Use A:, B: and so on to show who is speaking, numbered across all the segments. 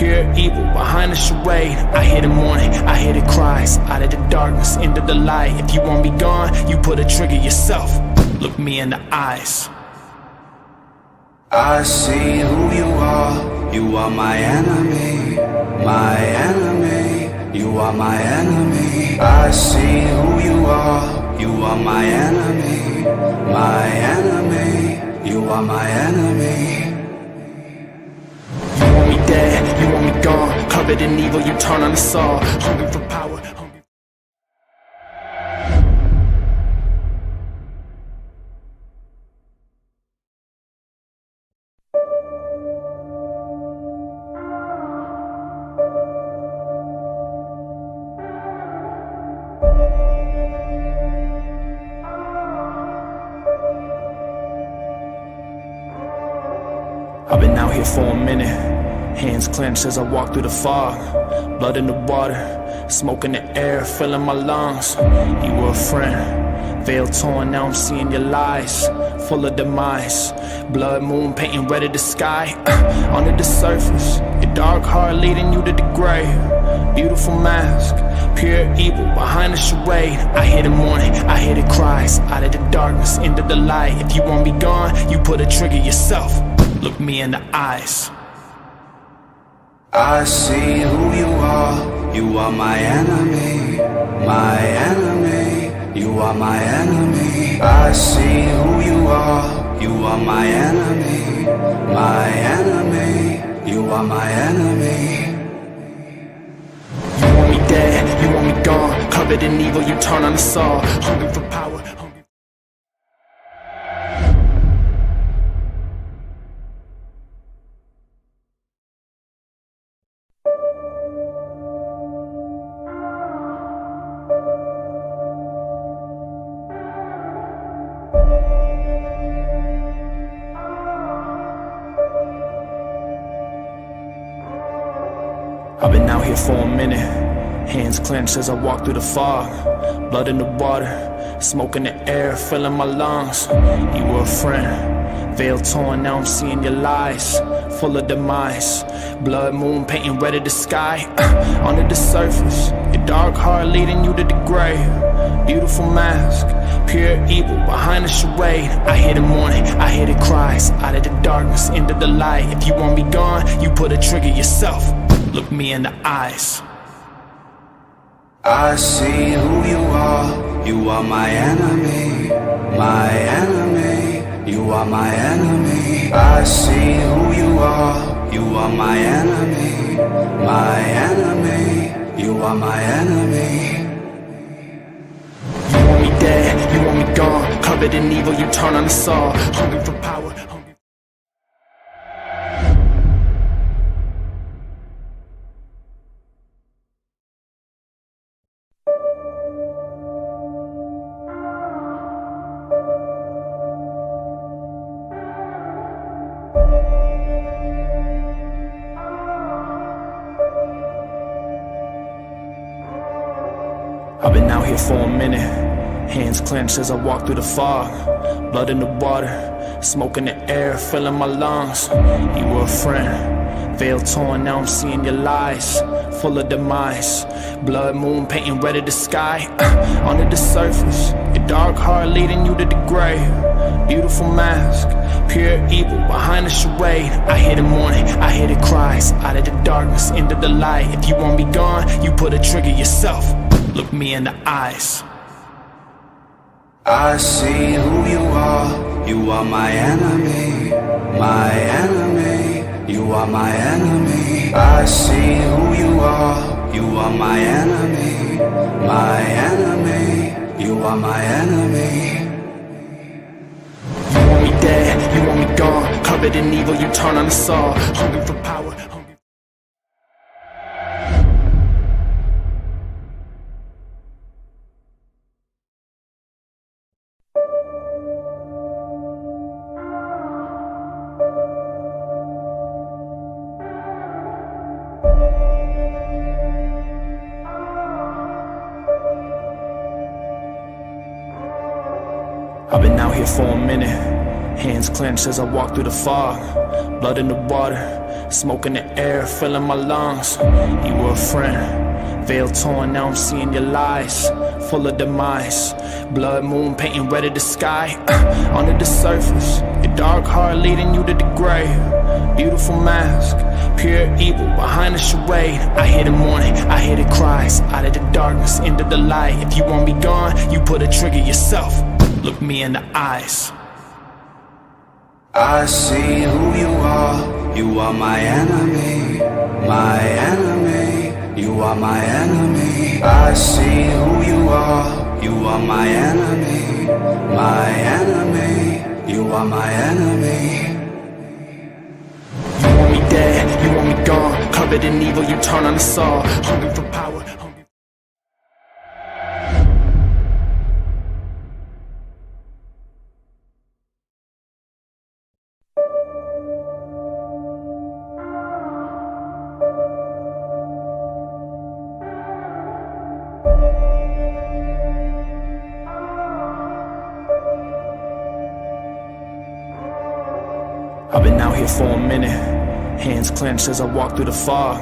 A: pure evil behind the charade. I hear the mourning, I hear the cries, out of the darkness, into the light. If you want me gone, you put a trigger yourself. Look me in the eyes.
B: I see who you are my enemy, my enemy, you are my enemy. I see who you are my enemy, my enemy, you are my enemy.
A: You want me dead, you want me gone, covered in evil, you turn on us all, hungry for power, hungry. I've been out here for a minute, hands clenched as I walk through the fog. Blood in the water, smoke in the air, filling my lungs. You were a friend, veil torn, now I'm seeing your lies, full of demise. Blood moon painting red of the sky, under the surface, your dark heart leading you to the grave. Beautiful mask, pure evil behind the charade. I hear the mourning, I hear the cries, out of the darkness, into the light. If you want me gone, you put a trigger yourself. Look me in the eyes.
B: I see who you are my enemy, my enemy, you are my enemy. I see who you are my enemy, my enemy, you are my enemy.
A: You want me dead, you want me gone, covered in evil, you turn on us all, hungry for power, hungry. I've been out here for a minute, hands clenched as I walk through the fog. Blood in the water, smoke in the air, filling my lungs. You were a friend, veil torn, now I'm seeing your lies, full of demise. Blood moon painting red of the sky, under the surface, your dark heart leading you to the grave. Beautiful mask, pure evil behind the charade. I hear the mourning, I hear the cries, out of the darkness, into the light. If you want me gone, you put a trigger yourself. Look me in the eyes.
B: I see who you are my enemy, my enemy, you are my enemy. I see who you are my enemy, my enemy, you are my enemy.
A: You want me dead, you want me gone, covered in evil, you turn on us all, hungry for power, hungry. I've been out here for a minute, hands clenched as I walk through the fog. Blood in the water, smoke in the air, filling my lungs. You were a friend, veil torn, now I'm seeing your lies, full of demise. Blood moon painting red of the sky, under the surface, your dark heart leading you to the grave. Beautiful mask, pure evil behind the charade. I hear the mourning, I hear the cries, out of the darkness, into the light. If you want me gone, you put a trigger yourself. Look me in the eyes.
B: I see who you are my enemy, my enemy, you are my enemy. I see who you are my enemy, my enemy, you are my enemy.
A: You want me dead, you want me gone, covered in evil, you turn on us all, hungry for power, hungry. I've been out here for a minute, hands clenched as I walk through the fog. Blood in the water, smoke in the air, filling my lungs. You were a friend, veil torn, now I'm seeing your lies, full of demise. Blood moon painting red of the sky. Under the surface, your dark heart leading you to the grave. Beautiful mask, pure evil behind the charade. I hear the mourning, I hear the cries, out of the darkness into the light. If you want me gone, you put a trigger yourself. Look me in the eyes.
B: I see who you are. You are my enemy, my enemy. You are my enemy. I see who you are. You are my enemy, my enemy. You are my enemy.
A: You want me dead, you want me gone, covered in evil, you turn on the saw. Hungry for power, hungry. I've been out here for a minute, hands clenched as I walk through the fog.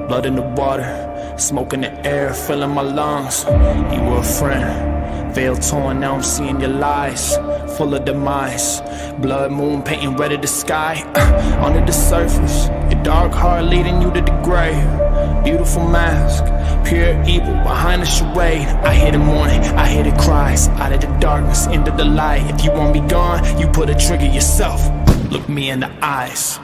A: Blood in the water, smoke in the air, filling my lungs. You were a friend, veil torn, now I'm seeing your lies, full of demise. Blood moon painting red of the sky. Under the surface, your dark heart leading you to the grave. Beautiful mask, pure evil behind the charade. I hear the mourning, I hear the cries, out of the darkness into the light. If you want me gone, you put a trigger yourself. Look me in the eyes.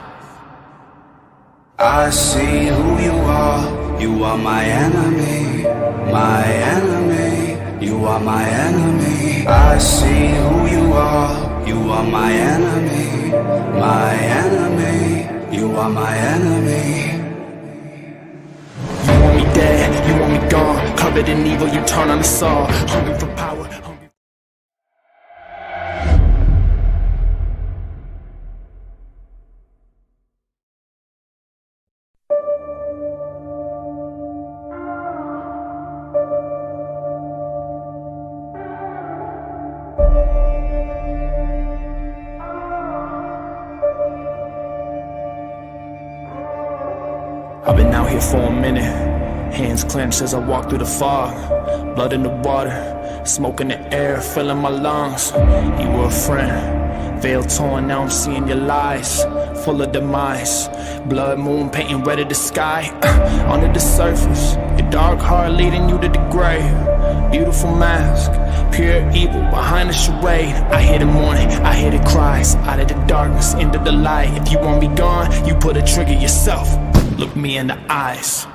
B: I see who you are. You are my enemy, my enemy. You are my enemy. I see who you are. You are my enemy, my enemy. You are my enemy.
A: You want me dead, you want me gone, covered in evil, you turn on the saw. Hungry for power, hungry. I've been out here for a minute, hands clenched as I walk through the fog. Blood in the water, smoke in the air, filling my lungs. You were a friend, veil torn, now I'm seeing your lies, full of demise. Blood moon painting red of the sky. Under the surface, your dark heart leading you to the grave. Beautiful mask, pure evil behind the charade. I hear the mourning, I hear the cries, out of the darkness into the light. If you want me gone, you put a trigger yourself. Look me in the eyes.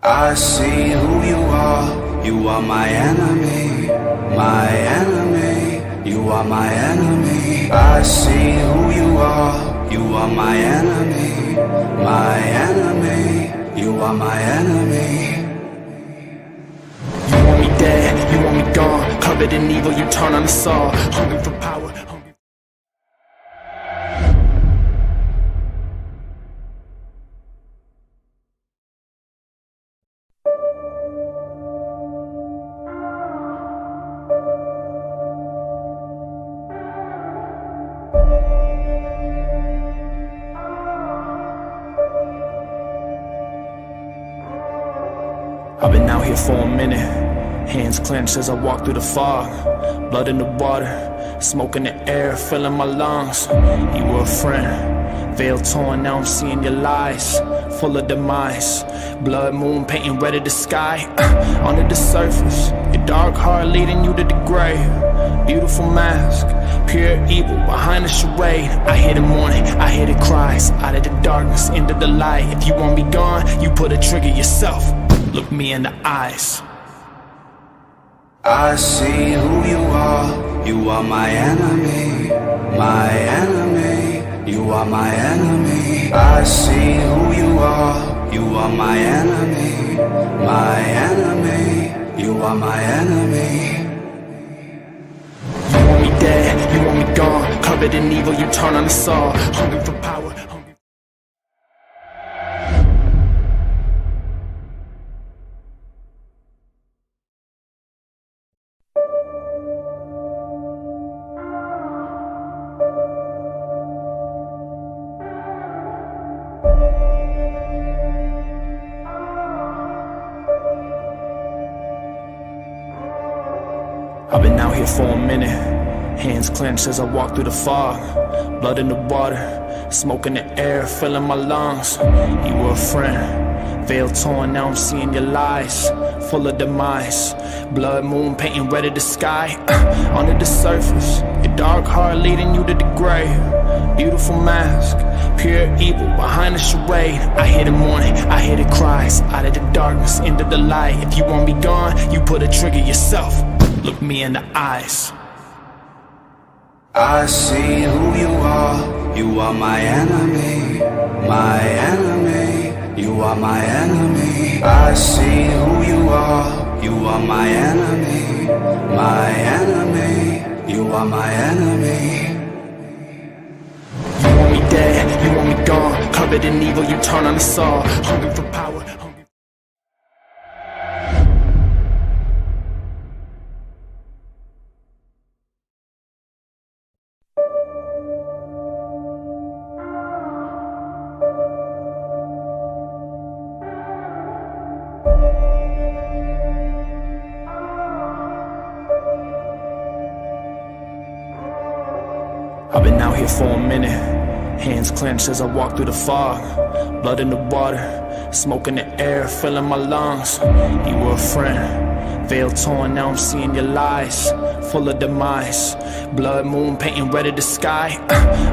B: I see who you are. You are my enemy, my enemy. You are my enemy. I see who you are. You are my enemy, my enemy. You are my enemy.
A: You want me dead, you want me gone, covered in evil, you turn on the saw. Hungry for power, hungry. I've been out here for a minute, hands clenched as I walk through the fog. Blood in the water, smoke in the air, filling my lungs. You were a friend, veil torn, now I'm seeing your lies, full of demise. Blood moon painting red of the sky. Under the surface, your dark heart leading you to the grave. Beautiful mask, pure evil behind the charade. I hear the mourning, I hear the cries, out of the darkness into the light. If you want me gone, you put a trigger yourself. Look me in the eyes.
B: I see who you are. You are my enemy, my enemy. You are my enemy. I see who you are. You are my enemy, my enemy. You are my enemy.
A: You want me dead, you want me gone, covered in evil, you turn on the saw. Hungry for power, hungry. I've been out here for a minute, hands clenched as I walk through the fog. Blood in the water, smoke in the air, filling my lungs. You were a friend, veil torn, now I'm seeing your lies, full of demise. Blood moon painting red of the sky. Under the surface, your dark heart leading you to the grave. Beautiful mask, pure evil behind the charade. I hear the mourning, I hear the cries, out of the darkness into the light. If you want me gone, you put a trigger yourself. Look me in the eyes.
B: I see who you are. You are my enemy, my enemy. You are my enemy. I see who you are. You are my enemy, my enemy. You are my enemy.
A: You want me dead, you want me gone. Covered in evil, you turn on the saw. Hungry for power, hungry. I've been out here for a minute, hands clenched as I walk through the fog. Blood in the water, smoke in the air, filling my lungs. You were a friend, veil torn, now I'm seeing your lies, full of demise. Blood moon painting red of the sky.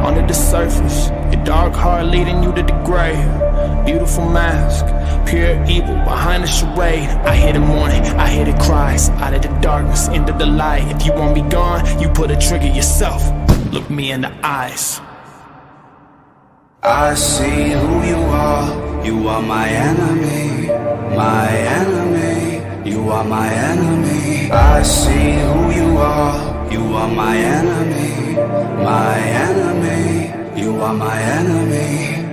A: Under the surface, your dark heart leading you to the grave. Beautiful mask, pure evil behind the charade. I hear the mourning, I hear the cries, out of the darkness into the light. If you want me gone, you put a trigger yourself. Look me in the eyes.
B: I see who you are. You are my enemy, my enemy. You are my enemy. I see who you are. You are my enemy, my enemy. You are my enemy.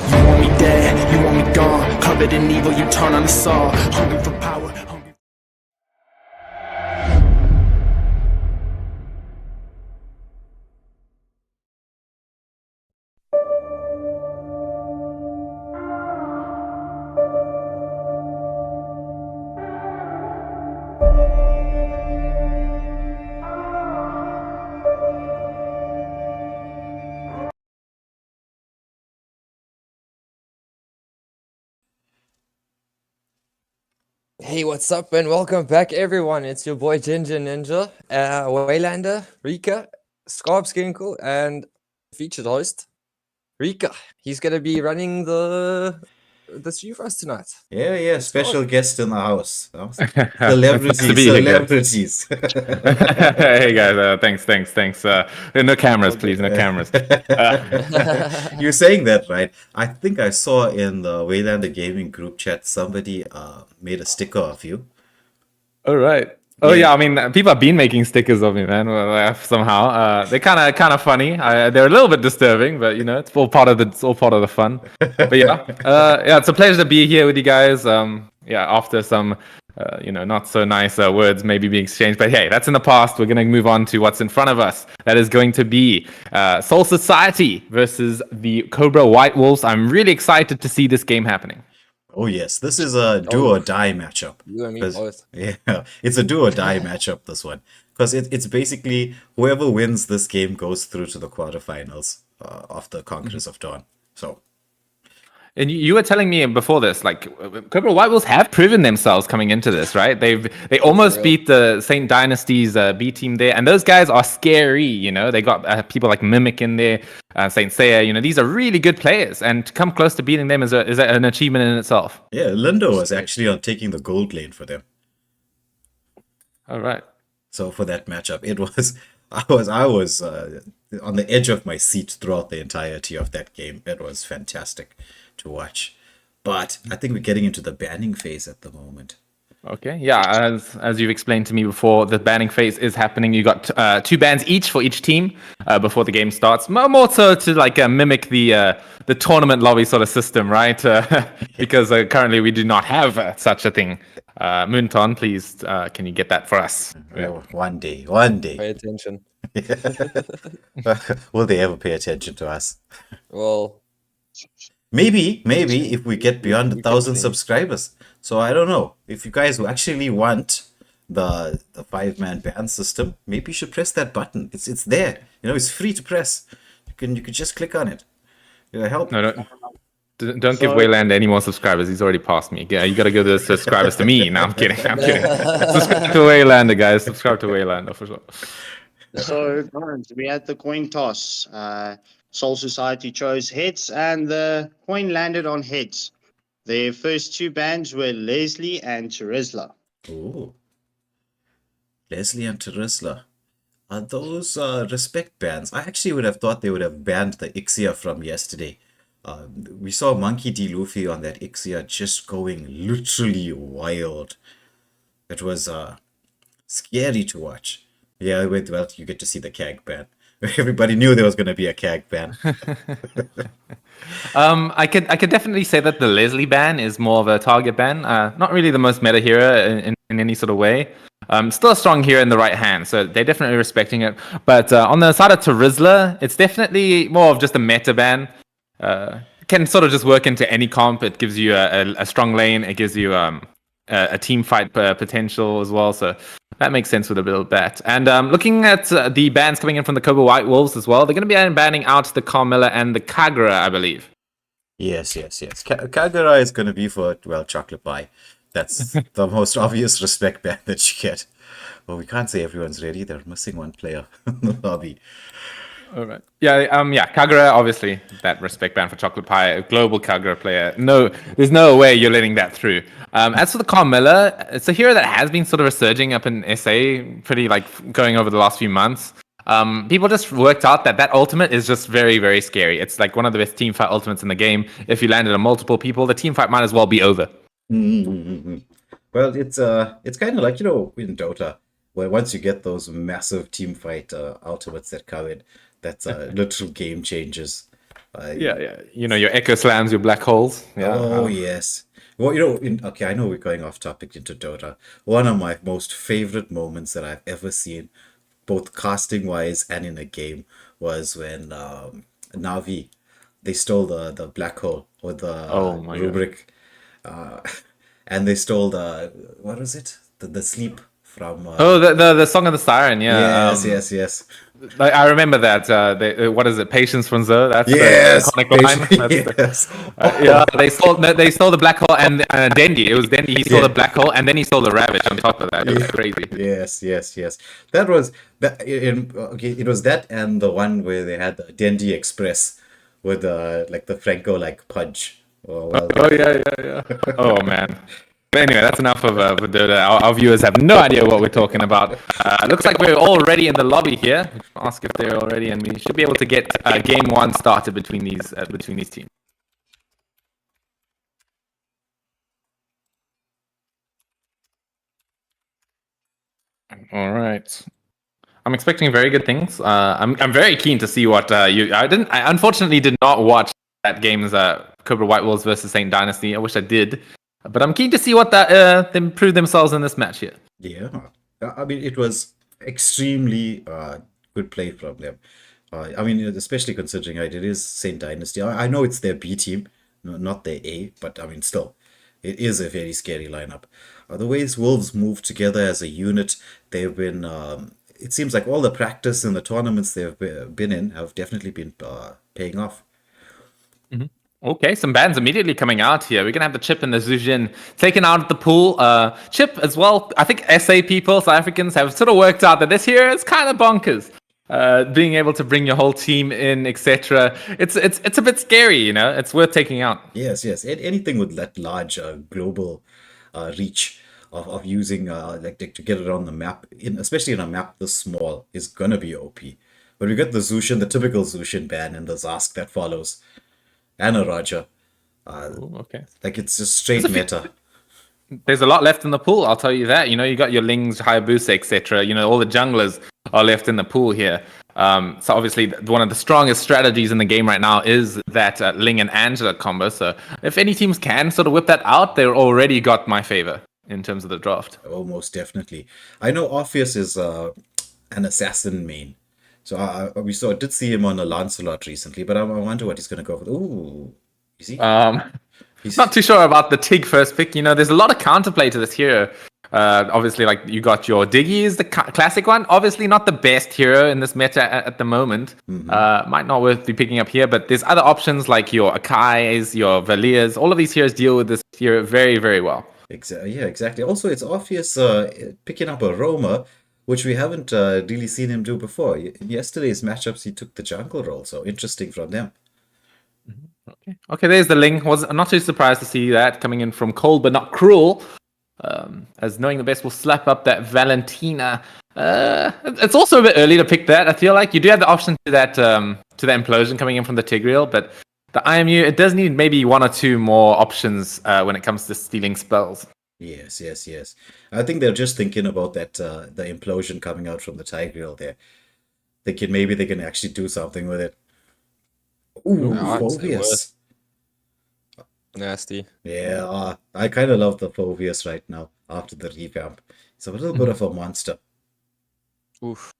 A: You want me dead, you want me gone. Covered in evil, you turn on the saw. Hungry for power, hungry.
C: Hey, what's up, and welcome back, everyone. It's your boy Ginger Ninja, Waylander, Rika, Scarpskinkel, and featured host Rika. He's gonna be running the stream for us tonight.
D: Yeah, special guest in the house.
E: Nice to be here, guys.
D: Celebrities.
E: Hey guys, thanks. No cameras, please, no cameras.
D: You're saying that, right? I think I saw in the Waylander Gaming group chat somebody made a sticker of you.
E: All right. Oh yeah, I mean, people have been making stickers of me, man. Somehow, they're kind of funny. They're a little bit disturbing, but you know, it's all part of the fun. But yeah, it's a pleasure to be here with you guys. After some, not so nice words maybe being exchanged, but hey, that's in the past. We're gonna move on to what's in front of us. That is going to be Soul Society versus the Cobra White Wolves. I'm really excited to see this game happening.
D: Oh yes, this is a do or die matchup.
C: You and me both.
D: Yeah, it's a do or die matchup, this one. Because it's basically whoever wins this game goes through to the quarterfinals of the Conquerors of Dawn. So,
E: and you were telling me before this, like Cobra White Wolves have proven themselves coming into this, right? They almost beat the Saint Dynasty's B team there, and those guys are scary. You know, they got people like Mimic in there, Saint Seiya. You know, these are really good players, and to come close to beating them is an achievement in itself.
D: yeah, Lindo was actually on taking the gold lane for them.
E: All right.
D: So for that matchup, I was on the edge of my seat throughout the entirety of that game. It was fantastic to watch. But I think we're getting into the banning phase at the moment.
E: Okay, yeah, as you've explained to me before, the banning phase is happening. You got 2 bans each for each team before the game starts. More so to like mimic the tournament lobby sort of system, right? Because currently we do not have such a thing. Moonton, please, can you get that for us?
D: Well, one day.
C: Pay attention.
D: Will they ever pay attention to us?
C: Well,
D: Maybe if we get beyond 1,000 subscribers. So I don't know. If you guys actually want the 5-man ban system, maybe you should press that button. It's there. It's free to press. You can just click on it. It'll help.
E: No, don't give Wayland any more subscribers. He's already passed me. Yeah, you got to give the subscribers to me. No, I'm kidding. Subscribe to Waylander, guys. Subscribe to Waylander for sure.
F: So, we had the coin toss. Soul Society chose heads, and the coin landed on heads. Their first two bans were Leslie and Terizla.
D: Ooh. Leslie and Terizla. Are those respect bans? I actually would have thought they would have banned the Ixia from yesterday. We saw Monkey D. Luffy on that Ixia just going literally wild. It was scary to watch. Yeah, well, you get to see the CAG ban. Everybody knew there was going to be a CAG ban.
E: I could definitely say that the Leslie ban is more of a target ban. Not really the most meta hero in any sort of way. Still a strong hero in the right hand, so they're definitely respecting it. But on the side of Terizla, it's definitely more of just a meta ban. Can sort of just work into any comp. It gives you a strong lane. It gives you a team fight potential as well. So that makes sense with a build that. And looking at the bans coming in from the Cobra White Wolves as well, they're going to be banning out the Carmilla and the Kagura, I believe.
D: Yes. Kagura is going to be for, well, chocolate pie. That's the most obvious respect ban that you get. Well, we can't say everyone's ready. They're missing one player in the lobby.
E: All right. Yeah. Kagura, obviously, that respect ban for chocolate pie, a global Kagura player. No, there's no way you're letting that through. As for the Carmilla, it's a hero that has been sort of resurging up in SA, pretty going over the last few months. People just worked out that ultimate is just very, very scary. It's like one of the best team fight ultimates in the game. If you landed on multiple people, the team fight might as well be over.
D: Mm-hmm. Well, it's kind of like, in Dota, where once you get those massive team fight ultimates that come in, that's literal game changers.
E: Yeah. Your echo slams, your black holes. Yeah.
D: Oh, yes. Well, okay, I know we're going off topic into Dota. One of my most favorite moments that I've ever seen, both casting wise and in a game, was when Na'Vi, they stole the black hole or the rubric. And they stole what was it? The sleep from...
E: the Song of the Siren, yeah.
D: Yes.
E: I remember that. What is it? Patience from Zo. That's the iconic line. They stole the black hole and Dendi. It was Dendi. He stole the black hole and then he stole the Ravage on top of that. It was crazy.
D: Yes. That was that. It was that and the one where they had the Dendi Express with the Franco Pudge.
E: Yeah. Oh man. But anyway, that's enough of Dota. Our viewers have no idea what we're talking about. Looks like we're already in the lobby here. Ask if they're already, and we should be able to get game one started between these teams. All right. I'm expecting very good things. I'm very keen to see what I unfortunately did not watch that game's Cobra White Wolves versus Saint Dynasty. I wish I did. But I'm keen to see what them prove themselves in this match here.
D: Yeah, I mean, it was extremely good play from them. I mean, especially considering it is Saint Dynasty. I know it's their B team, not their A, but I mean, still, it is a very scary lineup. The ways Wolves move together as a unit, they've been... it seems like all the practice and the tournaments they've been in have definitely been paying off.
E: Mm-hmm. Okay, some bans immediately coming out here. We're going to have the Chip and the Zujin taken out of the pool. Chip as well, I think SA people, South Africans, have sort of worked out that this here is kind of bonkers. Being able to bring your whole team in, etc. It's a bit scary, It's worth taking out.
D: Yes. Anything with that large global reach of using to get it on the map, especially in a map this small, is gonna be OP. But we got the Zushin, the typical Zushin ban, and the Zask that follows. And a Roger.
E: Okay.
D: It's just straight meta.
E: There's a lot left in the pool, I'll tell you that. You got your Lings, Hayabusa, etc. All the junglers are left in the pool here. So obviously, one of the strongest strategies in the game right now is that Ling and Angela combo. So if any teams can sort of whip that out, they're already got my favor in terms of the draft.
D: Oh, most definitely. I know Orpheus is an assassin main. So I did see him on a Lancelot recently, but I wonder what he's going to go for. Ooh, is he?
E: He's not too sure about the Tig first pick. There's a lot of counterplay to this hero. Obviously, like you got your Diggy is the classic one. Obviously, not the best hero in this meta at the moment. Might not worth be picking up here, but there's other options like your Akais, your Valiers. All of these heroes deal with this hero very, very well.
D: Yeah, exactly. Also, it's obvious picking up a roamer, which we haven't really seen him do before. In yesterday's matchups, he took the jungle role, so interesting from them.
E: Okay, there's the link. Was not too surprised to see that coming in from Cold but not Cruel. As knowing the best will slap up that Valentina. It's also a bit early to pick that. I feel like you do have the option to that to the implosion coming in from the Tigreal, but the IMU, it does need maybe one or two more options when it comes to stealing spells.
D: Yes. I think they're just thinking about that the implosion coming out from the Tigreal there. Thinking maybe they can actually do something with it. Ooh, Phobius.
C: Nasty.
D: Yeah, I kind of love the Phobius right now after the revamp. It's a little bit of a monster.
C: Oof.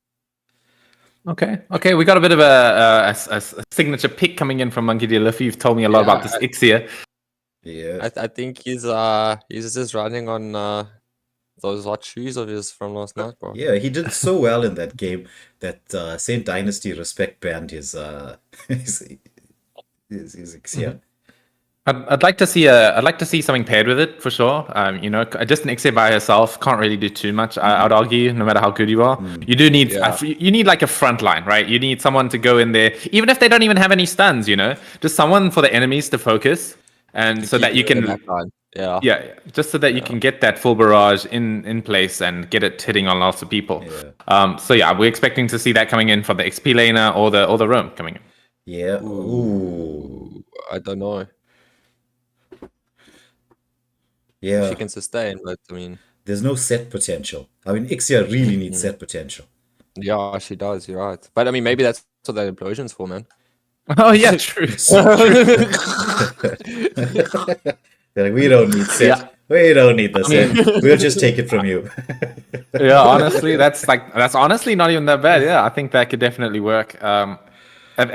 E: Okay. We got a bit of a signature pick coming in from Monkey D. Luffy. You've told me a lot about this Ixia.
D: Yeah.
C: I think he's just running on those hot shoes of his from last night, bro.
D: Yeah, he did so well in that game that Saint Dynasty respect banned his Ixia.
E: I'd like to see something paired with it for sure. Just an Ixia by herself can't really do too much. I'd argue, no matter how good you are, you do need you need like a front line, right? You need someone to go in there, even if they don't even have any stuns. Just someone for the enemies to focus, and so that you can just so that you can get that full barrage in place and get it hitting on lots of people. We're expecting to see that coming in for the XP laner or the roam coming in.
D: Yeah.
C: Ooh. I don't know.
D: Yeah.
C: She can sustain, but I mean,
D: there's no set potential. I mean, Ixia really needs set potential.
C: Yeah, she does. You're right. But I mean, maybe that's what that implosion's for, man.
E: Oh yeah, true.
D: They're like, we don't need set.
E: Yeah.
D: We don't need the set. We'll just take it from you.
E: Yeah, honestly, that's honestly not even that bad. Yeah, I think that could definitely work.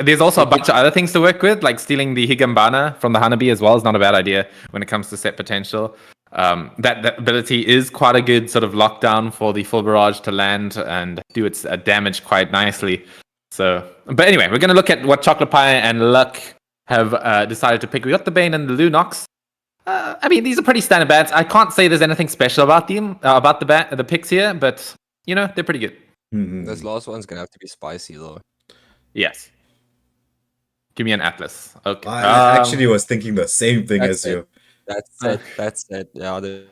E: There's also a bunch of other things to work with, like stealing the Higambana from the Hanabi as well is not a bad idea when it comes to set potential. That ability is quite a good sort of lockdown for the full barrage to land and do its damage quite nicely. So, but anyway, we're going to look at what Chocolate Pie and Luck have decided to pick. We got the Bane and the Lunox. I mean, these are pretty standard bats. I can't say there's anything special about them, about the picks here, but they're pretty good.
C: This last one's gonna have to be spicy though.
E: Yes. Give me an Atlas. Okay.
D: I actually was thinking the same thing as you.
C: That's it. Yeah, there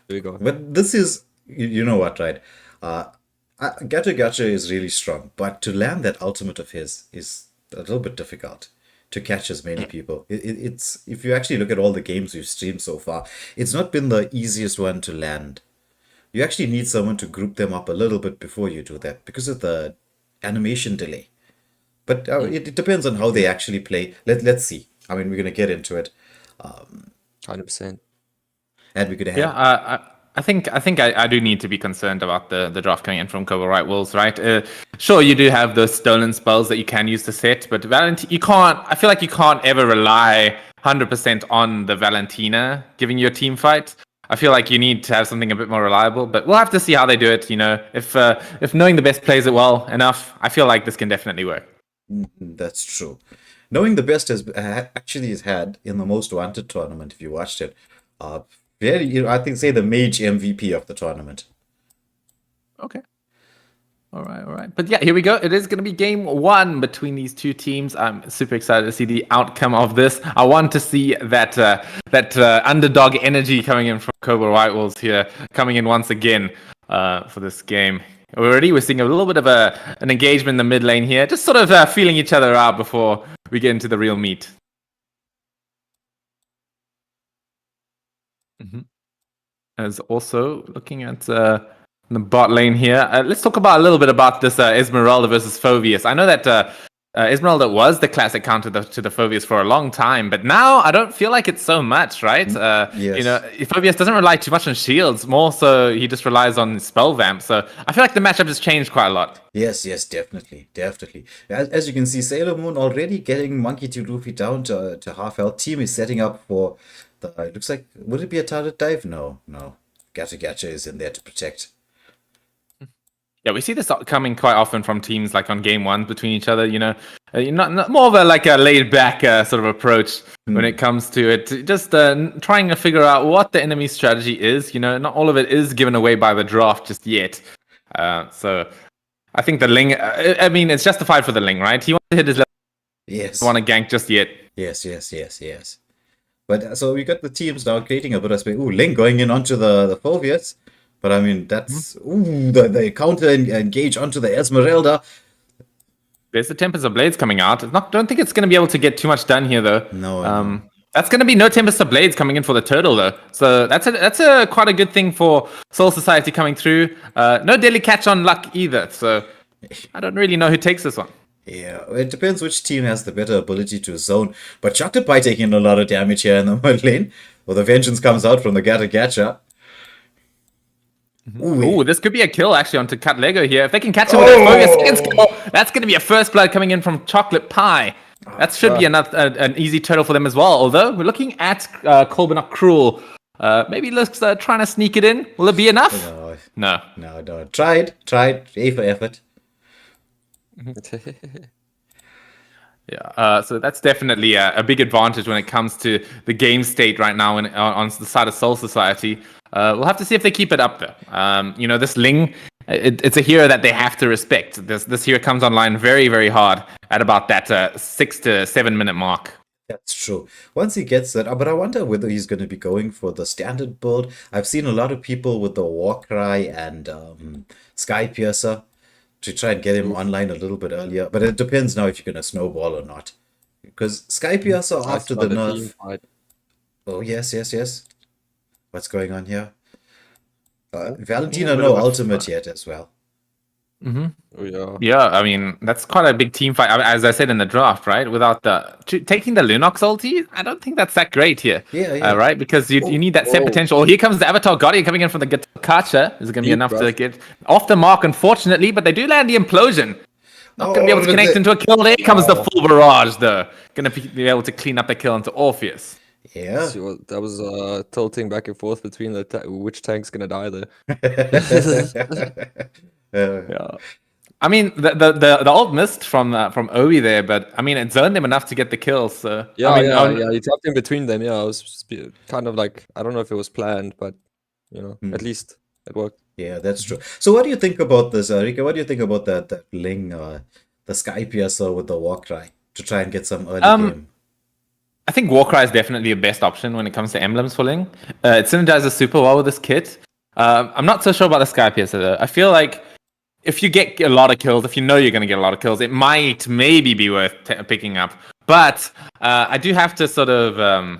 C: we go.
D: But this is, you know what, right? Gacha is really strong, but to land that ultimate of his is a little bit difficult to catch as many people. It's if you actually look at all the games we've streamed so far, it's not been the easiest one to land. You actually need someone to group them up a little bit before you do that because of the animation delay. But it depends on how they actually play. Let's see. I mean, we're gonna get into it.
C: 100%.
D: And we're gonna have.
E: Yeah, I think I do need to be concerned about the draft coming in from Cobra Right Wolves, right? Sure, you do have those stolen spells that you can use to set, but you can't. I feel like you can't ever rely 100% on the Valentina giving you a team fight. I feel like you need to have something a bit more reliable, but we'll have to see how they do it. If knowing the best plays it well enough, I feel like this can definitely work.
D: That's true. Knowing the best has had in the Most Wanted tournament, if you watched it, I think say the Mage MVP of the tournament.
E: Okay. All right. But yeah, here we go. It is going to be game one between these two teams. I'm super excited to see the outcome of this. I want to see that underdog energy coming in from Cobra White Wolves here, coming in once again for this game. We're seeing a little bit of an engagement in the mid lane here, just sort of feeling each other out before we get into the real meat. As also looking at the bot lane here, let's talk about a little bit about this Esmeralda versus Phobius. I know that Esmeralda was the classic counter to the Phobius for a long time, but now I don't feel like it's so much, right?
D: Yes.
E: Phobius doesn't rely too much on shields, more so he just relies on spell vamp. So I feel like the matchup has changed quite a lot.
D: Yes, definitely. As you can see, Sailor Moon already getting Monkey D. Luffy down to half health. Team is setting up for it looks like, would it be a turret dive? No. Gacha is in there to protect.
E: Yeah, we see this coming quite often from teams like on game one between each other. Not more of a like a laid back sort of approach when it comes to it. Just trying to figure out what the enemy strategy is. Not all of it is given away by the draft just yet. So I think the Ling. I mean, it's justified for the Ling, right? He wants to hit his level.
D: Yes.
E: Want to gank just yet?
D: Yes. But so we got the teams now creating a bit of space. Ooh, Link going in onto the Phobius. But I mean, that's the counter engage onto the Esmeralda.
E: There's the Tempest of Blades coming out. Don't think it's going to be able to get too much done here, though.
D: No.
E: That's going to be no Tempest of Blades coming in for the turtle, though. So that's a quite a good thing for Soul Society coming through. No Deadly Catch on Luck either. So I don't really know who takes this one.
D: Yeah, it depends which team has the better ability to zone. But Chocolate Pie taking a lot of damage here in the mid lane. Well, the vengeance comes out from the Gacha.
E: Ooh, this could be a kill actually onto Cut Lego here. If they can catch him with that focus second skill, that's going to be a first blood coming in from Chocolate Pie. That should be an easy turtle for them as well. Although we're looking at Colbinock Cruel. Maybe looks trying to sneak it in. Will it be enough? No.
D: Tried. A for effort.
E: Yeah, so that's definitely a big advantage when it comes to the game state right now on the side of Soul Society. We'll have to see if they keep it up though. This Ling, it's a hero that they have to respect. This hero comes online very, very hard at about that 6 to 7 minute mark.
D: That's true. Once he gets that, but I wonder whether he's going to be going for the standard build. I've seen a lot of people with the Warcry and Sky Piercer to try and get him online a little bit earlier. But it depends now if you're going to snowball or not. Because Sky Piercer after the nerf... Oh, yes. What's going on here? Valentina, no ultimate yet as well.
E: Yeah, I mean, that's quite a big team fight. As I said in the draft, right? Without taking the Lunox ulti, I don't think that's that great here.
D: Yeah.
E: Right? Because you need that set potential. Oh, here comes the Avatar Guardian coming in from the Gacha. Is it going to be enough to get off the mark, unfortunately? But they do land the implosion. Not going to be able to connect into a kill. There comes the full barrage, though. Going to be able to clean up the kill into Orpheus.
D: Yeah.
C: So that was tilting back and forth between which tank's gonna die there.
E: Yeah. I mean, the ult missed from Obi there, but I mean, it zoned him enough to get the kills. So
C: Yeah, he tapped in between them. Yeah, it was kind of like, I don't know if it was planned, but at least it worked.
D: Yeah, that's true. So what do you think about this, Rika? What do you think about that Ling, the Sky Piercer with the Warcry to try and get some early game?
E: I think Warcry is definitely the best option when it comes to emblems for Ling. It synergizes super well with this kit. I'm not so sure about the Sky Piercer though. I feel like if you get a lot of kills, if you know you're going to get a lot of kills, it might maybe be worth picking up. But I do have to sort of,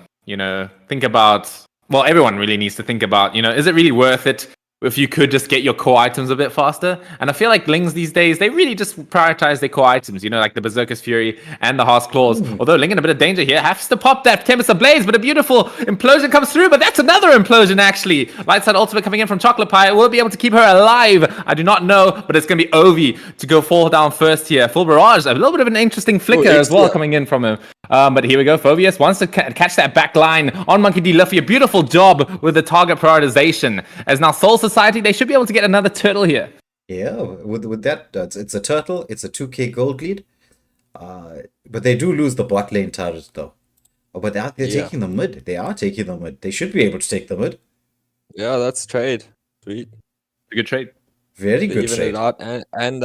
E: think about, well, everyone really needs to think about, is it really worth it if you could just get your core items a bit faster? And I feel like Lings these days, they really just prioritize their core items, like the Berserker's Fury and the Heart's Claws. Although Ling in a bit of danger here, has to pop that Tempest of Blaze, but a beautiful implosion comes through, but that's another implosion actually. Light side ultimate coming in from Chocolate Pie, will be able to keep her alive. I do not know, but it's going to be Ovi to go fall down first here. Full barrage, a little bit of an interesting flicker as well coming in from him. But here we go, Phobius wants to catch that back line on Monkey D. Luffy. A beautiful job with the target prioritization. As now Soul Society, they should be able to get another turtle here.
D: Yeah, with that, it's a turtle, it's a 2k gold lead. But they do lose the bot lane turret though. But they're taking the mid. They are taking the mid. They should be able to take the mid.
C: Yeah, that's trade. Sweet.
E: A good trade.
D: Very good trade.
C: Even it out and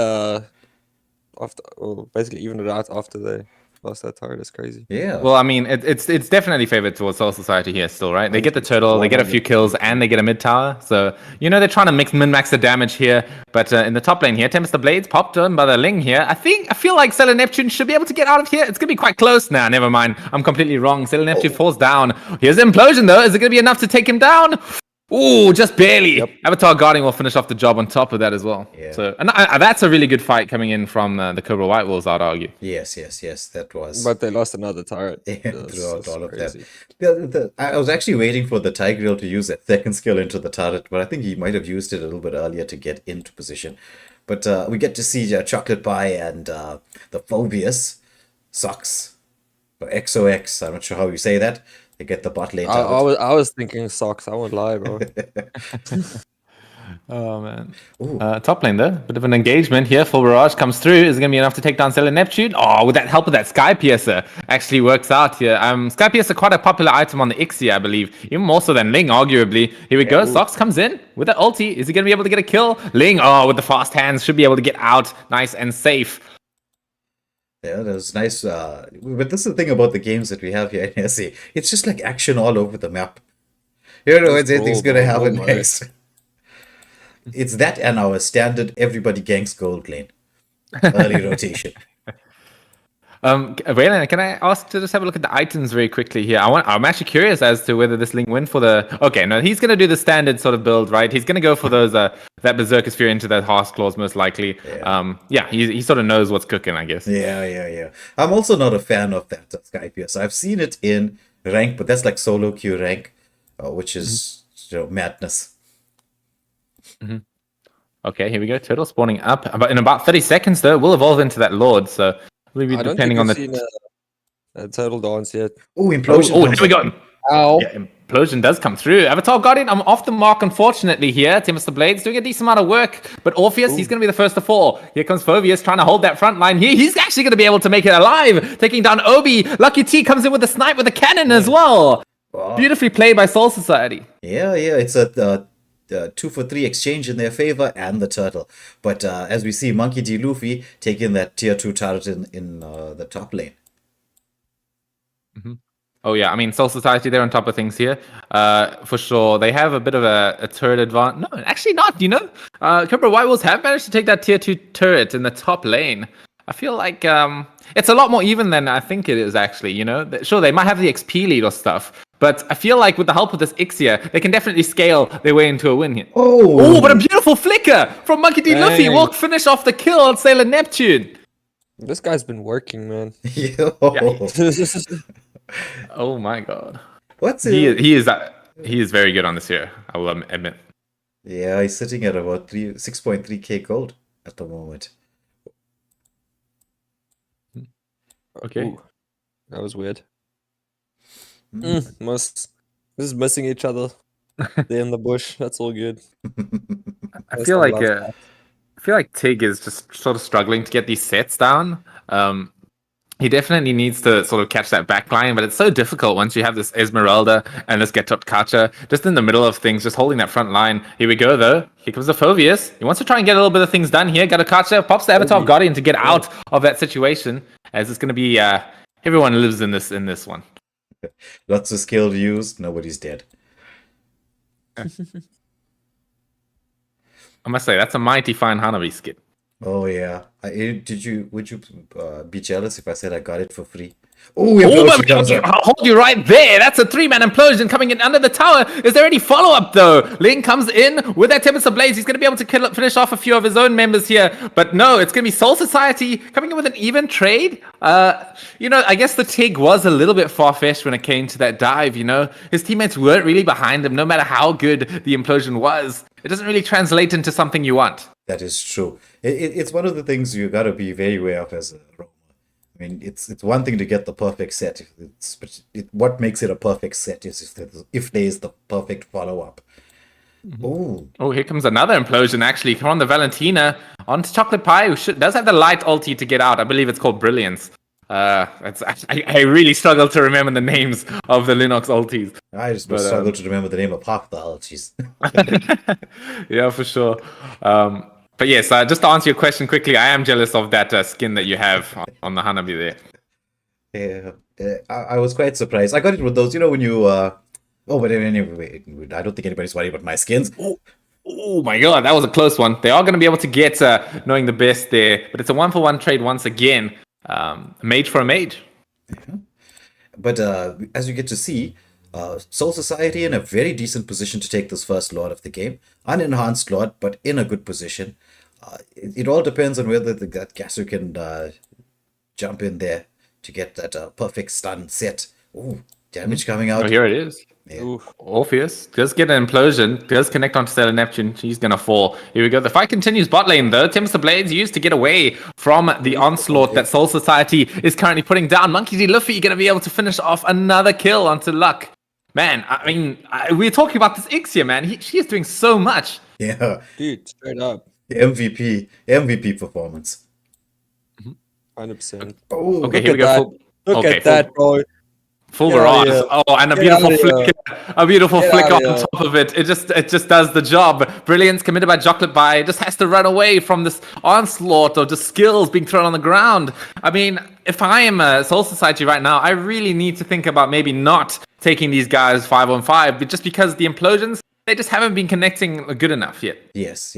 C: basically even it out after they lost that turret is crazy.
E: Yeah. Well, I mean, it's definitely favored towards Soul Society here still, right? They get the turtle, they get a few kills, and they get a mid tower. So, they're trying to min-max the damage here. But in the top lane here, Tempest of Blades popped on by the Ling here. I feel like Sailor Neptune should be able to get out of here. It's going to be quite close now. Never mind. I'm completely wrong. Sailor Neptune falls down. Here's the implosion, though. Is it going to be enough to take him down? Ooh, just barely. Yep. Avatar Guardian will finish off the job on top of that as well. Yeah. So, and that's a really good fight coming in from the Cobra White Wolves, I'd argue.
D: Yes, that was.
C: But they lost another turret.
D: Throughout all of that. I was actually waiting for the Tigreal to use that second skill into the turret, but I think he might have used it a little bit earlier to get into position. But we get to see Chocolate Pie and the Phobius Socks, or XOX, I'm not sure how you say that. to get the bot lane
C: I
D: tower.
C: was thinking socks. I won't lie, bro.
E: Oh man.
D: Ooh.
E: Top lane though, bit of an engagement here. Full barrage comes through. Is it gonna be enough to take down Stellar Neptune? Oh, with that help of that Sky Piercer actually works out here. Sky Piercer quite a popular item on the Ixia, I believe, even more so than Ling, arguably. Here we go. Sox comes in with the ulti. Is he gonna be able to get a kill? Ling, with the fast hands, should be able to get out nice and safe.
D: Yeah, that was nice. But this is the thing about the games that we have here in SA. It's just like action all over the map. You don't know when anything's gonna happen next. It's that and our standard everybody ganks gold lane. Early rotation.
E: Waylon, can I ask to just have a look at the items very quickly here? I'm actually curious as to whether this Ling win for the. Okay, no, he's gonna do the standard sort of build, right? He's gonna go for those that Berserker Sphere into that Hearth Claws most likely.
D: Yeah.
E: He sort of knows what's cooking, I guess.
D: Yeah. I'm also not a fan of that Sky Pierce. I've seen it in rank, but that's like solo queue rank, which is madness.
E: Okay, here we go. Turtle spawning up. But in about 30 seconds, though, we'll evolve into that Lord. So we'll be
C: I don't
E: depending
C: think
E: on
C: we've
E: the.
C: seen a turtle dance yet.
D: Oh, implosion.
E: Oh, here we go.
C: Ow.
E: Yeah, implosion does come through. Avatar Guardian, I'm off the mark, unfortunately, here. Timothy Blades doing a decent amount of work. But Orpheus, he's going to be the first to fall. Here comes Phoveus trying to hold that front line here. He's actually going to be able to make it alive, taking down Obi. Lucky T comes in with a snipe with a cannon as well.
D: Wow.
E: Beautifully played by Soul Society.
D: Yeah, it's a 2-for-3 exchange in their favor and the turtle. But as we see, Monkey D. Luffy taking that tier 2 turret in the top lane.
E: Oh yeah, I mean Soul Society, they're on top of things here, for sure. They have a bit of a turret advantage. No, actually not. Cobra White Wolves have managed to take that tier 2 turret in the top lane. I feel like it's a lot more even than I think it is actually. Sure, they might have the XP lead or stuff, but I feel like with the help of this Ixia, they can definitely scale their way into a win here. Oh, but a beautiful flicker from Monkey D. Luffy will finish off the kill on Sailor Neptune.
C: This guy's been working, man.
D: Yo.
E: Oh my god.
D: What's
E: he
D: it?
E: He is very good on this here, I will admit.
D: Yeah, he's sitting at about 6.3k gold at the moment.
E: Okay.
C: Ooh, that was weird. This is missing each other. They're in the bush. That's all good.
E: I feel like Tig is just sort of struggling to get these sets down. He definitely needs to sort of catch that back line, but it's so difficult once you have this Esmeralda and this Getotkacha just in the middle of things, just holding that front line. Here we go, though. Here comes the Phoveus. He wants to try and get a little bit of things done here. Getotkacha pops the Avatar Guardian to get out of that situation, as it's going to be everyone lives in this one.
D: Lots of skill used. Nobody's dead.
E: I must say, that's a mighty fine Hanabi skit.
D: Oh yeah. Would you be jealous if I said I got it for free?
E: Hold you right there. That's a 3-man implosion coming in under the tower. Is there any follow-up though? Ling comes in with that Tempest of Blaze. He's going to be able to finish off a few of his own members here. But no, it's going to be Soul Society coming in with an even trade. I guess the Tig was a little bit far-fetched when it came to that dive, His teammates weren't really behind him, no matter how good the implosion was. It doesn't really translate into something you want.
D: That is true. It's one of the things you got to be very aware of as a roamer. I mean, it's one thing to get the perfect set. What makes it a perfect set is if there is the perfect follow-up.
E: Oh, here comes another implosion, actually. Come on, the Valentina onto Chocolate Pie, who does have the light ulti to get out. I believe it's called Brilliance. I really struggle to remember the names of the Linux ultis.
D: I just struggle to remember the name of half the ultis.
E: Yeah, for sure. But yes, just to answer your question quickly, I am jealous of that skin that you have on the Hanabi
D: there. Yeah, I was quite surprised. I got it with those, when you... but anyway, I don't think anybody's worried about my skins.
E: Oh my god, that was a close one. They are going to be able to get knowing the best there, but it's a 1-for-1 trade once again. Mage for a mage.
D: Yeah. But as you get to see, Soul Society in a very decent position to take this first Lord of the game. Unenhanced Lord, but in a good position. It all depends on whether that Gasu can jump in there to get that perfect stun set. Ooh, damage coming out.
E: Oh, here it is.
D: Yeah.
E: Orpheus does get an implosion, does connect onto Stellar Neptune. He's going to fall. Here we go. The fight continues bot lane, though. Tim's the Blades used to get away from the onslaught that Soul Society is currently putting down. Monkey D. Luffy going to be able to finish off another kill onto Luck. man, I mean, we're talking about this X here, man. She is doing so much.
D: Yeah,
C: Dude, straight up.
D: MVP performance.
C: 100%.
D: Oh,
E: Okay,
C: Look
E: here
C: at
E: we go.
C: that. Look at that, bro.
E: Full
C: Get outta
E: barrage.
C: here.
E: Oh, and a
C: Get
E: beautiful
C: outta here.
E: flicker. A beautiful
C: Get
E: flicker
C: outta
E: on
C: here.
E: top of it. It just does the job. Brilliance committed by Chocolate Pie. It just has to run away from this onslaught of just skills being thrown on the ground. I mean, if I am a Soul Society right now, I really need to think about maybe not taking these guys 5-on-5, but just because the implosions, they just haven't been connecting good enough yet.
D: yes.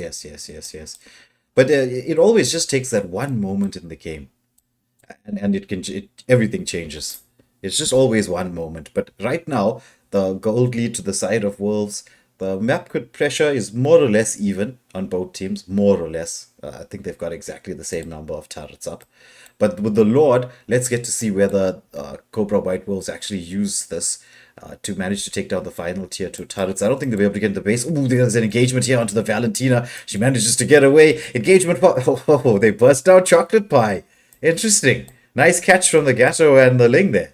D: But it always just takes that one moment in the game, and everything changes. It's just always one moment. But right now, the gold lead to the side of Wolves. The map pressure is more or less even on both teams, more or less. I think they've got exactly the same number of turrets up. But with the Lord, let's get to see whether Cobra White Wolves actually use this to manage to take down the final tier 2 turrets. I don't think they'll be able to get in the base. Ooh, there's an engagement here onto the Valentina. She manages to get away. Engagement. Oh, they burst out Chocolate Pie. Interesting. Nice catch from the Gatto and the Ling there.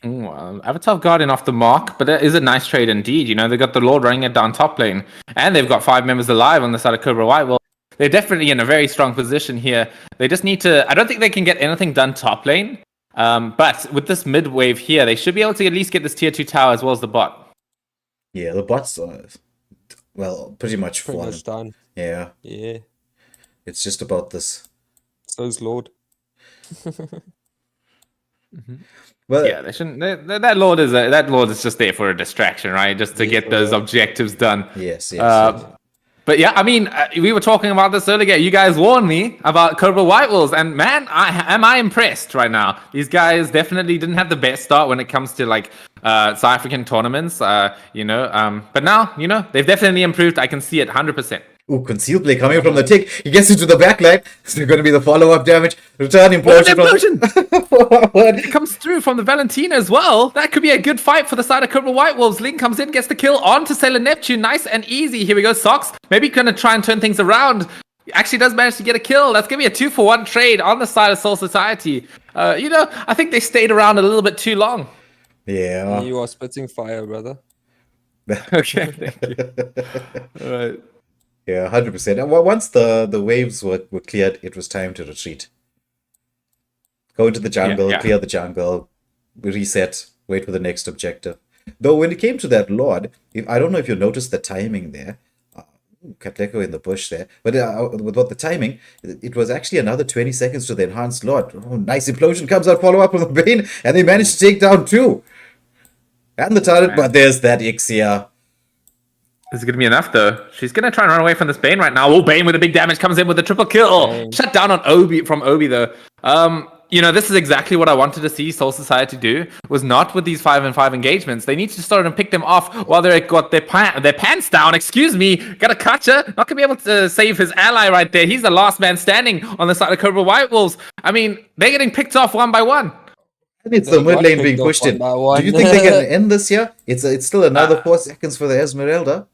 E: Avatar Guardian off the mark, but that is a nice trade indeed. You know, they got the Lord running it down top lane, and they've got 5 members alive on the side of Cobra White. Well, they're definitely in a very strong position here. They just need to... I don't think they can get anything done top lane, but with this mid wave here, they should be able to at least get this tier 2 tower as well as the bot.
D: Yeah, the bots are, well, pretty much
C: Pretty
D: fallen.
C: much done.
D: Yeah,
C: Yeah.
D: it's just about this.
C: So's Lord.
D: Well,
E: Yeah, they shouldn't. That Lord is just there for a distraction, right? Just to get those objectives done.
D: yes.
E: But yeah, I mean, we were talking about this earlier. You guys warned me about Cobra White Wolves, and man, am I impressed right now. These guys definitely didn't have the best start when it comes to like South African tournaments, but now, they've definitely improved. I can see it 100%.
D: Ooh, conceal play coming from the tick. He gets into the backline. It's going to be the follow-up damage. Return implosion.
E: It comes through from the Valentina as well. That could be a good fight for the side of Cobra White Wolves. Link comes in, gets the kill onto Sailor Neptune. Nice and easy. Here we go, Socks. Maybe going to try and turn things around. Actually does manage to get a kill. That's going to be a 2-for-1 trade on the side of Soul Society. I think they stayed around a little bit too long.
D: Yeah.
C: You are spitting fire, brother.
E: Okay, thank you. All right.
D: Yeah, 100%. And once the waves were cleared, it was time to retreat. Go into the jungle, clear the jungle, reset, wait for the next objective. Though when it came to that Lord, I don't know if you noticed the timing there. Katleko in the bush there. But with the timing, it was actually another 20 seconds to the enhanced Lord. Oh, nice implosion comes out, follow up from the Bane, and they managed to take down 2. And the turret, but there's that Ixia.
E: This is going to be enough, though. She's going to try and run away from this Bane right now. Oh, Bane with a big damage comes in with a triple kill.
C: Dang.
E: Shut down on from Obi, though. This is exactly what I wanted to see Soul Society do, was not with these 5-on-5 engagements. They need to start and pick them off while they've got their pants down. Excuse me. Got a catcher. Not going to be able to save his ally right there. He's the last man standing on the side of Cobra White Wolves. I mean, they're getting picked off one by one.
D: And it's the mid lane being pushed in. Do you think they can end this here? It's still another 4 seconds for the Esmeralda.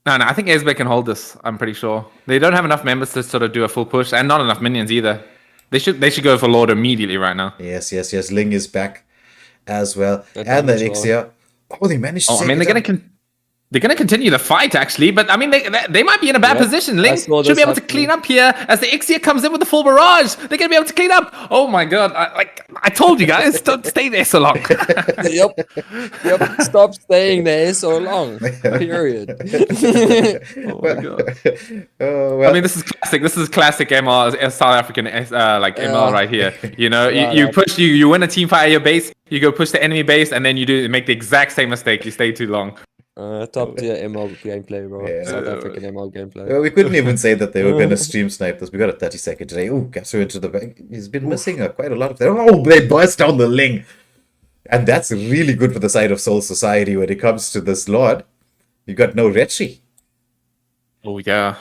E: No, I think Esbe can hold this. I'm pretty sure. They don't have enough members to sort of do a full push, and not enough minions either. They should go for Lord immediately right now.
D: Yes. Ling is back as well. And then Ixia. Oh, they managed to
E: they're gonna continue the fight actually, but I mean they might be in a bad position. Link should be able to clean up here as the Ixia comes in with the full barrage. They're gonna be able to clean up. Oh my god! I told you guys, don't stay there so long.
C: Yep. Stop staying there so long. Period.
E: Oh my god. I mean, this is classic. This is classic ML, South African ML right here. You push, you win a team fight at your base. You go push the enemy base, and then you make the exact same mistake. You stay too long.
C: Top tier ML gameplay, bro.
D: Yeah.
C: South African ML gameplay.
D: We couldn't even say that they were going to stream snipe this. We got a 30-second today. Oh, Gatsu into the back. He's been missing quite a lot of them. Oh, they burst down the Ling. And that's really good for the side of Soul Society when it comes to this Lord. You got no Retri.
E: Oh, yeah.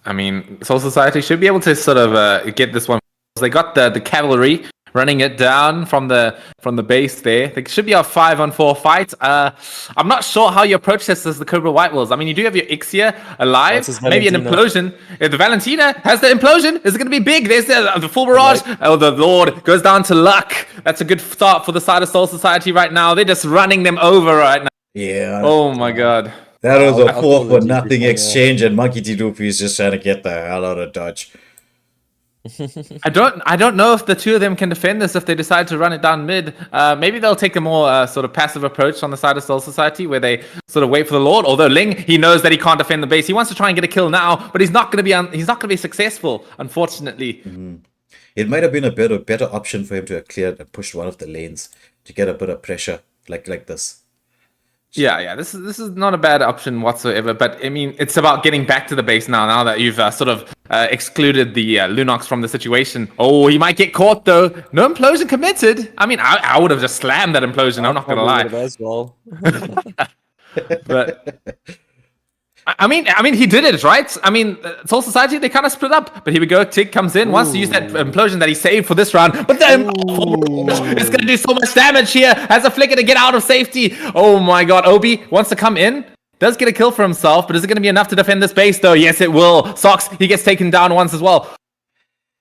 E: I mean, Soul Society should be able to sort of get this one. They got the cavalry running it down from the base there. They should be a 5-on-4 fight. I'm not sure how you approach this as the Cobra White Wolves. I mean, you do have your Ixia alive,
C: That's his
E: maybe an
C: Valentina.
E: implosion. If the Valentina has the implosion, is it going to be big? There's the full barrage. Oh, the Lord goes down to luck. That's a good start for the side of Soul Society right now. They're just running them over right now.
D: Yeah.
E: Oh my God.
D: That was a
C: I'll
D: 4
C: call
D: for
C: it
D: nothing
C: GG, yeah.
D: exchange, and Monkey D. Doopy is just trying to get the hell out of Dodge.
E: I don't know if the two of them can defend this if they decide to run it down mid. Maybe they'll take a more sort of passive approach on the side of Soul Society, where they sort of wait for the Lord. Although Ling, he knows that he can't defend the base. He wants to try and get a kill now, but he's not going to be successful, unfortunately.
D: It might have been a better option for him to have cleared and pushed one of the lanes to get a bit of pressure like this.
E: Yeah. This is not a bad option whatsoever. But I mean, it's about getting back to the base now. Now that you've sort of excluded the Lunox from the situation. Oh, he might get caught though. No implosion committed. I mean, I would have just slammed that implosion. I'm not gonna lie.
C: As well.
E: But I mean, he did it, right? I mean, Soul Society, they kind of split up. But here we go. Tig comes in, wants to use that implosion that he saved for this round. But then it's going to do so much damage here. Has a flicker to get out of safety. Oh my God. Obi wants to come in. Does get a kill for himself. But is it going to be enough to defend this base, though? Yes, it will. Socks, he gets taken down once as well.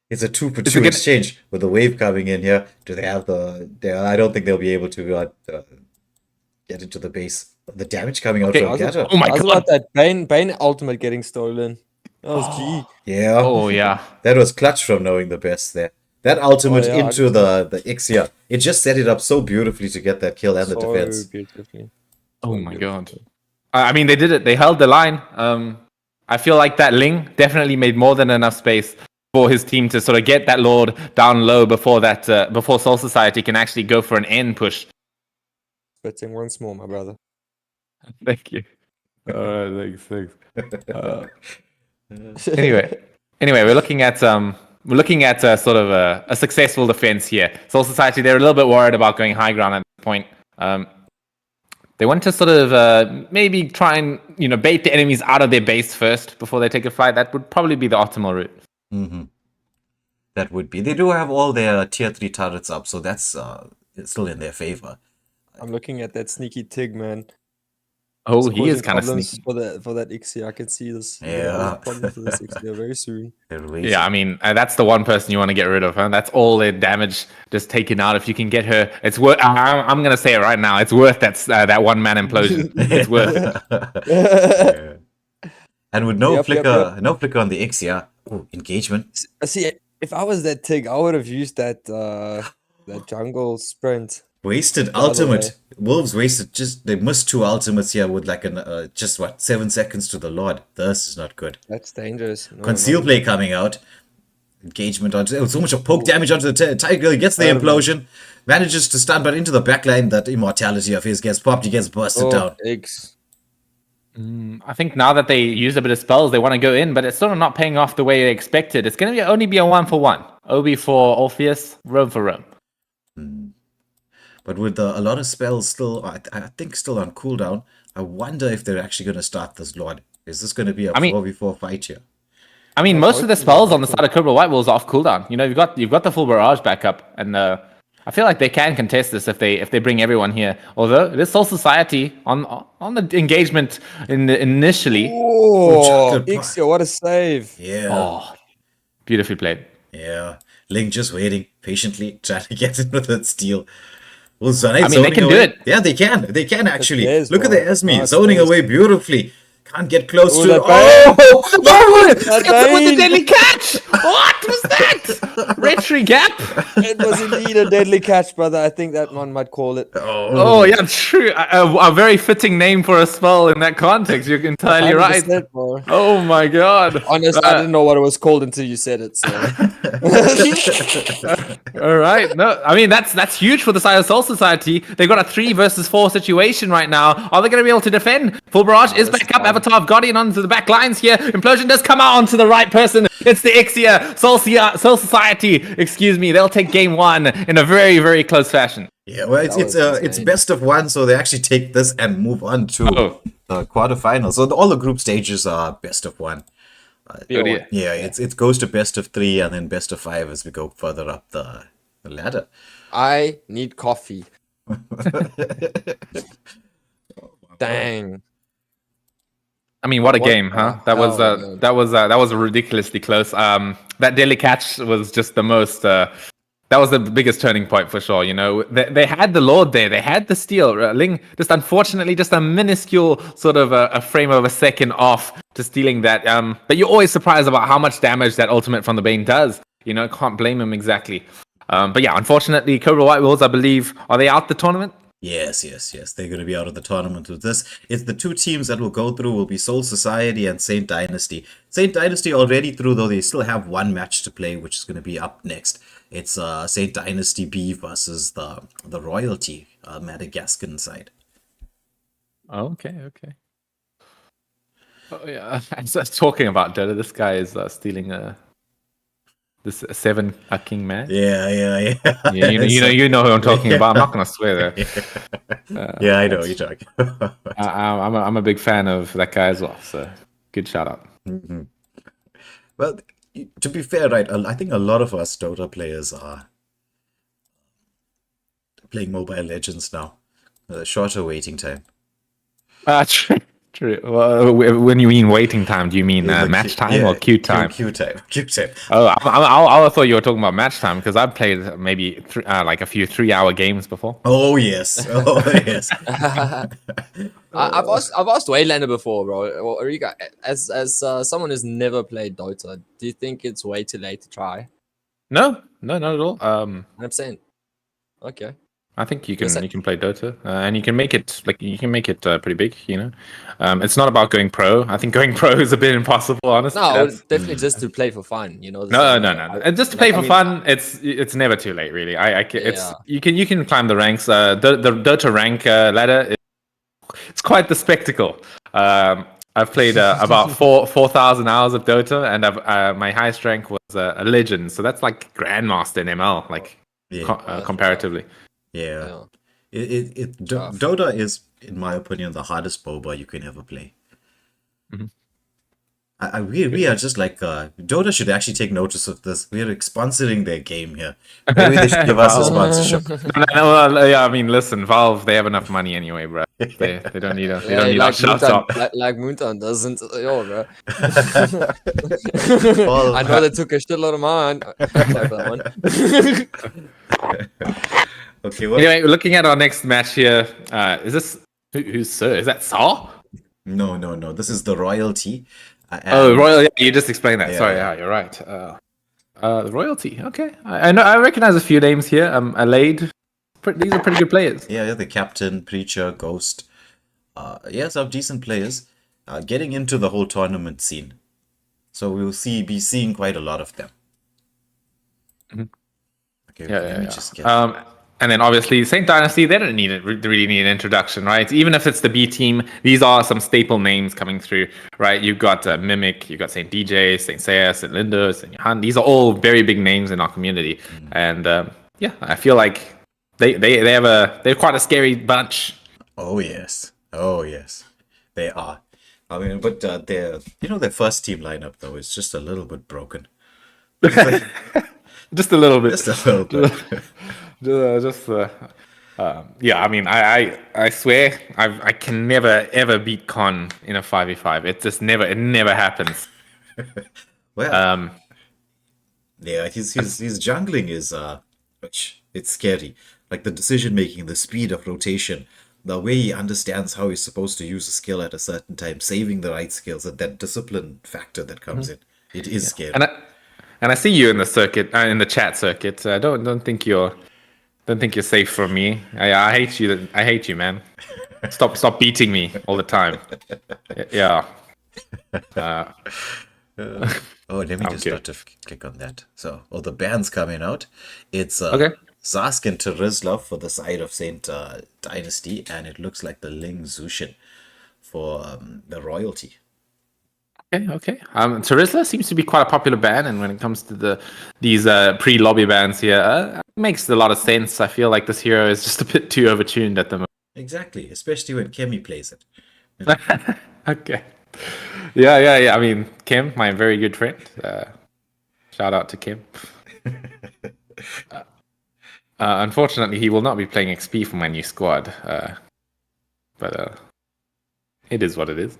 D: It's a 2-for-2 exchange with the wave coming in here. Do they have I don't think they'll be able to get into the base. The damage coming out from Gato.
E: Oh my
C: How's
E: God.
C: about that Bane ultimate getting stolen? That was G.
D: Yeah.
E: Oh, yeah.
D: That was clutch from knowing the best there. That ultimate
C: yeah,
D: into the Ixia. It just set it up so beautifully to get that kill and the defense.
C: Beautifully.
E: Oh my God. I mean, they did it. They held the line. I feel like that Ling definitely made more than enough space for his team to sort of get that Lord down low before Soul Society can actually go for an end push.
C: Betting once more, my brother.
E: Thank you. Thanks. Anyway, we're looking at sort of a successful defense here. Soul Society, they're a little bit worried about going high ground at this point. They want to sort of maybe try and bait the enemies out of their base first before they take a flight. That would probably be the optimal route.
D: Mm-hmm. That would be. They do have all their tier 3 turrets up, so that's still in their favor.
C: I'm looking at that sneaky Tig, man.
E: Oh,
C: It's
E: he is
C: causing
E: kind of
C: problems
E: sneaky.
C: for that Ixia. I can see this.
D: Yeah.
C: Problems for this Ixia very soon.
E: Yeah, I mean, that's the one person you want to get rid of, huh? That's all their damage just taken out. If you can get her, it's worth. I'm gonna say it right now. It's worth that one man implosion. It's worth it.
D: Yeah. And with no
C: Yep.
D: no flicker on the Ixia. Oh, engagement.
C: See, if I was that Tig, I would have used that jungle sprint.
D: Wasted
C: other
D: ultimate. Wolves wasted they missed 2 ultimates here with like 7 seconds to the Lord. This is not good.
C: That's dangerous. No,
D: Conceal play coming out. Engagement onto so much of poke damage onto the Tiger. He gets the implosion. Manages to stun, but into the backline, that immortality of his gets popped. He gets bursted down.
C: Eggs.
E: I think now that they use a bit of spells, they want to go in, but it's sort of not paying off the way they expected. It's going to only be a 1-for-1. Obi for Orpheus, Rome for Rome.
D: But with a lot of spells still, I think still on cooldown, I wonder if they're actually going to start this Lord. Is this going to be a 4v4 fight here?
E: I mean, most of the spells on the side of Cobra White Wolves are off cooldown. You've got the full barrage backup, and I feel like they can contest this if they bring everyone here. Although it is Soul Society on the engagement initially.
C: Oh, Ixia, what a save!
D: Yeah.
E: Oh, beautifully played.
D: Yeah. Ling just waiting patiently, trying to get into that steal. Well,
E: I mean, they can do it.
D: Yeah, they can. They can actually.
C: There's
D: Look at
C: one.
D: the Esme
C: Oh,
D: zoning
C: there's-
D: away beautifully. Can't get close to
C: that
D: it. Oh!
E: That was a deadly catch! What was that? Retry gap?
C: It was indeed a deadly catch, brother. I think that one might call it.
E: Oh, yeah, true. A very fitting name for a spell in that context. You're entirely right.
C: 100%, bro.
E: Oh my God.
C: Honest, I didn't know what it was called until you said it. So.
E: All right. No, I mean that's huge for the side of Soul Society. They've got a 3 versus 4 situation right now. Are they going to be able to defend? Full barrage is back up. Avatar of Guardian onto the back lines here. Implosion does come out onto the right person. It's the Ixia. Soul Society. Excuse me. They'll take game 1 in a very, very close fashion.
D: Yeah, well, it's best of 1, so they actually take this and move on to the quarterfinals. So all the group stages are best of 1.
E: Yeah.
D: Yeah, it goes to best of 3 and then best of 5 as we go further up the The ladder.
C: I need coffee. Dang.
E: I mean, what a
C: What
E: game,
C: the
E: huh? That was
C: hell, man?
E: that was ridiculously close. That daily catch was just the most. That was the biggest turning point for sure. You know, they had the Lord there, they had the steal. Ling just unfortunately just a minuscule sort of a frame of a second off to stealing that. But you're always surprised about how much damage that ultimate from the Bane does. You know, can't blame him exactly. But yeah, unfortunately, Cobra White Wolves, I believe, are they out the tournament?
D: Yes. They're going to be out of the tournament with this. It's the two teams that will go through will be Soul Society and Saint Dynasty. Saint Dynasty already through, though they still have one match to play, which is going to be up next. It's Saint Dynasty B versus the Royalty, Madagascan side.
E: Okay. Oh yeah, I'm just talking about Dota. This guy is stealing this 7 king man.
D: Yeah.
E: Yeah, you know who I'm talking about. I'm not gonna swear there.
D: Yeah, I know what you're talking about.
E: I'm a big fan of that guy as well. So good shout out.
D: Well, to be fair, right, I think a lot of us Dota players are playing Mobile Legends now. Shorter waiting time.
E: True. Well, when you mean waiting time, do you mean
D: Yeah,
E: match time or queue time?
D: Queue time.
E: Oh, I thought you were talking about match time because I've played maybe like a few 3-hour games before.
D: Oh yes.
C: I've asked Waylander before, bro. Or Rika, as someone who's never played Dota, do you think it's way too late to try?
E: No, not at all.
C: 100%. Okay.
E: I think you
C: Yes,
E: can play Dota and you can make it pretty big. You know, it's not about going pro. I think going pro is a bit impossible, honestly.
C: No, definitely just to play for fun. You know.
E: No. And just to play for fun, it's never too late, really. You can climb the ranks. The Dota rank ladder, it's quite the spectacle. I've played about 4,000 hours of Dota, and my highest rank was a legend. So that's like grandmaster in ML, like comparatively.
D: Yeah. Dota is, in my opinion, the hardest MOBA you can ever play. We are just like Dota should actually take notice of this. We are sponsoring their game here. Maybe they should give us a sponsorship.
E: Yeah, I mean, listen, Valve, they have enough money anyway, bro. They don't need us. They don't need our shout out.
C: Like Moonton doesn't. Yo, bro. I know they took a shitload of mine.
D: Okay. Well,
E: anyway, looking at our next match here, is this who's Sir? Is that Saw?
D: No. This is the Royalty.
E: Royal. Yeah, you just explained that.
D: Yeah.
E: Sorry, you're right. The Royalty. Okay, I know. I recognize a few names here. Alade. These are pretty good players.
D: Yeah, the Captain, Preacher, Ghost. Some decent players getting into the whole tournament scene. So we'll be seeing quite a lot of them. Okay, let me just get.
E: And then obviously Saint Dynasty, they don't really need an introduction, right? Even if it's the B team, these are some staple names coming through, right? You've got Mimic, you've got Saint DJ, Saint Seiya, Saint Lindo, Saint Johan. These are all very big names in our community, and I feel like they're quite a scary bunch.
D: Oh yes, they are. I mean, but their first team lineup though is just a little bit broken.
E: Just a little bit.
D: Just a little bit.
E: I mean, I swear I can never ever beat Con in a 5v5. It never happens.
D: Well, his jungling is it's scary. Like the decision making, the speed of rotation, the way he understands how he's supposed to use a skill at a certain time, saving the right skills, and that discipline factor that comes in. It is scary.
E: And I see you in the circuit, in the chat circuit. Don't think you're safe from me. I hate you. I hate you, man. Stop beating me all the time. Yeah.
D: Let me just start to click on that. So, the band's coming out. It's Zask and Terizla for the side of Saint Dynasty, and it looks like the Ling Zushin for the Royalty.
E: Okay. Terizla seems to be quite a popular ban, and when it comes to these pre-lobby bans here, it makes a lot of sense. I feel like this hero is just a bit too overtuned at the moment.
D: Exactly, especially when Kemi plays it.
E: Okay. Yeah. I mean, Kim, my very good friend. Shout out to Kim. Unfortunately, he will not be playing XP for my new squad. But it is what it is.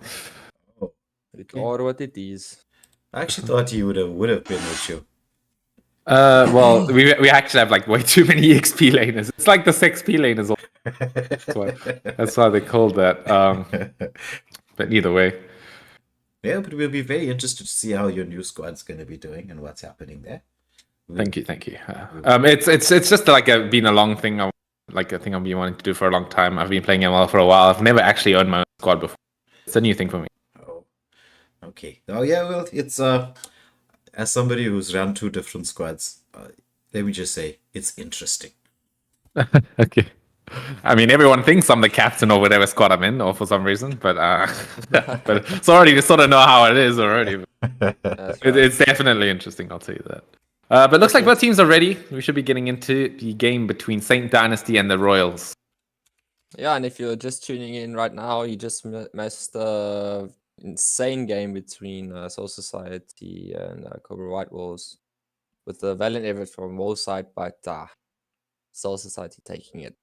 C: It are what it is.
D: I actually thought he would have been with you.
E: Well, we actually have like way too many XP laners. It's like the XP laners. That's why they called that. But either way.
D: Yeah, but we'll be very interested to see how your new squad's going to be doing and what's happening there.
E: Thank you. It's just like been a long thing. Like a thing I've been wanting to do for a long time. I've been playing ML for a while. I've never actually owned my own squad before. It's a new thing for me.
D: Oh, okay. Oh yeah, well, it's as somebody who's run 2 different squads, let me just say it's interesting.
E: Okay. I mean, everyone thinks I'm the captain or whatever squad I'm in, or for some reason, but but it's already to sort of know how it is already. It's definitely interesting, I'll tell you that. But looks like both teams are ready. We should be getting into the game between Saint Dynasty and the Royals.
C: Yeah, and if you're just tuning in right now, you just missed the insane game between Soul Society and Cobra White Wolves with the valiant effort from Wolves side, but Soul Society taking it.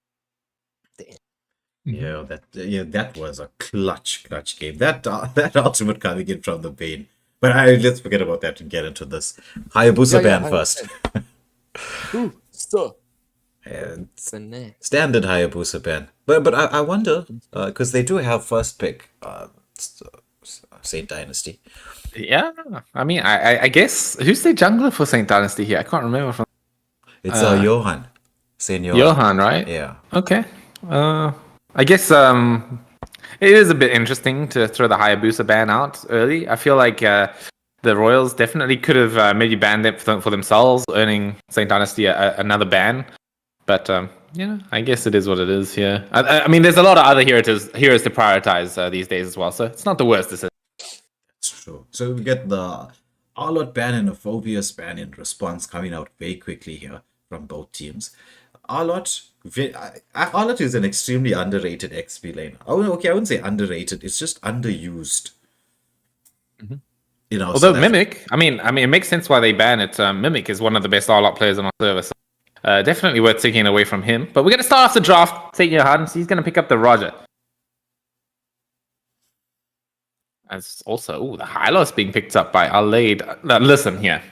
D: Yeah, that was a clutch game. That that ultimate coming in from the Bane. But let's forget about that and get into this. Hayabusa ban first.
C: Ooh, so.
D: And standard Hayabusa ban. But I wonder, because they do have first pick, Saint Dynasty.
E: Yeah, I mean, I guess who's the jungler for Saint Dynasty here? I can't remember from.
D: It's Johan. Saint Johan.
E: Johan, right?
D: Yeah.
E: Okay. I guess it is a bit interesting to throw the Hayabusa ban out early. I feel like the Royals definitely could have maybe banned it for themselves, earning Saint Dynasty another ban. But I guess it is what it is here. I mean, there's a lot of other heroes to prioritize these days as well, so it's not the worst decision.
D: That's true. So we get the Arlot ban and a Phobius ban in response coming out very quickly here from both teams. Arlot is an extremely underrated XP lane. Oh, okay, I wouldn't say underrated. It's just underused.
E: Mm-hmm. Although Mimic, I mean, it makes sense why they ban it. Mimic is one of the best Arlot players on our server. So, definitely worth taking away from him. But we're going to start off the draft. Take your hand. So he's going to pick up the Roger. As also, the Hylos being picked up by Alade. Listen here.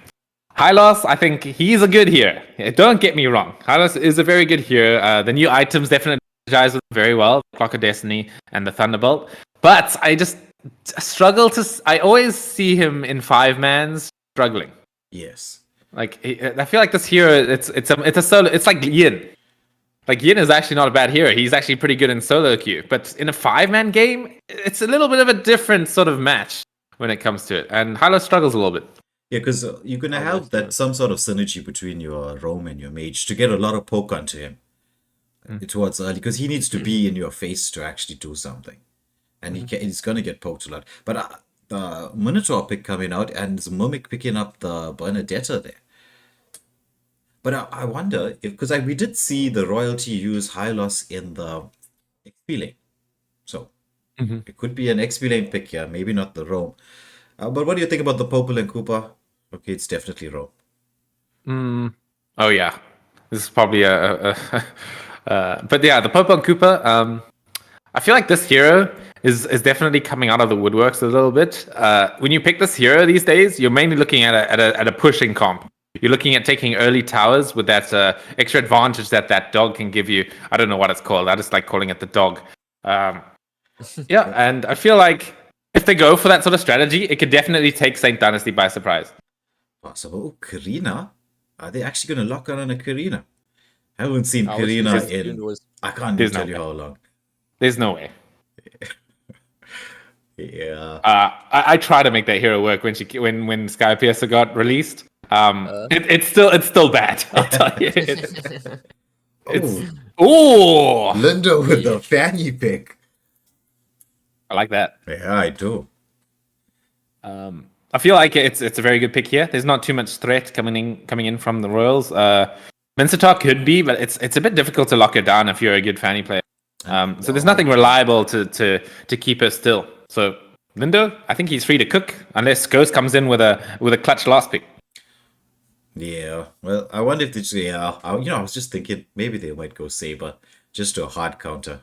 E: Hylos, I think he's a good hero. Don't get me wrong. Hylos is a very good hero. The new items definitely synergize with him very well. Clock of Destiny and the Thunderbolt. But I just struggle to... I always see him in 5-mans struggling.
D: Yes.
E: Like, I feel like this hero, it's a solo... It's like Yin. Like, Yin is actually not a bad hero. He's actually pretty good in solo queue. But in a 5-man game, it's a little bit of a different sort of match when it comes to it. And Hylos struggles a little bit.
D: Yeah, because you're going to have that some sort of synergy between your roam and your mage to get a lot of poke onto him towards early, because he needs to be in your face to actually do something. And he's going to get poked a lot. But the Minotaur pick coming out and Mimic picking up the Bernadetta there. But I wonder, because we did see the royalty use Hylos in the XP lane. So it could be an XP lane pick here, maybe not the roam. But what do you think about the Popol and Koopa? Okay, it's definitely roam.
E: Oh yeah, this is probably but yeah, the Popol and Koopa. I feel like this hero is definitely coming out of the woodworks a little bit. When you pick this hero these days, you're mainly looking at a pushing comp. You're looking at taking early towers with that extra advantage that dog can give you. I don't know what it's called. I just like calling it the dog. Yeah, and I feel like if they go for that sort of strategy, it could definitely take Saint Dynasty by surprise.
D: Possible. Oh, Karina? Are they actually going to lock on a Karina? I haven't seen Karina in... I can't even tell you how long.
E: There's no way.
D: Yeah.
E: I try to make that hero work when Skypiercer got released. It's still bad. I'll tell you. Oh,
D: Linda with the fanny pick.
E: I like that.
D: Yeah, I do.
E: I feel like it's a very good pick here. There's not too much threat coming in from the Royals. Mincetar could be, but it's a bit difficult to lock her down if you're a good fanny player. So there's nothing reliable to keep her still. So Lindo, I think he's free to cook unless Ghost comes in with a clutch last pick.
D: Yeah. Well, I wonder if they just, yeah. I was just thinking maybe they might go Saber just to a hard counter.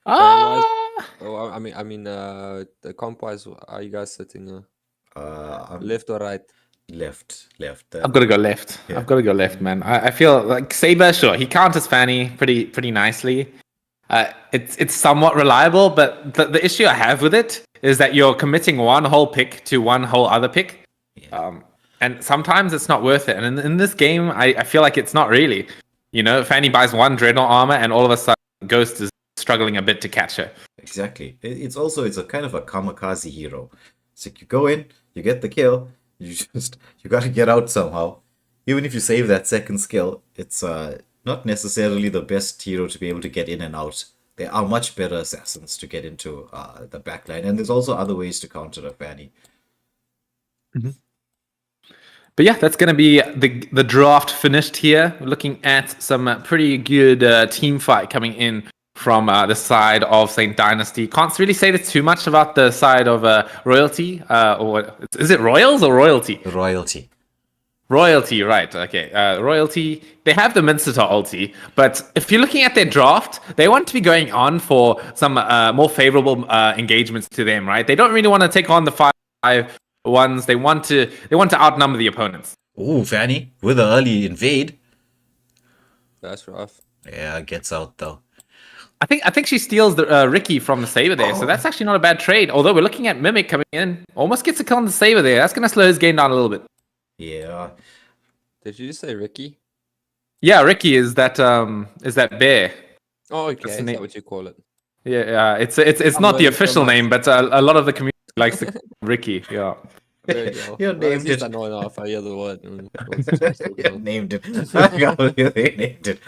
C: Fan-wise,
E: Ah,
C: oh, the comp-wise, are you guys sitting
D: I'm
C: left or right?
D: left.
E: I've got to go left.
D: Yeah.
E: I've got to go left, man. I feel like Saber, sure, he counters Fanny pretty nicely. It's somewhat reliable, but the issue I have with it is that you're committing one whole pick to one whole other pick. And sometimes it's not worth it. And in this game, I feel like it's not really. Fanny buys one Dreadnought armor, and all of a sudden, Ghost is struggling a bit to catch her.
D: Exactly. It's a kind of a kamikaze hero. It's like you go in, you get the kill, you got to get out somehow. Even if you save that second skill, it's not necessarily the best hero to be able to get in and out. There are much better assassins to get into the backline, and there's also other ways to counter a Fanny.
E: But yeah, that's going to be the draft finished here. We're looking at some pretty good team fight coming in from the side of Saint Dynasty. Can't really say too much about the side of Royalty. Is it Royals or Royalty?
D: Royalty.
E: Royalty, right. Okay. Royalty, they have the Mincetar ulti, but if you're looking at their draft, they want to be going on for some more favorable engagements to them, right? They don't really want to take on the 5-1s. They want to outnumber the opponents.
D: Ooh, Fanny with an early invade.
C: That's rough.
D: Yeah, gets out though.
E: I think she steals the Ricky from the Saber there, so that's actually not a bad trade. Although we're looking at Mimic coming in, almost gets a kill on the Saber there. That's going to slow his game down a little bit.
D: Yeah.
C: Did you just say Ricky?
E: Yeah, Ricky is that bear.
C: Oh, okay.
E: That's the
C: Is that
E: name.
C: what you call it?
E: Yeah, it's not the
C: learning so
E: official
C: much.
E: name, but a lot of the community likes to call him Ricky. Yeah.
C: There you go.
D: You
C: Well, at
D: named
C: least
D: it.
C: I know enough. I hear the word.
D: Yeah, named it. I can't believe they named it.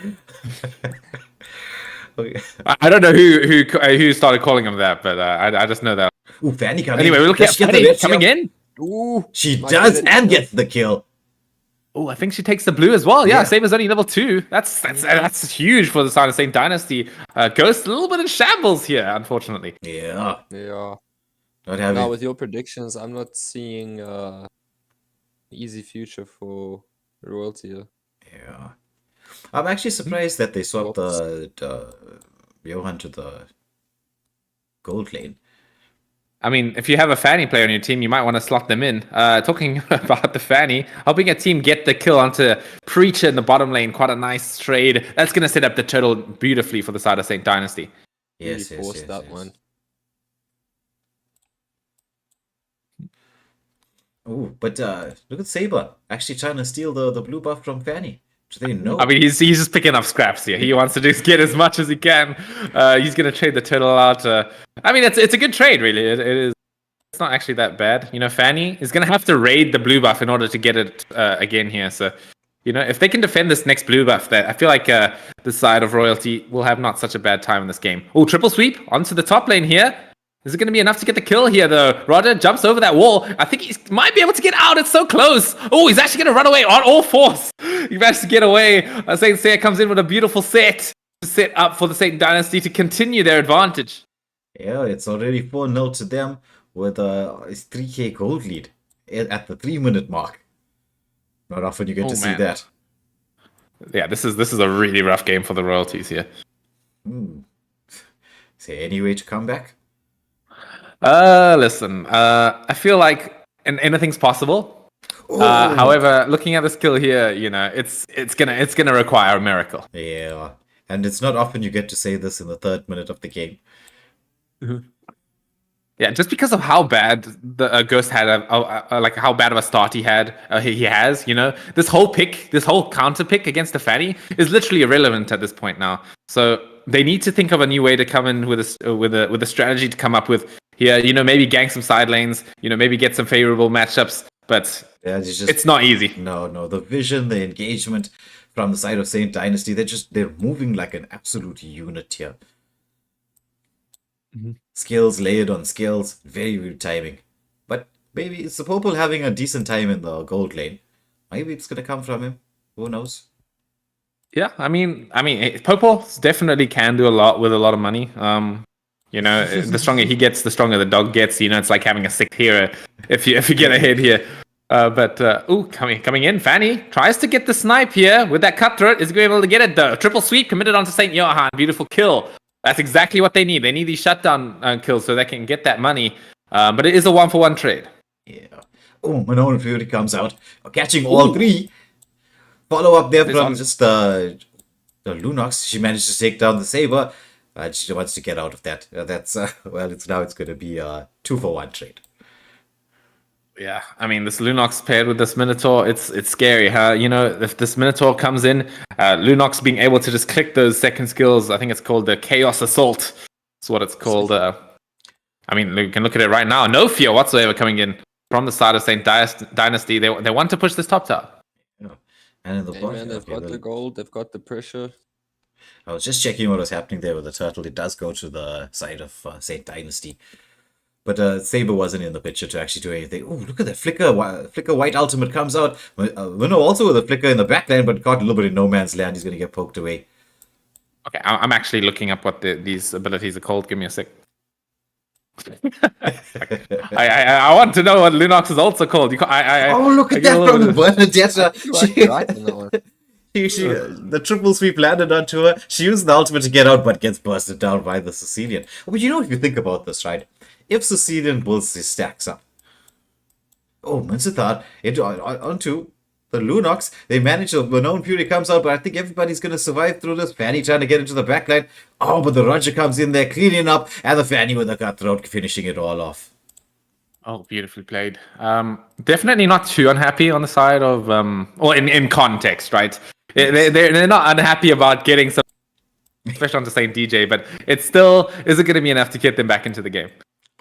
D: Okay.
E: I don't know who started calling him that, but I just know that.
D: Ooh, Fanny coming
E: Anyway,
D: in.
E: we're looking
D: Does
E: at
D: she get the
E: Fanny
D: red
E: coming
D: shell?
E: in.
C: Ooh,
D: She
C: might
D: does
C: get it.
D: and gets the kill.
E: Oh, I think she takes the blue as well. Yeah,
D: Yeah.
E: Saber's only level 2. That's huge for the side of Saint Dynasty. Ghost a little bit in shambles here, unfortunately.
D: Yeah.
C: Yeah.
D: Not having.
C: Now with your predictions, I'm not seeing easy future for Royalty here.
D: Yeah. I'm actually surprised that they swapped the Johan to the gold lane.
E: I mean, if you have a Fanny player on your team, you might want to slot them in. Talking about the Fanny, helping a team get the kill onto Preacher in the bottom lane, quite a nice trade. That's going to set up the turtle beautifully for the side of Saint Dynasty.
D: Yes,
C: Really forced that one.
D: Oh, but look at Saber actually trying to steal the blue buff from Fanny. Do they know?
E: I mean, he's just picking up scraps here. He wants to just get as much as he can. He's going to trade the turtle out. I mean, it's a good trade, really. It is. It's not actually that bad. Fanny is going to have to raid the blue buff in order to get it again here. So, if they can defend this next blue buff, I feel like the side of Royalty will have not such a bad time in this game. Oh, triple sweep onto the top lane here. Is it going to be enough to get the kill here, though? Roger jumps over that wall. I think he might be able to get out. It's so close. Oh, he's actually going to run away on all fours. He managed to get away. Saint Seiya comes in with a beautiful set to set up for the Saint Dynasty to continue their advantage.
D: Yeah, it's already 4-0 to them with a 3k gold lead at the 3-minute mark. Not often you get to see
E: man.
D: that.
E: Yeah, this is a really rough game for the Royalties here.
D: Is there any way to come back?
E: Listen, I feel like anything's possible. However, looking at the skill here, it's gonna require a miracle.
D: Yeah, and it's not often you get to say this in the 3rd minute of the game.
E: Yeah, just because of how bad the Ghost had, like how bad of a start he has. This whole counter pick against the Fanny is literally irrelevant at this point now. So they need to think of a new way to come in with a strategy to come up with here. Maybe gank some side lanes. Maybe get some favorable matchups. But
D: Yeah,
E: it's not easy.
D: No, the vision, the engagement from the side of Saint Dynasty, they're moving like an absolute unit here. Skills layered on skills, very good timing. But maybe it's the Popol having a decent time in the gold lane. Maybe it's gonna come from him. Who knows?
E: Yeah, I mean, Popo definitely can do a lot with a lot of money. The stronger he gets, the stronger the dog gets. It's like having a 6th hero if you get ahead here. Coming in, Fanny tries to get the snipe here with that cutthroat. Is going to be able to get it though. Triple sweep committed onto St. Johann. Beautiful kill. That's exactly what they need. They need these shutdown kills so they can get that money. But it is a 1-for-1 trade.
D: Yeah. Oh, Manon Fury comes out, catching all three. Follow up there from just the Lunox. She managed to take down the Saber. She wants to get out of that. It's going to be a 2-for-1 trade.
E: Yeah, I mean, this Lunox paired with this Minotaur, it's scary, huh? You know, if this Minotaur comes in, Lunox being able to just click those second skills, I think it's called the Chaos Assault. That's what it's called. I mean, you can look at it right now. No fear whatsoever coming in from the side of St. Dynasty. They want to push this top tower.
D: Yeah. And in the
C: man, they've got the gold, they've got the pressure.
D: I was just checking what was happening there with the turtle. It does go to the side of St. Dynasty. But Saber wasn't in the picture to actually do anything. Oh, look at that flicker! Flicker white ultimate comes out. Winnow also with a flicker in the backline, but caught a little bit in no man's land. He's going to get poked away.
E: Okay, I'm actually looking up what these abilities are called. Give me a sec. I want to know what Lunox is also called.
D: Oh, look at that from the Bernadetta. The triple sweep landed onto her. She used the ultimate to get out, but gets bursted down by the Sicilian. But you know, if you think about this, right? If Sicilian builds his stacks up, Mincithar onto the Lunox, they manage to. Manon Fury comes out, but I think everybody's going to survive through this. Fanny trying to get into the backline. Oh, but the Roger comes in there, cleaning up, and the Fanny with the cutthroat, finishing it all off.
E: Oh, beautifully played. Definitely not too unhappy on the side of, or in context, right? They're not unhappy about getting some, especially onto St. DJ, but it's still, is it going to be enough to get them back into the game?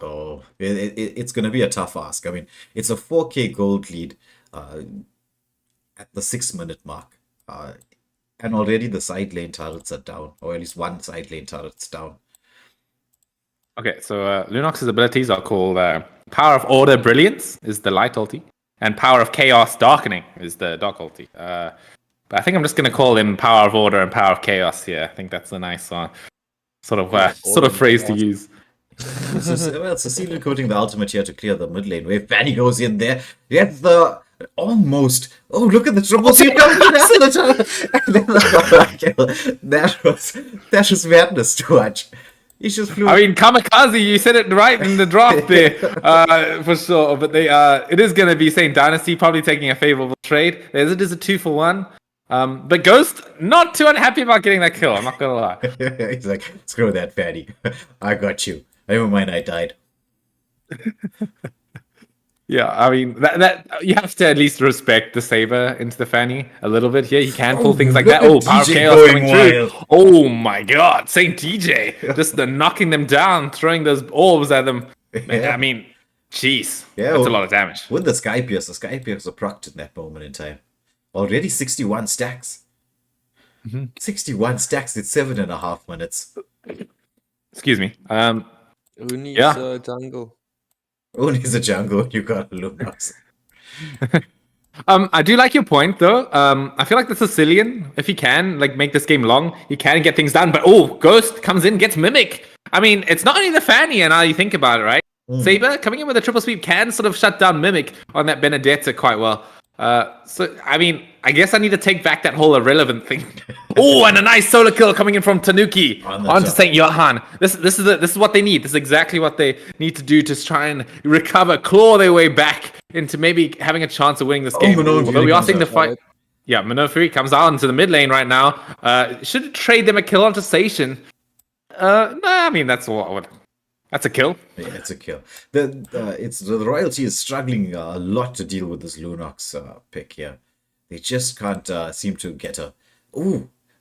D: Oh, it's going to be a tough ask. I mean, it's a 4K gold lead at the 6-minute mark. And already the side lane turrets are down, or at least one side lane turret's down.
E: Okay, so Lunox's abilities are called Power of Order Brilliance is the light ulti, and Power of Chaos Darkening is the dark ulti. But I think I'm just going to call him Power of Order and Power of Chaos here. I think that's a nice sort of phrase to use.
D: Cecilia quoting the ultimate here to clear the mid lane wave. Fanny goes in there. Gets the almost. Oh, look at the triple sweep. That was madness to watch. He just flew.
E: I mean, Kamikaze, you said it right in the draft there, for sure. But it is going to be St. Dynasty probably taking a favorable trade. It is a 2-for-1. But Ghost, not too unhappy about getting that kill, I'm not going to lie.
D: He's like, screw that, Fanny. I got you. Never mind, I died.
E: Yeah, I mean, that you have to at least respect the Saber into the Fanny a little bit here. He can pull things like that. Oh, Power of Chaos coming through. Oh my god, St. DJ. Just knocking them down, throwing those orbs at them. Yeah. I mean, jeez. Yeah, that's a lot of damage.
D: With the Sky Pierce are procced in that moment in time. Already 61 stacks. 61 stacks in 7.5 minutes.
E: Excuse me.
C: Who needs jungle?
D: Who needs a jungle? You got Lunox.
E: I do like your point though. I feel like the Sicilian, if he can make this game long, he can get things done. But Ghost comes in, gets Mimic. I mean, it's not only the Fanny, and now you think about it, right? Saber coming in with a triple sweep can sort of shut down Mimic on that Benedetta quite well. So I mean, I guess I need to take back that whole irrelevant thing. And a nice solo kill coming in from Tanuki onto St. Johann. This is what they need. This is exactly what they need to do to try and recover, claw their way back into maybe having a chance of winning this game. Although we are seeing the fight. Yeah, Manon Fury comes out into the mid lane right now. Should trade them a kill onto Station. I mean that's what. That's a kill.
D: Yeah, it's a kill. The royalty is struggling a lot to deal with this Lunox pick here. They just can't seem to get a.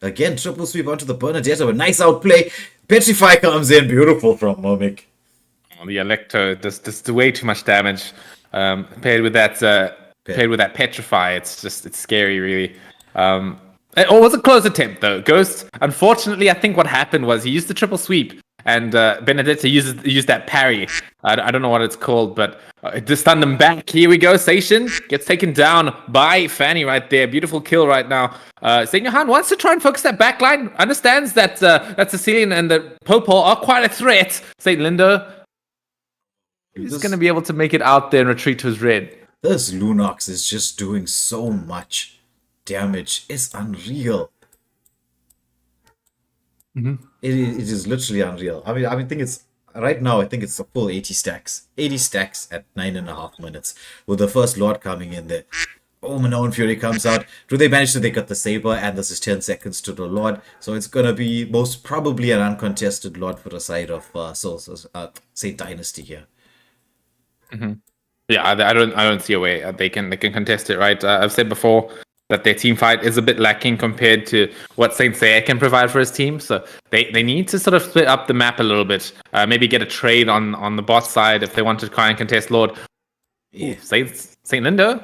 D: Again, triple sweep onto the Bernadetta. A nice outplay. Petrify comes in, beautiful from Momik.
E: The Electro does way too much damage. Paired with that Petrify, it's scary, really. It was a close attempt though. Ghost, unfortunately, I think what happened was he used the triple sweep. And Benedetta used that parry. I don't know what it's called, but it just stunned him back. Here we go. Station gets taken down by Fanny right there. Beautiful kill right now. St. Johann wants to try and focus that backline. Understands that Sicilian and the Popo are quite a threat. St. Lindo is going to be able to make it out there and retreat to his red.
D: This Lunox is just doing so much damage. It's unreal. It is literally unreal. I think it's right now. I think it's a full 80 stacks. 80 stacks at 9.5 minutes with the first Lord coming in there. Oh, Minoan Fury comes out. Do they manage to take out the Saber? And this is 10 seconds to the Lord. So it's gonna be most probably an uncontested Lord for the side of Saint Dynasty here.
E: Yeah, I don't see a way they can contest it, right? I've said before that their team fight is a bit lacking compared to what Saint Seiya can provide for his team. So they need to sort of split up the map a little bit. Maybe get a trade on the bot side if they want to try and contest Lord.
D: Yeah.
E: Saint Lindo,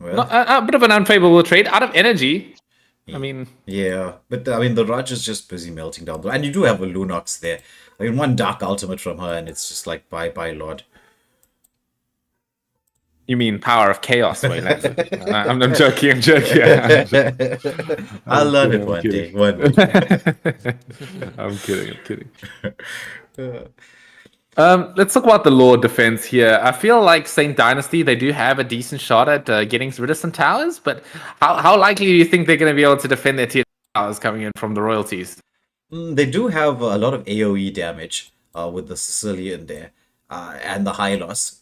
D: Well,
E: a bit of an unfavorable trade out of energy. I mean,
D: yeah, but I mean the Raj is just busy melting down, and you do have a Lunox there. I mean, one Dark Ultimate from her, and it's just like bye Lord.
E: you mean Power of Chaos, Wayland? I'm joking.
D: I'll learn it one day. One day.
E: I'm kidding. Let's talk about the Lord defense here. I feel like Saint Dynasty, they do have a decent shot at getting rid of some towers, but how likely do you think they're going to be able to defend their tier towers coming in from the royalties?
D: They do have a lot of AoE damage with the Sicilian there and the high loss.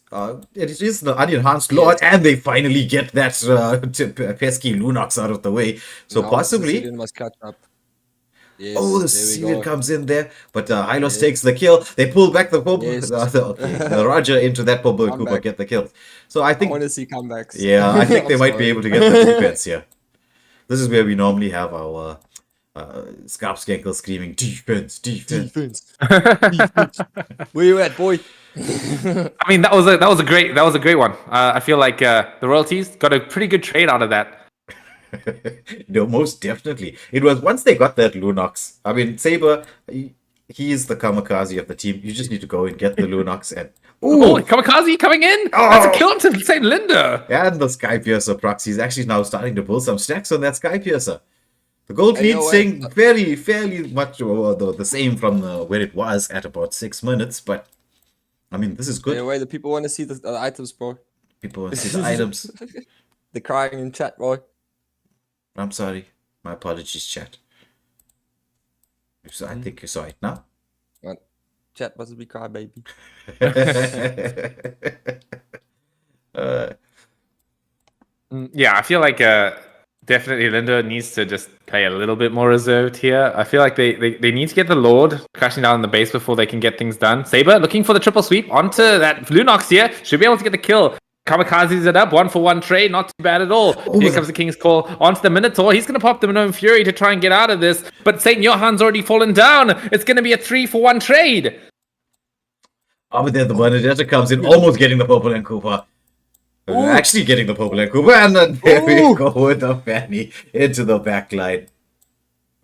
D: It is the unenhanced Lord, and they finally get that pesky Lunox out of the way. So
C: Now
D: possibly.
C: Sicilian must catch up. Yes,
D: Oh, the
C: there we
D: Sicilian
C: go.
D: comes in there, but Hylos takes the kill. They pull back the Pope,
C: Yes.
D: the Roger into that Pope and Cooper
C: Comeback.
D: get the kill. So I
C: I
D: think,
C: want to see comebacks.
D: yeah, I think they
C: I'm
D: might be
C: sorry.
D: able to get the defense here. This is where we normally have our Scarp Skankel screaming defense.
C: Defense. Where you at, boy?
E: I mean, that was a great one. I feel like the royalties got a pretty good trade out of that.
D: No, most definitely. It was once they got that Lunox. I mean, Saber, he is the kamikaze of the team. You just need to go and get the Lunox and
E: Oh, Kamikaze coming in! That's a kill to Saint Linda.
D: and the Sky Piercer proxy is actually now starting to pull some stacks on that Sky Piercer. The gold
C: I
D: lead
C: know,
D: staying fairly much the same from where it was at about 6 minutes, but I mean, this is good.
C: Yeah, wait, the people want to see the items, bro.
D: People want to see the items.
C: They're crying in chat, boy.
D: I'm sorry. My apologies, chat. I think you saw it now.
C: What? Chat must be cry, baby.
E: Yeah, I feel like definitely Linda needs to just play a little bit more reserved here. I feel like they need to get the Lord crashing down on the base before they can get things done. Saber looking for the triple sweep onto that Lunox here. Should be able to get the kill. Kamikazes it up, 1-for-1 trade, not too bad at all. Here comes the King's Call onto the Minotaur. He's going to pop the Minoan Fury to try and get out of this, but St. Johan's already fallen down. It's going to be a 3-for-1 trade.
D: Oh, but then the Bernadetta comes in, almost getting the purple and Cooper. Actually getting the purple and Cooper, and then there we go with the Fanny into the back line.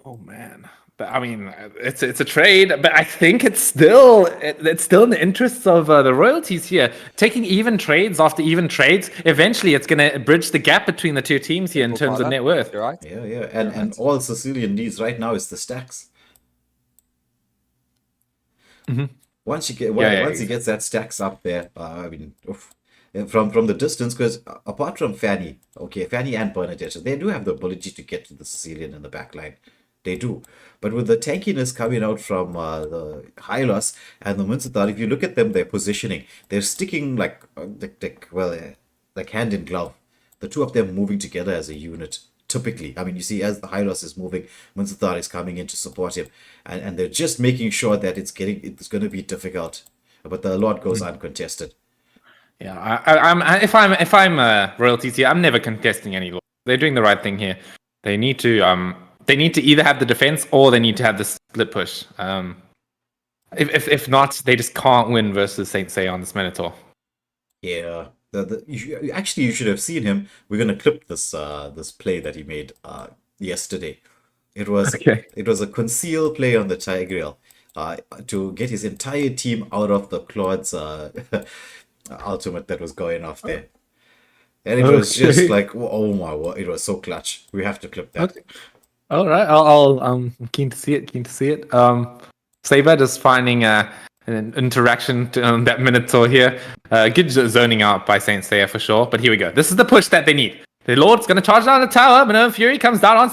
E: Oh man, but I mean, it's a trade, but I think it's still in the interests of the royalties here. Taking even trades after even trades, eventually it's going to bridge the gap between the two teams here in terms of net worth.
C: You're right.
D: Yeah, and all Sicilian needs right now is the stacks. Once he gets that stacks up there, I mean, from the distance, because apart from Fanny and Bernadette, they do have the ability to get to the Sicilian in the back line. They do. But with the tankiness coming out from the Hylos and the Mincetar, if you look at them, their positioning, they're sticking like hand in glove. The two of them moving together as a unit. Typically, I mean, you see, as the Hylos is moving, Mincetar is coming in to support him, and they're just making sure that it's going to be difficult. But the Lord goes uncontested.
E: Yeah, if I'm royalties here, I'm never contesting any law. They're doing the right thing here. They need to either have the defense or they need to have the split push. If not, they just can't win versus Saint Seiya on this Minotaur.
D: Yeah, you should have seen him. We're gonna clip this play that he made yesterday. It was a conceal play on the Tigreal to get his entire team out of the Claude's ultimate that was going off there. And it was just like, oh my word, it was so clutch. We have to clip that.
E: Okay. All right, I'm keen to see it. Saber just finding a an interaction on that Minotaur here. Good zoning out by Saint Seiya for sure. But here we go. This is the push that they need. The Lord's going to charge down the tower. Minerva Fury comes down on...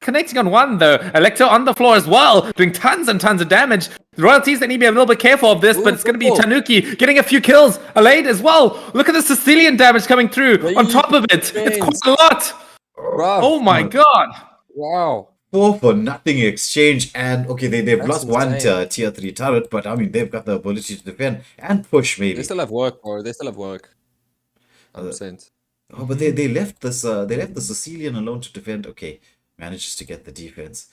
E: Connecting on one though. Electro on the floor as well, doing tons and tons of damage. The royalties, they need to be a little bit careful of this, but it's going to be Tanuki getting a few kills. Alade as well. Look at the Sicilian damage coming through on top of it. It's quite a lot. Oh my god.
C: Wow.
D: 4 for nothing exchange, and okay, they've lost one tier 3 turret, but I mean they've got the ability to defend and push maybe.
C: They still have work, bro. They still have work. 100%.
D: Oh, but they left this they left the Sicilian alone to defend. Okay, manages to get the defense.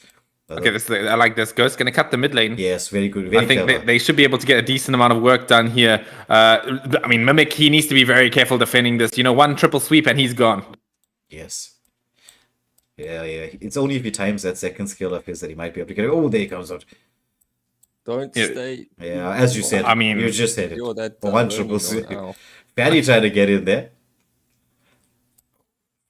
E: Okay, I like this. Ghost gonna cut the mid lane.
D: Yes, very good. Very
E: I think
D: clever.
E: they should be able to get a decent amount of work done here. I mean, Mimic, he needs to be very careful defending this. You know, one triple sweep and he's gone.
D: Yes. Yeah. It's only if he times that second skill of his that he might be able to get it. Oh, there he comes out.
C: Don't stay.
D: Yeah, as you said.
E: I mean,
D: you just said it.
C: You're that,
D: One triple sweep. Fatty trying to get in there.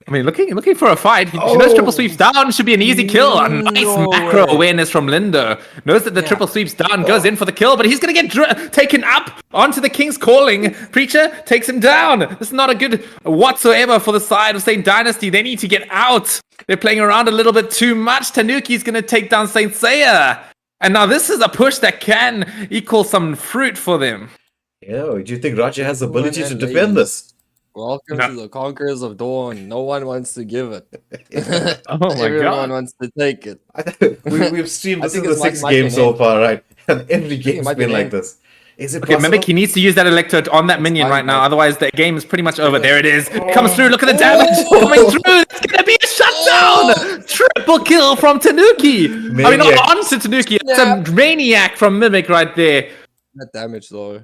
E: I mean, looking for a fight. He knows triple sweeps down should be an easy kill. A nice macro awareness from Lindo. Knows that the triple sweeps down, goes in for the kill, but he's going to get taken up onto the King's Calling. Preacher takes him down. This is not a good whatsoever for the side of Saint Dynasty. They need to get out. They're playing around a little bit too much. Tanuki's going to take down Saint Seiya. And now this is a push that can equal some fruit for them.
D: Yeah, do you think Roger has the ability to defend this?
C: Welcome to the Conquerors of Dawn. No one wants to give it.
E: Oh my
C: Everyone
E: god.
C: wants to take it.
D: We've streamed
C: I
D: this is
C: think
D: the
C: it's like
D: 6th game
C: my
D: so
C: name.
D: far, right? And every game's
C: might be
D: been like
C: name.
D: this. Is it
E: Okay,
D: possible?
E: Mimic, he needs to use that Electro on that minion
C: fine,
E: right now.
C: bro.
E: Otherwise, the game is pretty much over. There it is. It comes through. Look at the damage coming through. It's going to be a shutdown. Triple kill from Tanuki. I mean,
D: Maniac.
E: not onto Tanuki. It's a maniac from Mimic right there.
C: That damage though.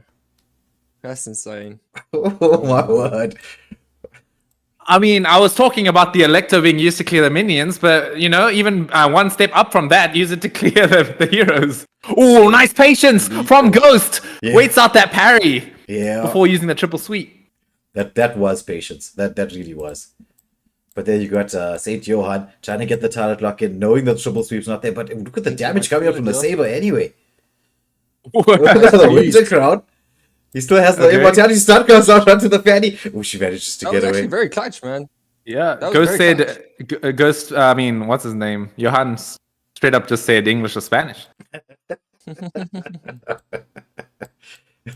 C: That's insane.
D: Oh my word.
E: I mean, I was talking about the Electro being used to clear the minions, but, you know, even one step up from that, use it to clear the heroes. Oh, nice patience from Ghost.
D: Yeah.
E: Waits out that parry before using the triple sweep.
D: That was patience. That really was. But then you got Saint Johan trying to get the turret lock in, knowing the triple sweep's not there. But look at the damage coming out from the Saber anyway. Look at the Winter Crown. He still has the immortality stun comes out onto the Fanny. Oh, she manages to
C: That
D: get
C: was
D: away.
C: actually very clutch, man.
E: Yeah,
C: That was
E: Ghost
C: very
E: said, Ghost, I mean, what's his name? Johan straight up just said English or Spanish.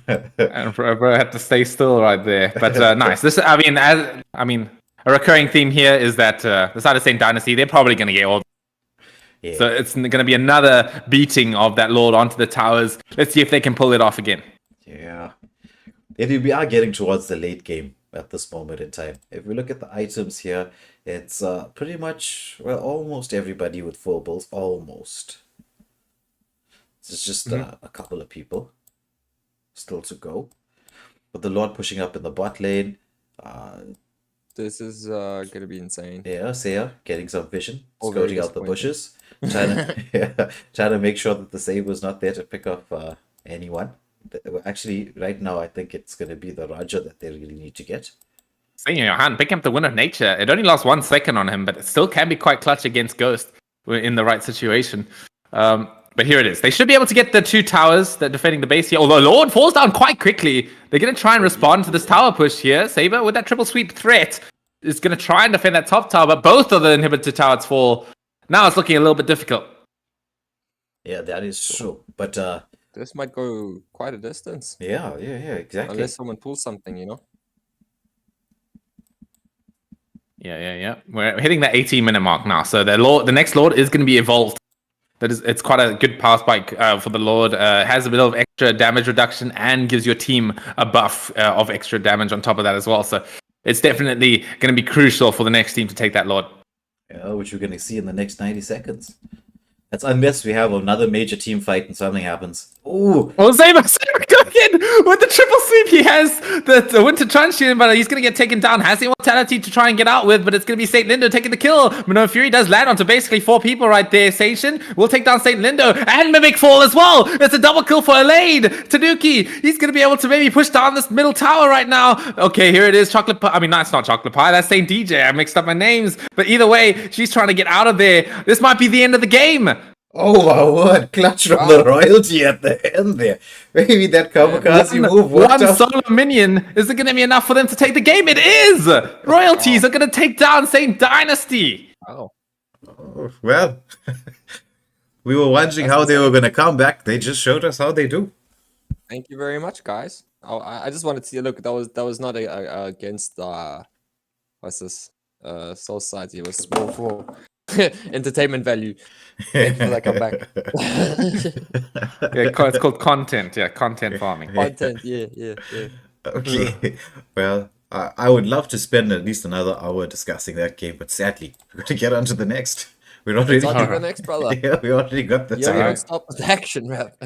E: And bro had to stay still right there. But nice. This, I mean, a recurring theme here is that the side of Saint Dynasty, they're probably going to get all.
D: Yeah.
E: So it's going to be another beating of that Lord onto the towers. Let's see if they can pull it off again.
D: Yeah. We are getting towards the late game at this moment in time. If we look at the items here, it's pretty much, well, almost everybody with 4 bulls. Almost. It's just a couple of people still to go. But the Lord pushing up in the bot lane.
C: This is gonna be insane.
D: Yeah, Seiya getting some vision,
C: Oh, very
D: scouting out the bushes, trying to make sure that the save was not there to pick off anyone. Actually, right now, I think it's going to be the Raja that they really need to get.
E: Saying Johan, picking up the Wind of Nature. It only lost 1 second on him, but it still can be quite clutch against Ghost in the right situation. But here it is. They should be able to get the 2 towers that are defending the base here. Although Lord falls down quite quickly. They're going to try and respond to this tower push here. Saber with that triple sweep threat is going to try and defend that top tower, but both of the inhibitor towers fall. Now it's looking a little bit difficult.
D: Yeah, that is true. But
C: This might go quite a distance.
D: yeah, exactly.
C: Unless someone pulls something, you know?
E: Yeah. We're hitting that 18-minute mark now. So the next Lord is going to be evolved. It's quite a good power spike for the Lord. Has a bit of extra damage reduction and gives your team a buff of extra damage on top of that as well. So it's definitely going to be crucial for the next team to take that Lord.
D: Yeah, which we're going to see in the next 90 seconds. That's unless we have another major team fight and something happens. Ooh.
E: Oh, Saber going in with the triple sweep. He has the Winter Truncheon, but he's going to get taken down. Has the immortality to try and get out with, but it's going to be Saint Lindo taking the kill. Minerva Fury does land onto basically 4 people right there. Station will take down Saint Lindo and Mimic fall as well. It's a double kill for Alade. Tanuki, he's going to be able to maybe push down this middle tower right now. Okay, here it is. Chocolate Pie. I mean, no, it's not Chocolate Pie. That's Saint DJ. I mixed up my names. But either way, she's trying to get out of there. This might be the end of the game.
D: Oh my word! Clutch from the royalty at the end there. Maybe that kamikaze move worked
E: One
D: out.
E: solo minion. Is it going to be enough for them to take the game? It is! Royalties are going to take down Saint Dynasty.
C: Oh,
D: Oh, well, we were wondering how they were going to come back. They just showed us how they do.
C: thank you very much, guys. Oh, I just wanted to see. Look, that was not against what's this? Soul Society. It was more for entertainment value. Thank you for that comeback.
E: Yeah, it's called content. Yeah, content farming.
C: Content, yeah.
D: Okay. Well, I would love to spend at least another hour discussing that game, but sadly, we're going to get on to the next. We're already.
C: It's on to the next, brother.
D: Yeah, we already got the
C: Yeah, we
D: time.
C: don't stop with action, rap.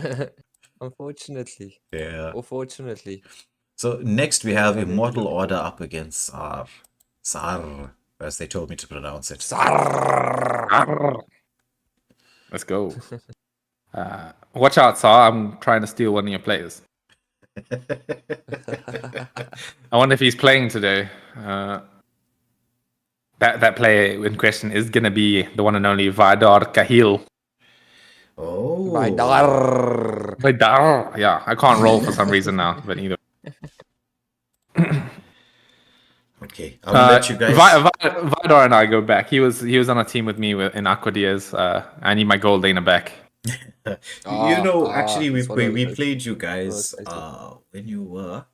C: Unfortunately.
D: Yeah.
C: Unfortunately.
D: So next we have Immortal Order up against Sar, as they told me to pronounce it.
E: Let's go. Watch out, Sar. I'm trying to steal one of your players. I wonder if he's playing today. That player in question is going to be the one and only Vidar Kahil.
D: Oh.
E: Vidar. Yeah, I can't roll for some reason now, but either.
D: Okay, I'll let you guys.
E: Vidar and I go back. He was on a team with me in Aqua Diaz. I need my gold laner back.
D: Actually, we
C: that's what I
D: played you guys when you were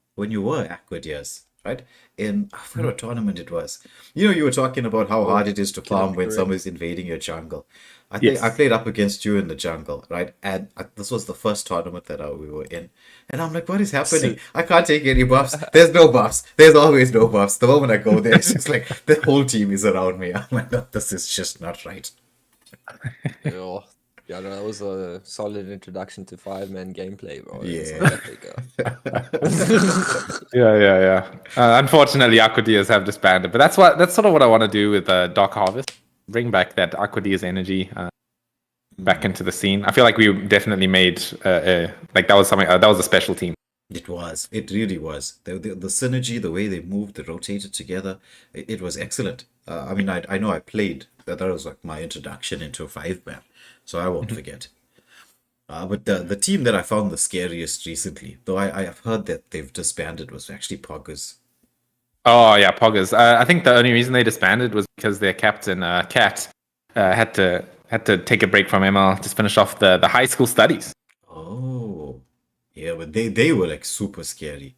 D: Aqua Diaz, right? I forgot what tournament it was. You were talking about how hard it is to farm when someone's invading your jungle. I think I played up against you in the jungle, right? And this was the first tournament that we were in. And I'm like, what is happening? I can't take any buffs. There's no buffs. There's always no buffs. The moment I go there, it's just like the whole team is around me. I'm like, no, this is just not right.
C: Yeah, no, that was a solid introduction to 5-man gameplay, bro.
D: Yeah.
E: Yeah. Unfortunately, Aqua Diaz have disbanded, but that's sort of what I want to do with Dark Harvest. Bring back that Aqua Diaz energy back into the scene. I feel like we definitely made like that was something that was a special team.
D: It was. It really was. The synergy, the way they moved, they rotated together, it was excellent. I mean, I know I played. That was like my introduction into a 5-man, so I won't forget. But the team that I found the scariest recently, though I have heard that they've disbanded, was actually Poggers.
E: Oh yeah, Poggers. I think the only reason they disbanded was because their captain, Kat, had to take a break from ML to finish off the high school studies.
D: Oh, yeah, but they were like super scary.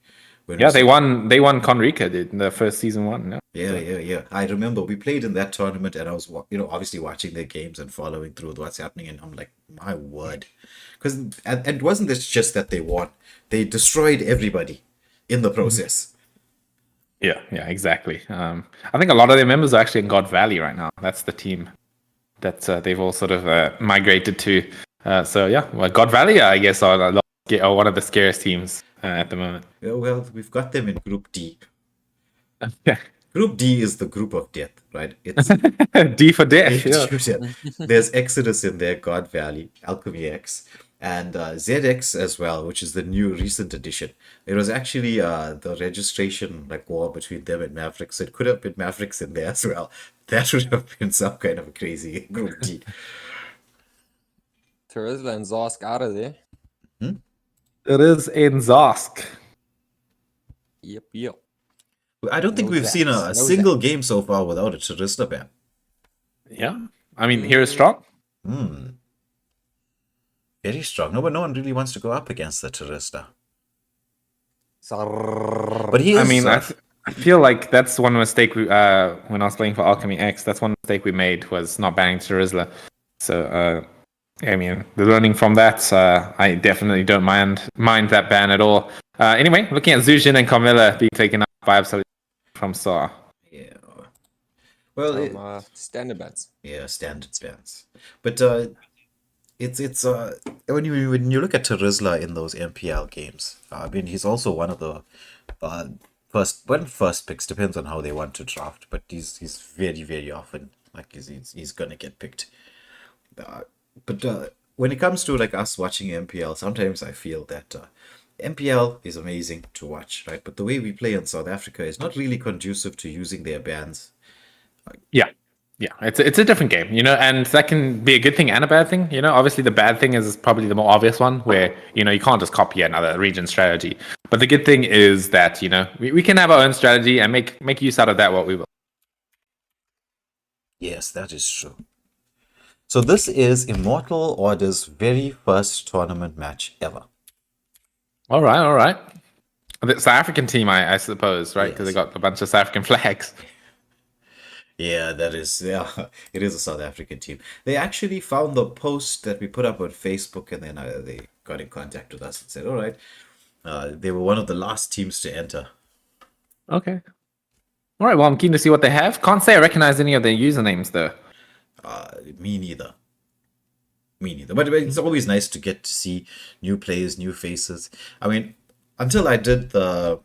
E: They won Conrica in the first season 1.
D: Yeah. I remember we played in that tournament, and I was obviously watching their games and following through with what's happening, and I'm like, my word, because and it wasn't just that they won; they destroyed everybody in the process.
E: Yeah, exactly. I think a lot of their members are actually in God Valley right now. That's the team that they've all sort of migrated to. God Valley, I guess, are one of the scariest teams at the moment.
D: Yeah, well, we've got them in Group D.
E: Yeah.
D: Group D is the group of death, right? It's
E: D for death. Yeah.
D: There's Exodus in there, God Valley, Alchemy X, and ZX as well, which is the new recent addition. It was actually the registration war between them and Mavericks. It could have been Mavericks in there as well. That would have been some kind of a crazy Group D.
C: Terizla and Zosk out of there.
E: It is in Zosk.
C: Yep.
D: I don't think we've seen a single game so far without a Terizla ban.
E: Yeah. I mean, here is strong.
D: Very strong. No, but no one really wants to go up against the Terizla. But he is...
E: I mean, I feel like that's one mistake when I was playing for Alchemy X, that's one mistake we made was not banning Terizla. So, I mean, the learning from that, I definitely don't mind that ban at all. Anyway, looking at Zujin and Carmilla being taken up by Absolute from Sar.
D: Yeah. Well,
C: standard bans.
D: Yeah, standard bans. But it's when you look at Terizla in those MPL games, I mean, he's also one of the first picks. Depends on how they want to draft, but he's very, very often like he's gonna get picked. But when it comes to like us watching MPL, sometimes I feel that MPL is amazing to watch, right? But the way we play in South Africa is not really conducive to using their bans.
E: Yeah, Yeah, it's a different game, and that can be a good thing and a bad thing. Obviously the bad thing is probably the more obvious one, where you can't just copy another region strategy. But the good thing is that we can have our own strategy and make use out of that what we will.
D: Yes, that is true. So this is Immortal Order's very first tournament match ever.
E: All right. The South African team, I suppose, right? Because
D: Yes.
E: they got a bunch of South African flags.
D: Yeah, it is a South African team. They actually found the post that we put up on Facebook, and then they got in contact with us and said, all right, they were one of the last teams to enter.
E: Okay. All right. Well, I'm keen to see what they have. Can't say I recognize any of their usernames though.
D: Me neither. But it's always nice to get to see new players, new faces. I mean, until I did the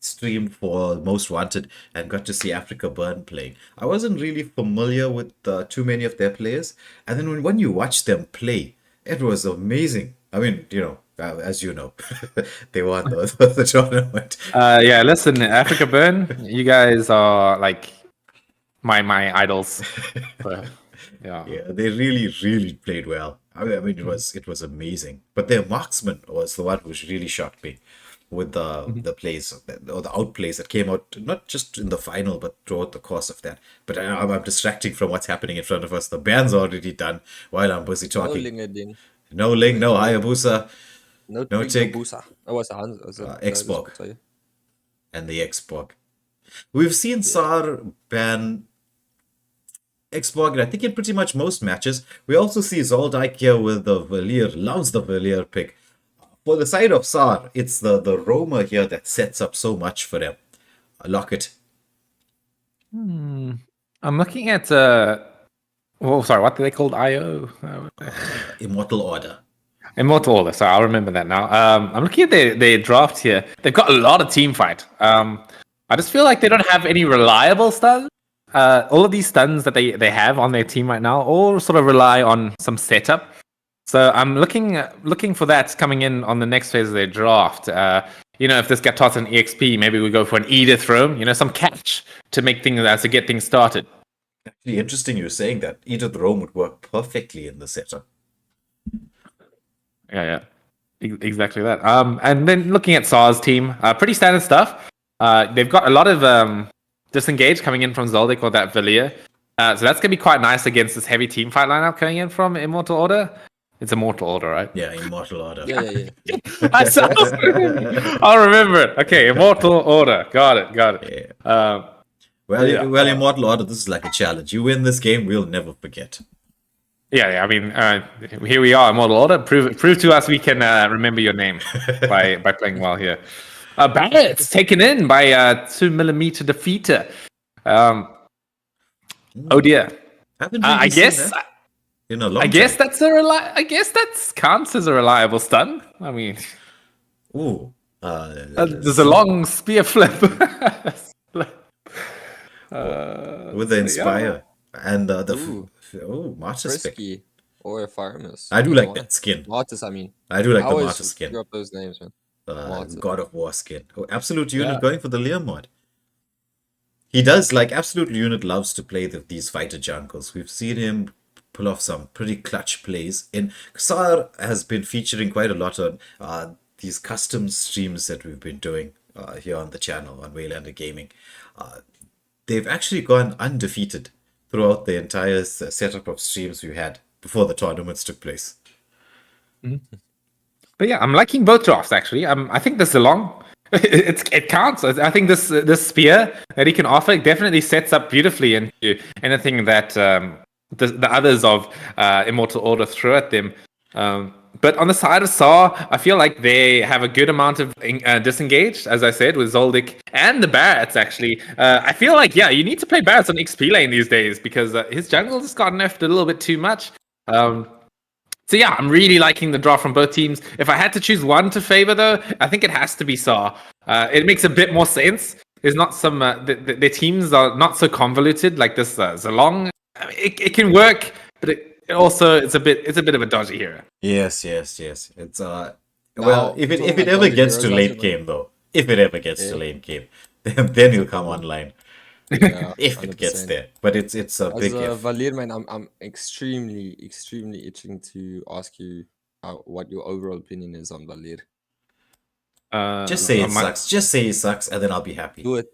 D: stream for Most Wanted and got to see Africa Burn playing, I wasn't really familiar with too many of their players. And then when you watch them play, it was amazing. I mean, as you know, they won the tournament.
E: Yeah. Listen, Africa Burn, you guys are like my idols. So, yeah.
D: Yeah, they really, really played well. I mean, it was amazing. But their marksman was the one which really shocked me with the plays or the outplays that came out, not just in the final, but throughout the course of that. But I'm distracting from what's happening in front of us. The band's already done while I'm busy talking. No Ling, no Hayabusa, no Tick,
C: Busa. Oh, was Hans?
D: Xbox. And the Xbox. We've seen SAR ban Xbox, and I think in pretty much most matches. We also see Zoldike here with the Valier, loves the Valier pick. For the side of SAR, it's the Roma here that sets up so much for them. Locket.
E: I'm looking at sorry, what are they called? IO?
D: Immortal Order.
E: Immortal Order, so I'll remember that now. I'm looking at their draft here. They've got a lot of team fight. I just feel like they don't have any reliable stuns. All of these stuns that they have on their team right now all sort of rely on some setup. So I'm looking for that coming in on the next phase of their draft. If this gets tossed an EXP, maybe we go for an Edith Rome, some catch to make things to get things started.
D: Actually, interesting you saying that. Edith Rome would work perfectly in the setup.
E: Yeah. Exactly that. And then looking at SAR's team, pretty standard stuff. They've got a lot of disengage coming in from Zoldyck or that Valier. So that's going to be quite nice against this heavy team fight lineup coming in from Immortal Order. It's Immortal Order, right?
D: Yeah, Immortal Order.
C: Yeah.
E: I'll remember it. Okay, Immortal Order. Got it.
D: Yeah. Well, Immortal Order, this is like a challenge. You win this game, we'll never forget.
E: Yeah. I mean, here we are, Immortal Order. Prove to us we can remember your name by playing well here. Barrett's taken in by 2 mlbb defeater. Oh dear. I guess.
D: In a long
E: I guess that's that counts as a reliable stun. I mean,
D: ooh,
E: there's a long spear flip
D: with the Inspire and Martyr spec.
C: Or Farmus.
D: I do like that skin.
C: Martyrs, I mean.
D: I do like
C: I
D: the
C: always
D: Martyr skin.
C: screw up those names, man.
D: God of War skin. Oh, Absolute Unit going for the Lear mod. He does, like, Absolute Unit loves to play these fighter jungles. We've seen him pull off some pretty clutch plays. Xar has been featuring quite a lot on these custom streams that we've been doing here on the channel on Waylander Gaming. They've actually gone undefeated throughout the entire setup of streams we had before the tournaments took place.
E: Mm-hmm. But yeah, I'm liking both drafts actually. I think this Zilong, it counts. I think this spear that he can offer definitely sets up beautifully into anything that the others of Immortal Order throw at them. But on the side of SAR, I feel like they have a good amount of disengaged, as I said, with Zoldyck and the Barretts, actually. I feel like, you need to play Barretts on XP lane these days because his jungle just got nerfed a little bit too much. So yeah, I'm really liking the draw from both teams. If I had to choose one to favor, though, I think it has to be SAR. It makes a bit more sense. There's not some... their teams are not so convoluted like this Zilong. I mean, it can work, but it's a bit of a dodgy hero.
D: Yes. It's well, if it ever gets to late game though, if it ever gets to late game, then he'll come online.
C: Yeah,
D: if it gets
C: 100%.
D: there. But it's a
C: As
D: big
C: a
D: if.
C: Valir man, I'm extremely itching to ask you what your overall opinion is on Valir.
D: Just say it
E: my-
D: sucks. Just say it sucks, and then I'll be happy.
C: Do it.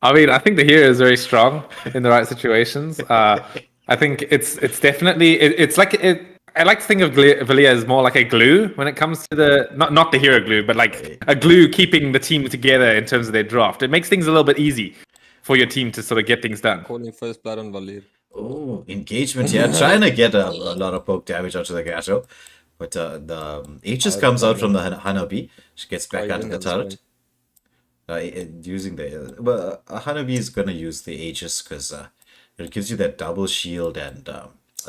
E: I mean, I think the hero is very strong in the right situations. I think it's definitely it's like it. I like to think of Valia as more like a glue when it comes to the not the hero glue, but like a glue keeping the team together in terms of their draft. It makes things a little bit easy for your team to sort of get things done.
C: Calling first blood on Valir.
D: Oh, engagement here. Trying to get a lot of poke damage onto the Gato. But the Aegis comes out from the Hanabi. She gets back
C: he
D: onto
C: didn't
D: the
C: have his
D: turret. Using the... Well, Hanabi is going to use the Aegis because it gives you that double shield and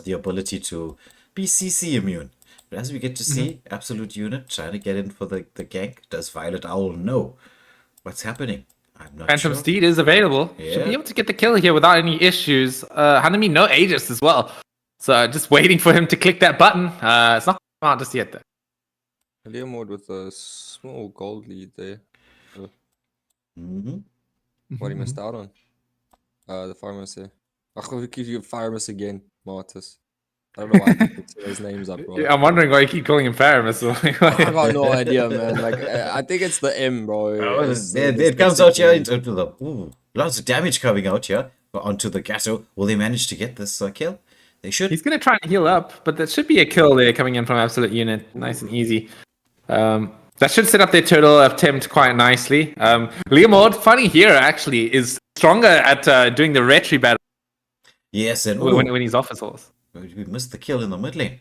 D: the ability to be CC immune. But as we get to see, Absolute Unit trying to get in for the gank. Does Violet Owl know what's happening? I'm not
E: Phantom
D: sure.
E: Steed is available. Should
D: Yeah.
E: be able to get the kill here without any issues. Hanami no Aegis as well. So just waiting for him to click that button. It's not come out just yet though.
C: Leomord with a small gold lead there.
D: Mhm.
C: What he missed out on. The pharmacy. Ach, we give you pharmacy again, Martis. I don't know why I keep mixing those names up, bro.
E: Yeah, I'm wondering why you keep calling him Paramus.
C: I got no idea, man. Like, I think it's the M, bro.
D: Oh,
C: It's
D: it comes out here into the... Ooh, lots of damage coming out here onto the Gato. Will they manage to get this kill? They should.
E: He's going to try and heal up, but there should be a kill there coming in from Absolute Unit. Nice and easy. That should set up their turtle attempt quite nicely. Leomord, funny here actually, is stronger at doing the retry battle
D: Yes, and
E: when he's off his horse.
D: we missed the kill in the mid lane.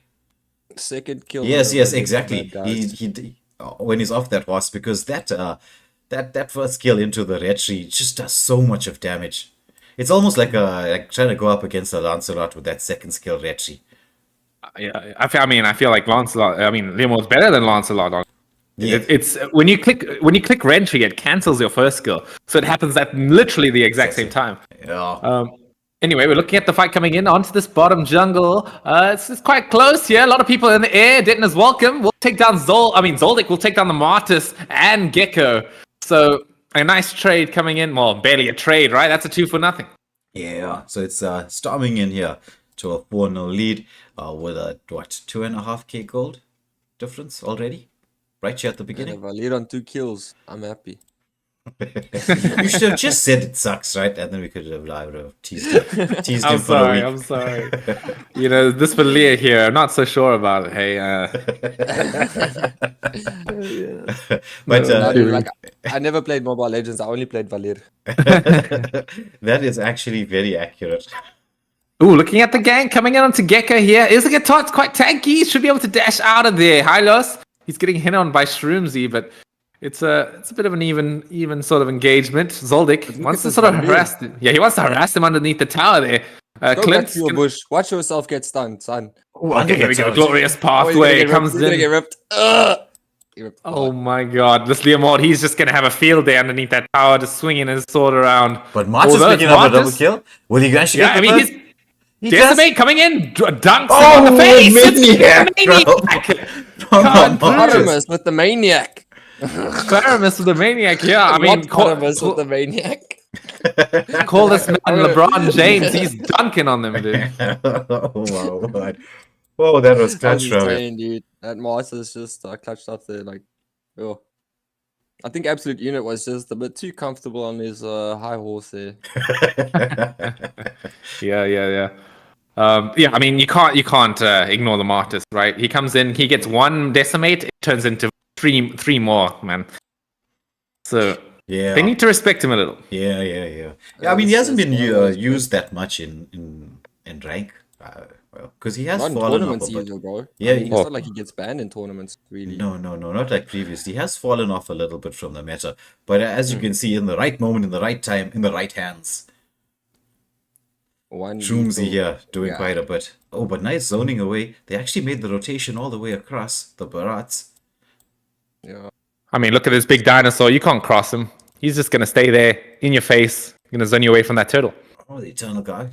C: Second kill.
D: Yes,
C: on
D: yes,
C: the
D: exactly.
C: bad guys.
D: He when he's off that horse, because that first kill into the retry just does so much of damage. It's almost like trying to go up against a Lancelot with that second skill retry.
E: Yeah, I feel like Lancelot. I mean, Leomord's better than Lancelot.
D: Yeah.
E: It's when you click Rentry, it cancels your first skill, so it happens at literally the exact same time.
D: Yeah.
E: Anyway, we're looking at the fight coming in onto this bottom jungle. It's quite close here. A lot of people in the air. Denton is welcome. We'll take down Zoldyck will take down the Martis and Gecko. So a nice trade coming in. Well, barely a trade, right? That's a 2-for-0.
D: Yeah. So it's storming in here to a 4-0 lead with a 2.5k gold difference already. Right here at the
C: And
D: beginning.
C: if I lead on 2 kills, I'm happy.
D: You should have just said it sucks, right? And then we could have teased him
E: I'm
D: for a week.
E: I'm sorry. You know, this Valia here, I'm not so sure about it. Hey,
D: But
C: Like, I never played Mobile Legends. I only played Valir.
D: that is actually very accurate.
E: ooh, looking at the gang coming in onto Gecko here. Is the guitar quite tanky? Should be able to dash out of there. Hylos, he's getting hit on by Shroomsy, but it's a bit of an even sort of engagement. Zoldyck wants to
C: this
E: sort of
C: Valir.
E: harass him. Yeah, he wants to harass him underneath the tower there.
C: Go back
E: Clint's
C: to your bush. Watch yourself get stunned, son.
E: okay, here we go.
D: Under the
E: Glorious
C: Oh, he's gonna
E: pathway
C: get ripped.
E: comes
C: He's gonna get
E: in.
C: ripped. Ugh! He ripped
E: Oh
C: apart.
E: my god, this Leomord, he's just gonna have a field day underneath that tower, just swinging his sword around.
D: But Martis
E: Although
D: picking
E: it's
D: up a double
E: Martis-
D: kill. Will he actually
E: Yeah,
D: get
E: I
D: the
E: mean,
D: first?
E: he's
D: He does.
E: Decimate coming in, dunks
D: Oh,
E: him on the face.
D: maniac,
E: It's
D: bro.
E: maniac.
D: From
E: Can't
D: the
E: do
D: Martis.
C: Artemis with the maniac.
E: Claramus with the maniac. Yeah, I mean,
C: Artemis with the maniac.
E: call this man LeBron James. He's dunking on them, dude.
D: Oh, wow. Whoa, that was
C: I'm
D: clutch
C: just
D: from it.
C: saying, dude. That Martis just clutched up there, like, oh. I think Absolute Unit was just a bit too comfortable on his high horse there.
E: Yeah. I mean, you can't ignore the Martis, right? He comes in, he gets one decimate, it turns into three more, man. So
D: Yeah.
E: they need to respect him a little.
D: Yeah. I mean, he hasn't been
C: This is one of those
D: used that much in rank. Well, because he has
C: Not in
D: fallen off
C: tournaments
D: a bit.
C: either, bro.
D: Yeah,
C: I mean,
D: he-
C: it's not like he gets banned in tournaments, really.
D: No, not like previously. He has fallen off a little bit from the meta. But as you can see, in the right moment, in the right time, in the right hands,
C: One
D: Shroomsy
C: lethal-
D: here doing
C: yeah.
D: quite a bit. Oh, but nice zoning away. They actually made the rotation all the way across the Barats.
C: Yeah.
E: I mean, look at this big dinosaur. You can't cross him. He's just gonna stay there in your face, gonna zone you away from that turtle.
D: Oh, the Eternal Guy.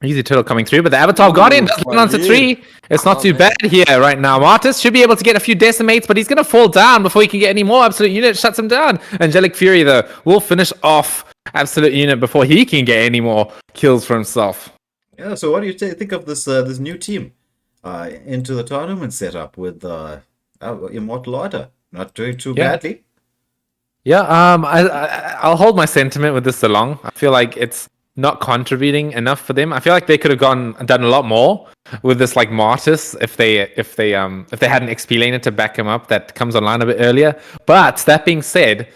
E: Easy turtle coming through, but the Avatar Guardian does land onto 3. It's not too bad here right now. Martis should be able to get a few decimates, but he's going to fall down before he can get any more. Absolute Unit shuts him down. Angelic Fury, though, will finish off Absolute Unit before he can get any more kills for himself.
D: Yeah, so what do you think of this this new team into the tournament setup with Immortal Order? Not doing too badly.
E: Yeah, I'll hold my sentiment with this along. I feel like it's not contributing enough for them. I feel like they could have done a lot more with this like Martis if they had an XP laner to back him up that comes online a bit earlier. But that being said,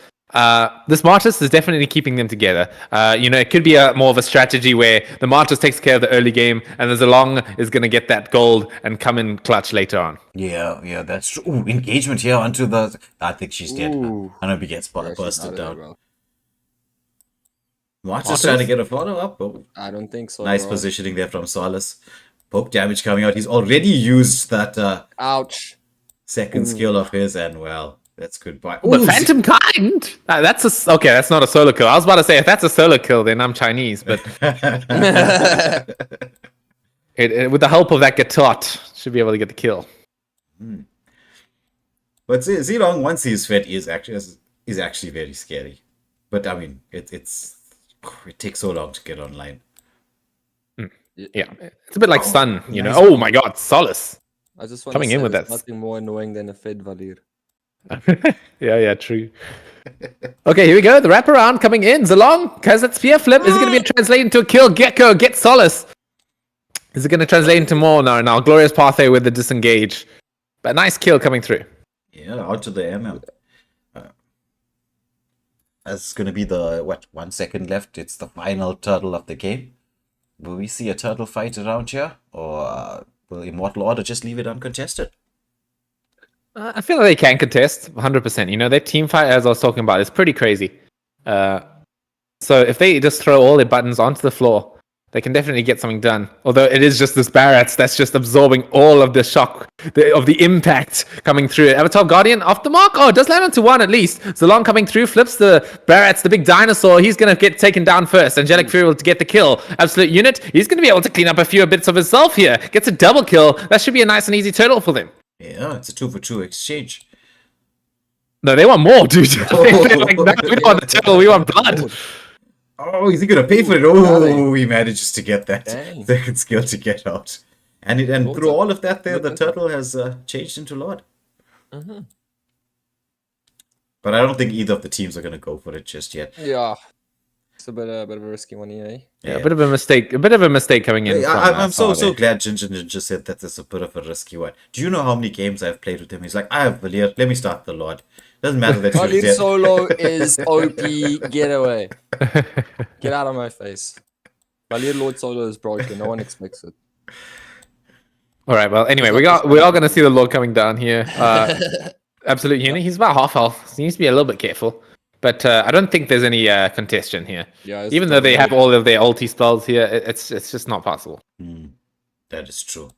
E: this Martis is definitely keeping them together. It could be more of a strategy where the Martis takes care of the early game and the Zilong is going to get that gold and come in clutch later on.
D: Yeah, that's true. Ooh, engagement here onto the... I think she's dead. I know he gets busted down. Martis trying to get a follow-up. Oh,
C: I don't think so.
D: nice positioning there from Solace. Poke damage coming out. He's already used that
C: Ouch.
D: second skill of his, and well, that's goodbye.
E: But Phantom Kind! That's not a solo kill. I was about to say, if that's a solo kill, then I'm Chinese, but... with the help of that Gatot, should be able to get the kill.
D: But Zilong, once he's fed, is actually very scary. But I mean, it takes so long to get online.
E: Yeah, it's a bit like Sun, you know. Oh my God, Solace!
C: I just want
E: Coming
C: to say
E: in with
C: there's
E: that.
C: nothing more annoying than a fed Valir.
E: yeah, true. Okay, here we go. The wraparound coming in. Zilong has that spear flip. Is it going to be translated into a kill? Gecko gets Solace. Is it going to translate into more? No. Glorious Pathway with the disengage. But nice kill coming through.
D: Yeah, out to the MM. That's going to be the 1 second left. It's the final turtle of the game. Will we see a turtle fight around here, or will Immortal Order just leave it uncontested?
E: I feel like they can contest 100%. You know, their team fight, as I was talking about, is pretty crazy. So if they just throw all their buttons onto the floor, they can definitely get something done. Although it is just this Barrett that's just absorbing all of the shock, of the impact coming through. Avatar Guardian off the mark. Oh, it does land onto 1 at least. Zilong coming through, flips the Barrett's, the big dinosaur. He's going to get taken down first. Angelic Fury will get the kill. Absolute Unit, he's going to be able to clean up a few bits of himself here. Gets a double kill. That should be a nice and easy turtle for them.
D: Yeah, it's a 2-for-2 exchange.
E: No, they want more, dude. They're like, no, we don't want the turtle, we want blood.
D: Oh, is he gonna pay for it? Oh, he manages to get that second skill to get out, and through all of that, the turtle has changed into Lord. But I don't think either of the teams are gonna go for it just yet.
C: Yeah, it's a bit of a risky one here.
E: Yeah, a bit of a mistake. A bit of a mistake coming in.
D: I'm so glad Ginger just said that it's a bit of a risky one. Do you know how many games I've played with him? He's like, I have Valir. Let me start the Lord. Doesn't matter that
C: Valir
D: dead.
C: solo is OP. Get away. Get out of my face. Valir Lord solo is broken. No one expects it.
E: All right. Well, anyway, we are going to see the Lord coming down here. Absolute Unit. He's about half health. So he needs to be a little bit careful. But I don't think there's any contention here. Yeah, even though they have all of their ulti spells here, it's just not possible.
D: That is true.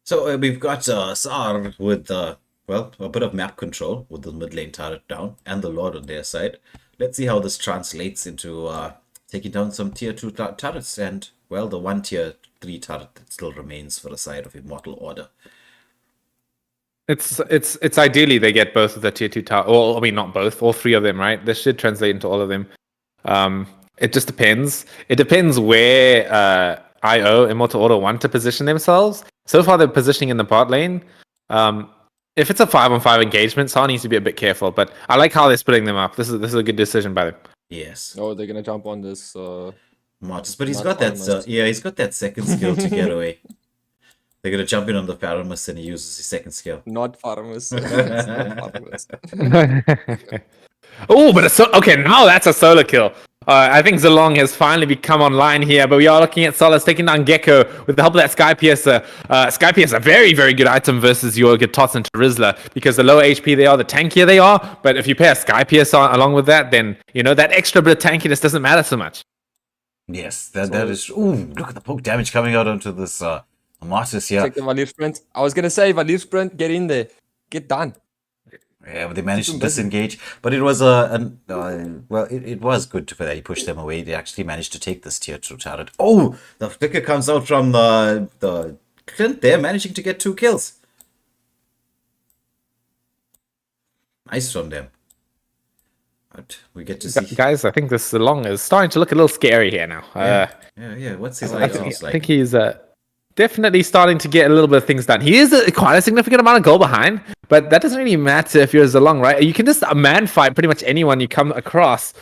D: So we've got Sar with a bit of map control with the mid lane turret down and the Lord on their side. Let's see how this translates into taking down some tier 2 turrets and, well, the 1 tier 3 turret that still remains for the side of Immortal Order.
E: It's ideally they get both of the tier 2 turrets. Well, I mean, not both, all 3 of them, right? This should translate into all of them. It just depends. It depends where IO, Immortal Order, want to position themselves. So far, they're positioning in the bot lane. If it's a 5-on-5 engagement, Sa needs to be a bit careful. But I like how they're splitting them up. This is a good decision by them.
D: Yes.
C: Oh, they're gonna jump on this.
D: Martis, but he's got that. He's got that second skill to get away. They're gonna jump in on the Paramus and he uses his second skill.
C: Not Paramus.
E: Oh, but okay, now that's a solo kill. I think Zilong has finally become online here, but we are looking at Solace taking down Gecko with the help of that Sky Piercer. Sky Piercer, a very, very good item versus your Gatots and Terizla, because the lower HP they are, the tankier they are. But if you pair a Sky Piercer along with that, then, you know, that extra bit of tankiness doesn't matter so much.
D: Yes, that is... Ooh, look at the poke damage coming out onto this Martis here.
C: Check the Valir sprint. I was going to say, Valir sprint, get in there. Get done.
D: Yeah, but they managed to
C: them busy.
D: disengage. But it was well, it was good for that he pushed them away. They actually managed to take this tier 2 turret. Oh, the flicker comes out from the Clint there, managing to get 2 kills. Nice from them. But we get to see.
E: Guys, I think this Long is starting to look a little scary here now.
D: Yeah. What's his
E: I
D: items like?
E: think he's definitely starting to get a little bit of things done. He is quite a significant amount of goal behind, but that doesn't really matter if you're Zalong, right? You can just man fight pretty much anyone you come across.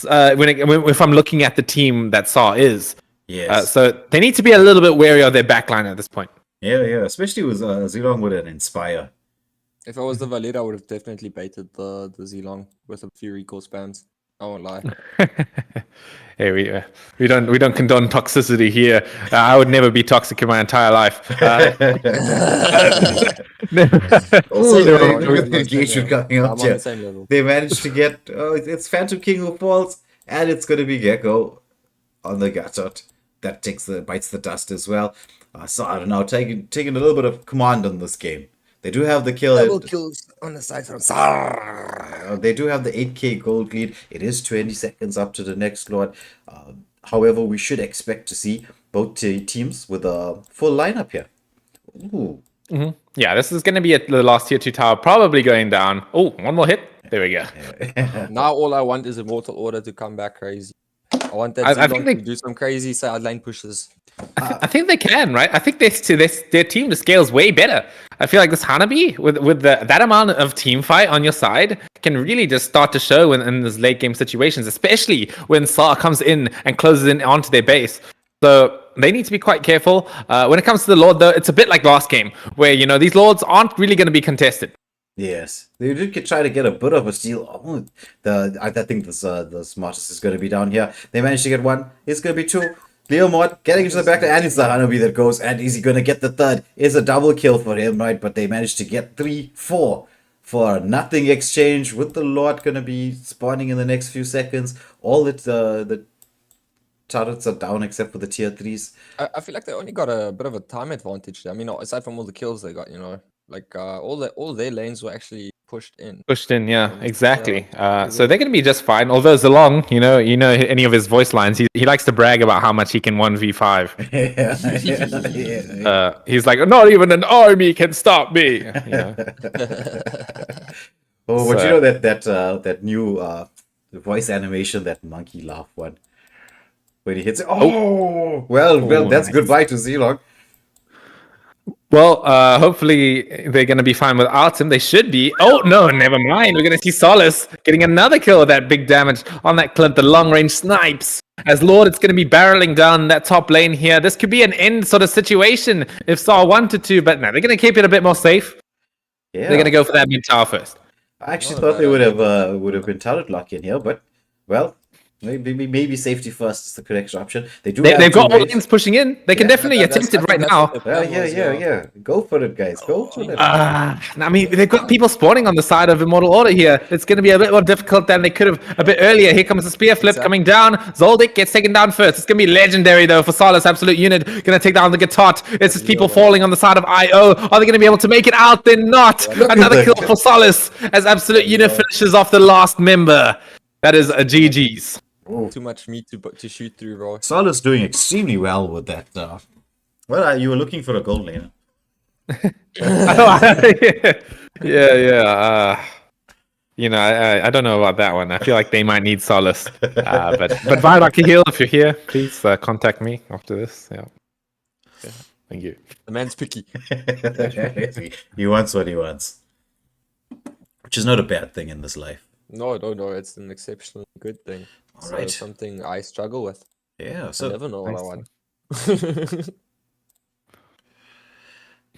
E: If I'm looking at the team that Saw is,
D: Yes.
E: so they need to be a little bit wary of their backline at this point.
D: Yeah. Especially with Zilong with an Inspire.
C: If I was the Valid, I would have definitely baited the Zilong with a few recall spams. I won't lie.
E: Hey, we don't condone toxicity here. I would never be toxic in my entire life.
D: Oh,
C: Same level.
D: look at the engagement coming
C: I'm
D: up
C: on
D: here.
C: the same level.
D: They managed to get it's Phantom King who falls, and it's gonna be Gecko on the Gatot. That bites the dust as well. So I don't know, taking a little bit of command on this game. They do have the kill.
C: Double kills on the side from Sar.
D: They do have the 8k gold lead. It is 20 seconds up to the next Lord. However, we should expect to see both teams with a full lineup here. Ooh.
E: Yeah, this is going to be the last tier 2 tower, probably going down. Oh, one more hit. There we go.
C: Now all I want is Immortal Order to come back crazy. I want that
E: I
C: Zilong
E: think they-
C: to do some crazy side lane pushes.
E: I think they can, right? I think their team, the scale's way better. I feel like this Hanabi, with that amount of team fight on your side, can really just start to show in these late game situations, especially when Sa comes in and closes in onto their base. So they need to be quite careful. When it comes to the Lord, though, it's a bit like last game, where these Lords aren't really going to be contested.
D: Yes, they did try to get a bit of a steal. Oh, I think the smartest is going to be down here. They managed to get one. It's going to be 2. Leo Mod getting into the back, and it's the Hanabi that goes. And is he going to get the third? It's a double kill for him, right? But they managed to get 3, 4 for a nothing exchange with the Lord going to be spawning in the next few seconds. All the turrets are down except for the tier 3s.
C: I feel like they only got a bit of a time advantage there. I mean, aside from all the kills they got, like all their lanes were actually pushed in.
E: Pushed in, yeah, exactly. So they're going to be just fine. Although Zalong, any of his voice lines, he likes to brag about how much he can 1v5.
D: Yeah.
E: He's like, not even an army can stop me.
D: Oh, but
E: So-
D: that new voice animation, that monkey laugh one, when he hits it. Oh, well, that's
E: nice.
D: goodbye to Zilong.
E: Well, hopefully they're going to be fine without him. They should be. Oh, no, never mind. We're going to see Solace getting another kill of that big damage on that Clint, the long-range snipes. As Lord, it's going to be barreling down that top lane here. This could be an end sort of situation if Saw wanted to, but no, they're going to keep it a bit more safe.
D: Yeah,
E: They're going to go for that mid tower first.
D: I actually thought they would have been turret lock in here, but well, maybe safety first is the correct option. They've
E: They've got all
D: ways.
E: lanes pushing in. They can definitely attempt it right now.
D: Yeah. Go for it, guys. Go for it.
E: I mean, they've got people spawning on the side of Immortal Order here. It's going to be a bit more difficult than they could have a bit earlier. Here comes the spear flip coming down. Zoldyck gets taken down first. It's going to be legendary, though, for Solace Absolute Unit. Going to take down the Gatot. It's just people falling on the side of IO. Are they going to be able to make it out? They're not. Another kill for Solace as Absolute Unit finishes off the last member. That is a GG's.
C: Too much meat to shoot through, bro.
D: Solace doing extremely well with that. Well, you were looking for a gold lane.
E: Yeah. I don't know about that one. I feel like they might need Solace. But Viadoc can heal if you're here. Please contact me after this. Yeah. Thank you.
C: The man's picky.
D: He wants what he wants, which is not a bad thing in this life.
C: No, it's an exceptionally good thing.
D: All right.
C: Something I struggle with.
D: Yeah.
C: I
D: So
C: never know what I
E: nice.
C: want.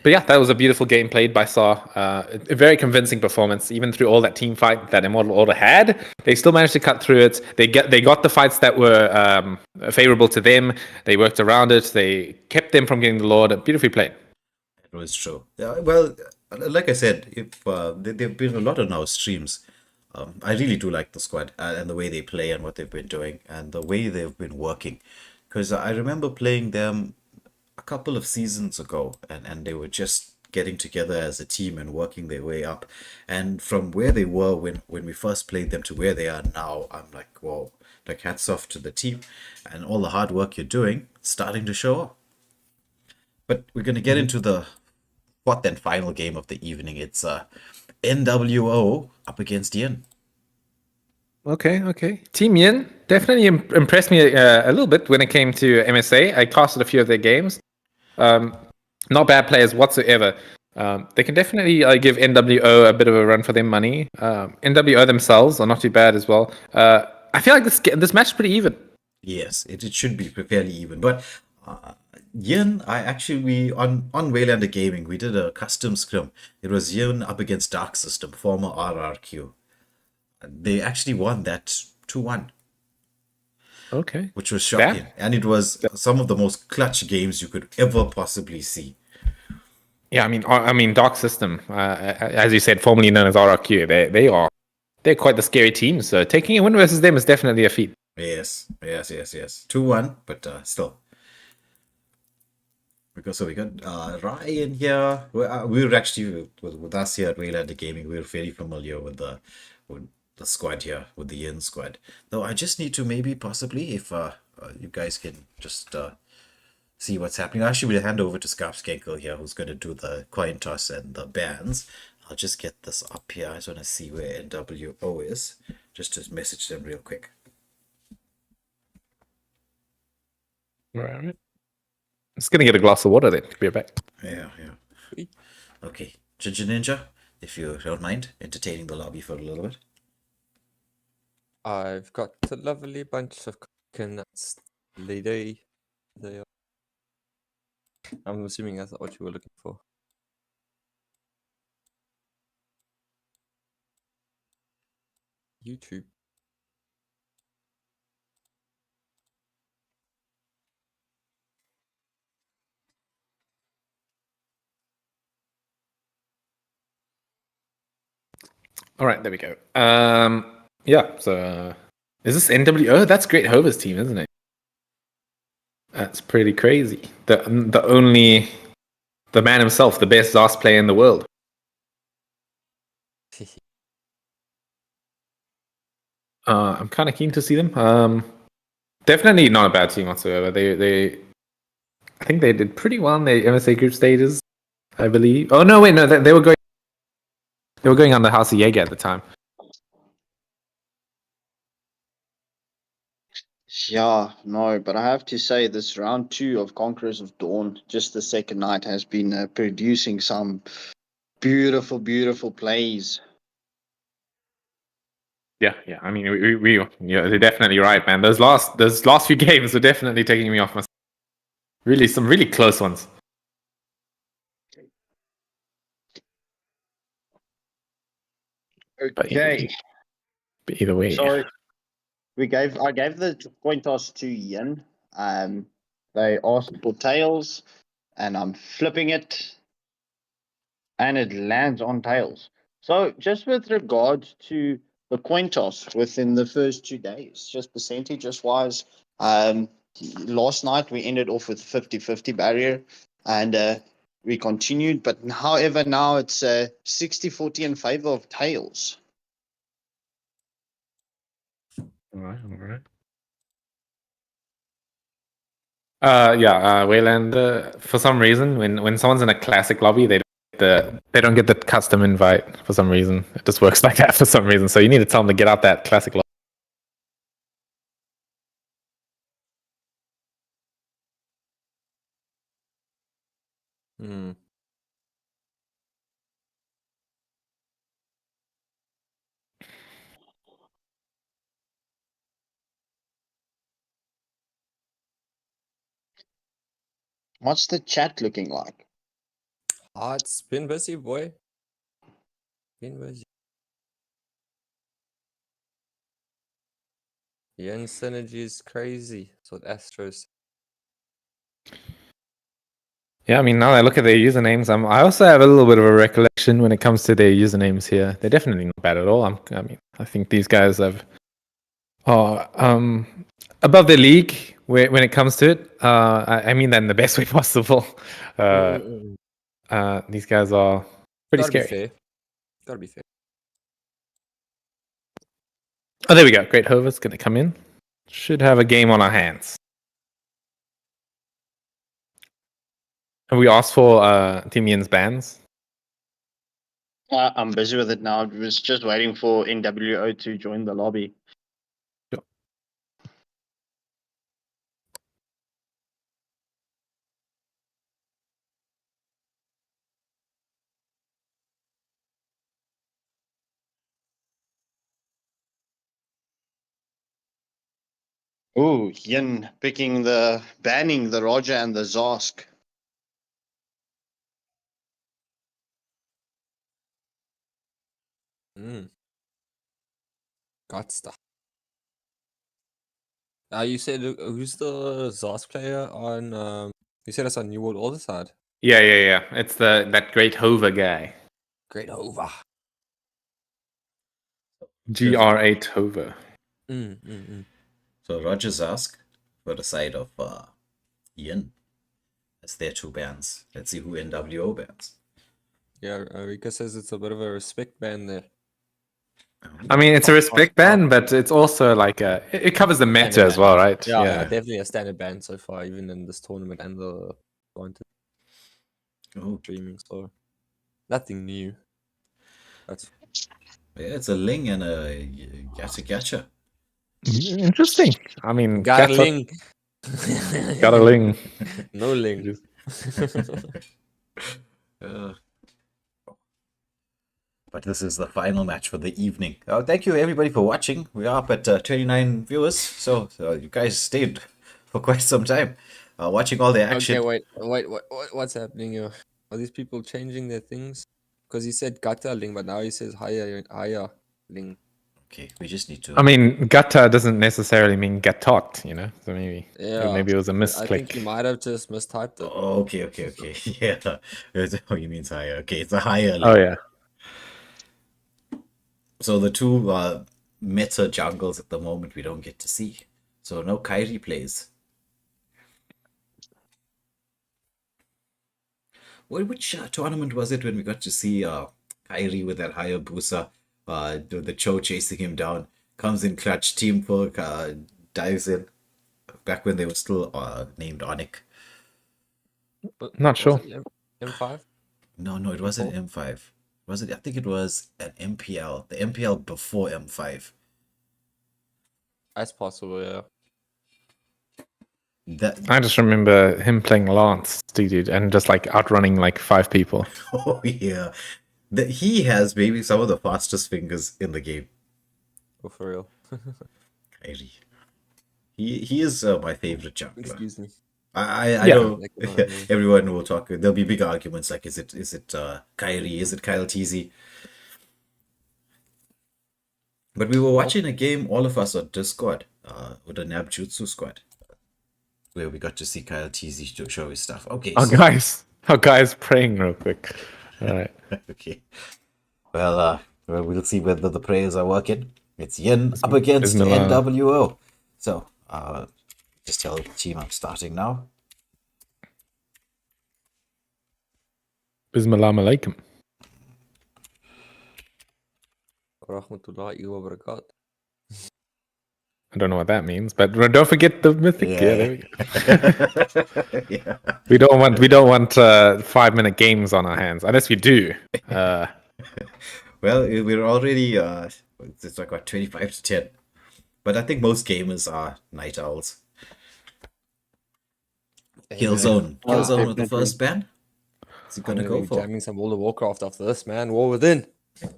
E: But yeah, that was a beautiful game played by Saw. A very convincing performance, even through all that team fight that Immortal Order had. They still managed to cut through it. They got the fights that were favorable to them. They worked around it. They kept them from getting the Lord. Beautifully played.
D: it was true. Well, like I said, if there've been a lot on our streams. I really do like the squad and the way they play and what they've been doing and the way they've been working. Because I remember playing them a couple of seasons ago and they were just getting together as a team and working their way up. And from where they were when we first played them to where they are now, I'm like, whoa, like hats off to the team and all the hard work you're doing, starting to show up. But we're going to get into the fourth and final game of the evening. It's NWO up against Yin.
E: Okay. Team Yin definitely impressed me a little bit when it came to MSA. I casted a few of their games. Not bad players whatsoever. They can definitely give NWO a bit of a run for their money. NWO themselves are not too bad as well. I feel like this match is pretty even.
D: Yes, it should be fairly even. But Yin, we on Waylander Gaming, we did a custom scrim. It was Yin up against Dark System, former RRQ. They actually won that 2-1.
E: Okay.
D: Which was shocking. And it was some of the most clutch games you could ever possibly see.
E: Yeah, I mean, Dark System, as you said, formerly known as RRQ, they're quite the scary team. So taking a win versus them is definitely a feat.
D: Yes. 2-1, but still. So we got Ryan here. We were actually with us here at Waylander Gaming. We were very familiar with the squad here, with the Yin squad. Though I just need to maybe possibly, if you guys can just see what's happening. Actually, we'll hand over to Scarpskenkel here, who's going to do the coin toss and the bands. I'll just get this up here. I just want to see where NWO is, just to message them real quick.
E: Right. Just gonna get a glass of water then. Be right back.
D: Yeah. Okay, Ginger Ninja, if you don't mind entertaining the lobby for a little bit.
C: I've got a lovely bunch of coconuts. Lady. They are. I'm assuming that's what you were looking for. YouTube.
E: All right, there we go. Yeah. So, is this NWO? That's Great Hover's team, isn't it? That's pretty crazy. The man himself, the best ZOS player in the world. I'm kind of keen to see them. Definitely not a bad team whatsoever. I think they did pretty well in the MSA group stages, I believe. Oh no, wait, no, they were going on the House of Jaeger at the time.
F: Yeah, no, but I have to say this round 2 of Conquerors of Dawn, just the second night, has been producing some beautiful plays.
E: Yeah. I mean, you're definitely right, man. Those last few games were definitely taking me off my. Really, some really close ones.
F: Okay.
E: But either way.
F: So I gave the coin toss to Yin. They asked for tails, and I'm flipping it, and it lands on tails. So just with regards to the coin toss within the first 2 days, just percentages wise, last night we ended off with 50-50 barrier, and we continued, but however now it's 60-40 in favor of tails.
E: All right. Wayland. For some reason, when someone's in a classic lobby, they don't get the custom invite for some reason. It just works like that for some reason. So you need to tell them to get out that classic lobby.
F: What's the chat looking like?
C: It's been busy, boy. Been busy. Yen synergy is crazy. That's what Astros.
E: Yeah, I mean, now I look at their usernames, I also have a little bit of a recollection when it comes to their usernames here. They're definitely not bad at all. I think these guys are above their league when it comes to it. I mean that in the best way possible. These guys are pretty
C: Gotta be
E: scary.
C: fair. Gotta be fair.
E: Oh, there we go. Great Hover's going to come in. Should have a game on our hands. Have we asked for Timian's bans?
F: I'm busy with it now. I was just waiting for NWO to join the lobby. Ooh, Yin banning the Roger and the Zosk.
C: Got stuff. You said who's the Zosk player on? You said it's on New World Order side.
E: Yeah. It's that Great Hover guy.
C: Great over.
E: GR8 Hover.
D: So Rogers ask for the side of Yin. That's their two bands. Let's see who NWO bans.
C: Yeah, Rika says it's a bit of a respect ban there.
E: I mean, it's a respect ban, but it's also like it covers the meta
C: Standard
E: as
C: ban.
E: well, right?
C: Yeah, definitely a standard ban so far, even in this tournament and the wanted streaming. So nothing new. That's
D: it's a Ling and a Gacha.
E: Interesting. I mean,
C: got a ling.
E: Got a Ling.
C: No ling.
D: But this is the final match for the evening. Thank you everybody for watching. We are up at 29 viewers, so you guys stayed for quite some time watching all the action.
C: Okay, what's happening here? Are these people changing their things? Because he said gata ling, but now he says higher ling.
D: Okay, we just need to.
E: I mean, gata doesn't necessarily mean gatot, you know. So maybe it was a misclick.
C: I think he might have just mistyped it.
D: Oh, okay. Yeah, oh, you mean higher? Okay, it's a higher.
E: Oh yeah.
D: So the two meta jungles at the moment we don't get to see. So no Kyrie plays. Which tournament was it when we got to see Kyrie with that higher Busa, the Cho chasing him down, comes in clutch, team perk, dives in, back when they were still named Onic.
E: Not sure.
C: M5?
D: No, it wasn't M5. Was it? I think it was an MPL. The MPL before M5.
C: That's possible, yeah.
E: I just remember him playing Lance, dude, and just like outrunning like 5 people.
D: Oh yeah, he has maybe some of the fastest fingers in the game.
C: Oh, for real.
D: Kyrie. He is my favorite jungler.
C: Excuse me.
D: I know everyone will talk. There'll be big arguments like, is it Kyrie? Is it Kyle TZ? But we were watching a game, all of us on Discord, with the Nab Jutsu squad, where we got to see Kyle TZ to show his stuff. Okay.
E: Guys, praying real quick. All right.
D: Okay. Well, we'll see whether the prayers are working. It's Yin up against NWO. So, just tell the team I'm starting now.
E: Bismillah alaikum.
C: Rahmatullahi wa barakatuh.
E: I don't know what that means, but don't forget the mythic. Yeah, there we go. Yeah. We don't want 5-minute games on our hands, unless we do.
D: Well, we're already it's like what, 25 to 10. But I think most gamers are night owls. Killzone with the first ban. Is he gonna go for?
C: Jamming some World of Warcraft after this, man. War Within.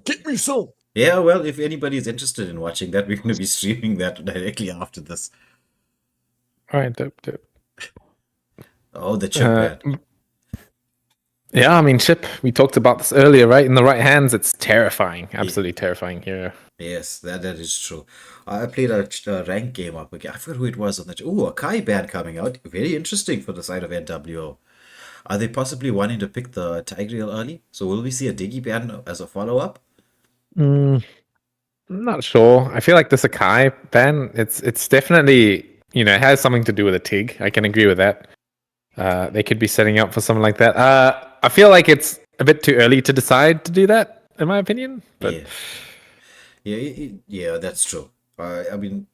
C: Get me some.
D: Yeah, well, if anybody's interested in watching that, we're going to be streaming that directly after this.
E: All right, dope.
D: Oh, the chip ban.
E: Yeah, I mean, chip. We talked about this earlier, right? In the right hands, it's terrifying. Absolutely terrifying here.
D: Yes, that is true. I played a rank game up again. I forgot who it was on the. Oh, a Kai ban coming out. Very interesting for the side of NWO. Are they possibly wanting to pick the Tigreal early? So will we see a Diggy ban as a follow-up?
E: I'm not sure. I feel like the Sakai ban, it's definitely, it has something to do with a TIG. I can agree with that. They could be setting up for something like that. I feel like it's a bit too early to decide to do that, in my opinion. But
D: Yeah, that's true. I mean,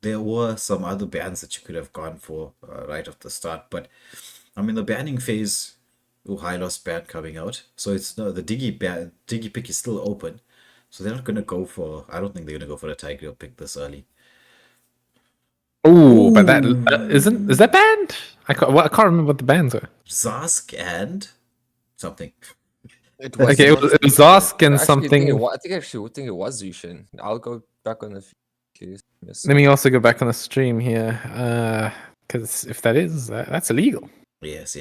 D: there were some other bans that you could have gone for right off the start, but I mean, the banning phase, high loss ban coming out, so it's no the Diggy pick is still open, so they're not gonna go for. I don't think they're gonna go for the Tiger pick this early.
E: oh, but that is that banned? I can't remember what the bans were.
D: Zask and something.
C: It
E: Okay,
C: not
E: it was
C: Zushin.
E: Zask and
C: I actually
E: something.
C: think it was Zushin. I'll go back on the few. Yes.
E: Let me also go back on the stream here, because if that is, that's illegal.
D: Yes.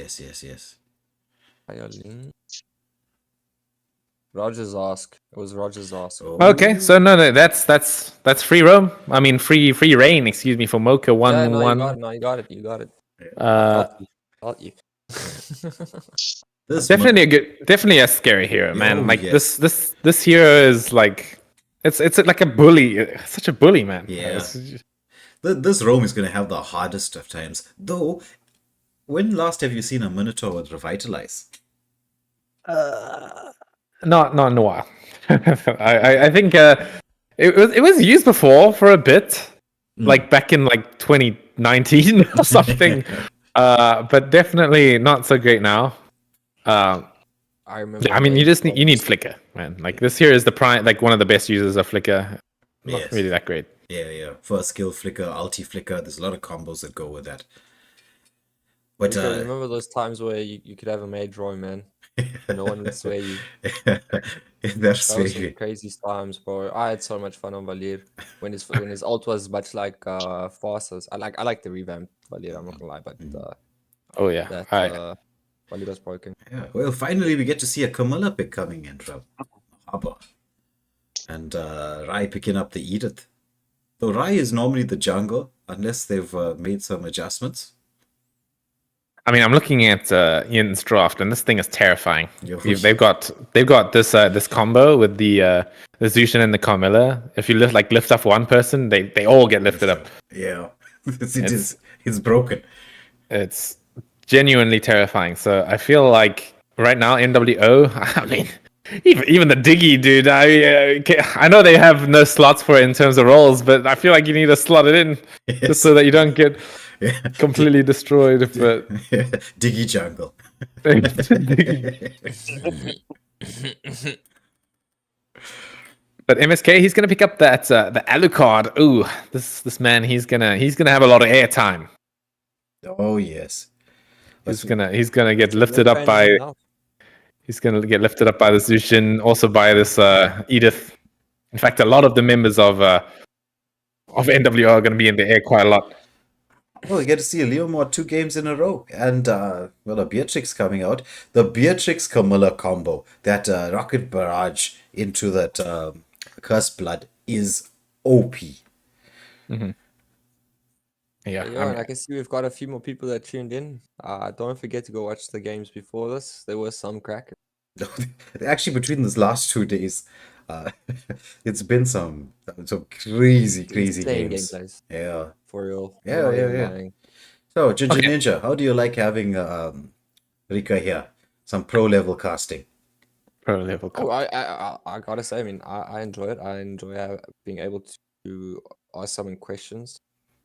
C: Roger's ask. It was Roger's ask.
D: Oh,
E: Okay, so no, that's free roam. I mean, free reign. Excuse me, for Mocha
C: Yeah, no,
E: 1-1.
C: you got it. You got it. Felt you.
D: this
E: Definitely a scary hero, man.
D: Oh,
E: Like
D: yes.
E: this hero is like, it's like a bully, such a bully, man.
D: Yeah.
E: It's-
D: This Rome is gonna have the hardest of times. Though, when last have you seen a Minotaur with Revitalize?
E: Not in a while. I think it was used before for a bit, like back in like 2019 or something. But definitely not so great now.
C: I remember.
E: I mean, you need Flicker, man. Like this here is the prime, like one of the best users of Flicker. Not
D: Yes.
E: really that great.
D: Yeah. First skill flicker, ulti flicker. There's a lot of combos that go with that. But
C: Remember those times where you could have a mage roam, man. No one would sway you.
D: that's
C: That was some
D: very
C: crazy times, bro. I had so much fun on Valir when his ult was much like Farsa's. I like the revamped Valir. I'm not gonna lie, but
E: Oh yeah.
C: that Valir was broken.
D: yeah. Well, finally we get to see a Camilla pick coming in from Harbor, and Rai picking up the Edith. Though Rai is normally the jungle unless they've made some adjustments.
E: I mean, I'm looking at Ian's draft, and this thing is terrifying.
D: Yeah.
E: They've got this combo with the Zushin and the Carmilla. If you lift up one person, they all get lifted up.
D: Yeah, it's broken.
E: It's genuinely terrifying. So I feel like right now NWO. I mean, even the Diggy dude. I know they have no slots for it in terms of roles, but I feel like you need to slot it in just so that you don't get completely destroyed. But
D: Diggy jungle.
E: But MSK, he's gonna pick up that the Alucard. Ooh, this man, he's gonna have a lot of airtime.
D: Oh yes.
E: He's gonna get lifted up by the Zushin, also by this Edith. In fact, a lot of the members of NWO are gonna be in the air quite a lot.
D: Well, we get to see a Leomord 2 games in a row, and a Beatrix coming out. The Beatrix Camilla combo, that rocket barrage into that Cursed Blood is OP.
E: Mm-hmm. Yeah,
C: And I can see we've got a few more people that tuned in. Don't forget to go watch the games before this. There was some crack.
D: Actually, between these last 2 days, it's been some crazy
C: Insane
D: games.
C: gameplays.
D: Yeah.
C: For real.
D: Yeah. So, Ginger Ninja, how do you like having Rika here? Some pro level casting.
E: pro level.
C: Oh, I gotta say, I mean, I enjoy it. I enjoy being able to ask some questions.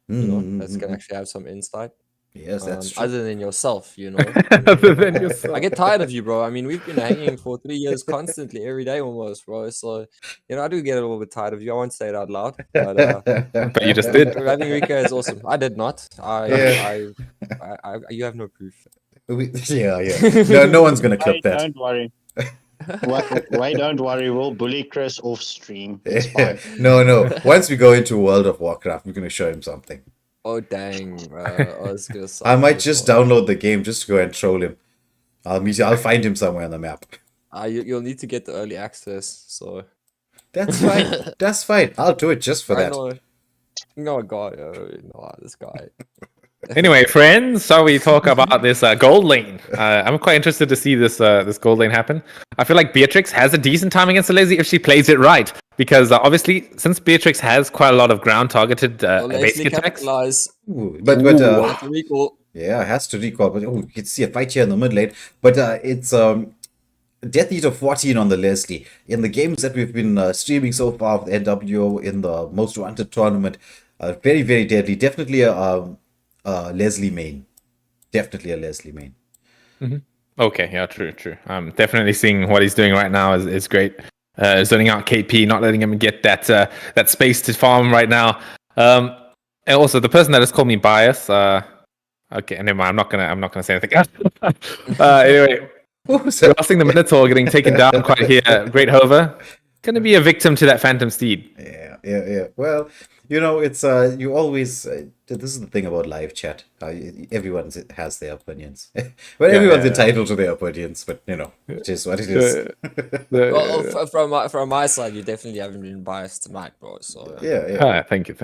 C: You know, that's gonna actually have some insight.
D: Yes, that's true.
C: Other than yourself, you know.
E: Other than yourself.
C: I get tired of you, bro. I mean, we've been hanging for 3 years constantly, every day almost, bro. So, you know, I do get a little bit tired of you. I won't say it out loud, but
E: But you just did.
C: having Rika is awesome. I did not. You have no proof.
D: Yeah. No one's gonna clip that.
F: Don't worry. Wait, don't worry. We'll bully Chris off stream. It's fine.
D: No. Once we go into World of Warcraft, we're gonna show him something.
C: Oh dang, bro.
D: I might just download the game just to go and troll him. I'll find him somewhere on the map.
C: You'll need to get the early access. So
D: That's fine. That's fine. I'll do it just for that.
C: No, God, this guy.
E: Anyway, friends, shall we talk about this gold lane? I'm quite interested to see this gold lane happen. I feel like Beatrix has a decent time against Lazy if she plays it right, because obviously, since Beatrix has quite a lot of ground targeted basic attacks.
D: Ooh, Yeah, has to recall. But you can see a fight here in the mid lane. But it's Death Eater 14 on the Leslie. In the games that we've been streaming so far of the NWO in the Most Wanted tournament, very, very deadly. Definitely a Leslie main. Definitely a Leslie main.
E: Okay, yeah, true. I'm definitely seeing what he's doing right now is great. Zoning out KP, not letting him get that space to farm right now. And also the person that has called me bias. Okay, never mind. I'm not gonna say anything. Anyway, crossing the Minotaur, getting taken down quite here. Great hover. Gonna be a victim to that Phantom Steed.
D: Yeah. Well, it's you always. This is the thing about live chat. Everyone has their opinions. Well, everyone's entitled to their opinions, but it is what it is.
C: Well, from my side, you definitely haven't been biased tonight, bro. So
D: Yeah.
E: Thank you.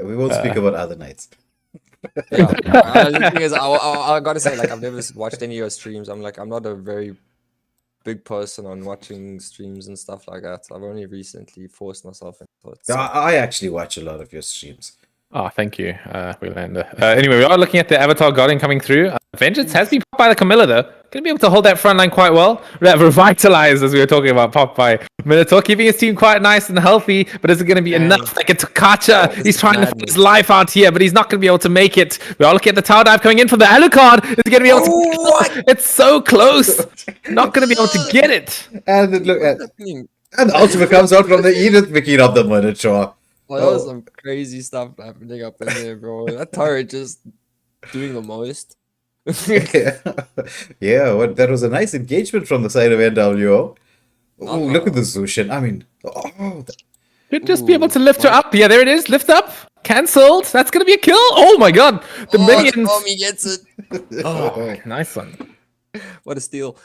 D: We won't speak about other nights.
C: yeah. The thing is, I gotta say, like, I've never watched any of your streams. I'm not a very big person on watching streams and stuff like that. I've only recently forced myself into it. So.
D: I actually watch a lot of your streams.
E: Oh, thank you, Waylander. Anyway, we are looking at the Avatar Guardian coming through. Vengeance has been popped by the Camilla, though. Going to be able to hold that front line quite well. Revitalized, as we were talking about, popped by Minotaur, keeping his team quite nice and healthy. But is it going to be enough? They get to Kacha. He's trying to find his life out here, but he's not going to be able to make it. We are looking at the tower dive coming in from the Alucard. Is he going to be able to? It's so close. Not going to be able to get it.
D: And look at and the ultimate comes out from the Edith picking up the Minotaur.
C: Well, that was some crazy stuff happening up in there, bro. That turret just doing the most.
D: Yeah, that was a nice engagement from the side of NWO. Oh, look at the Zushin. I mean,
E: Should just be able to lift her up. Yeah, there it is. Lift up. Cancelled. That's going to be a kill. Oh my god. The minions.
C: Tommy gets it.
E: Oh, nice one.
C: What a steal.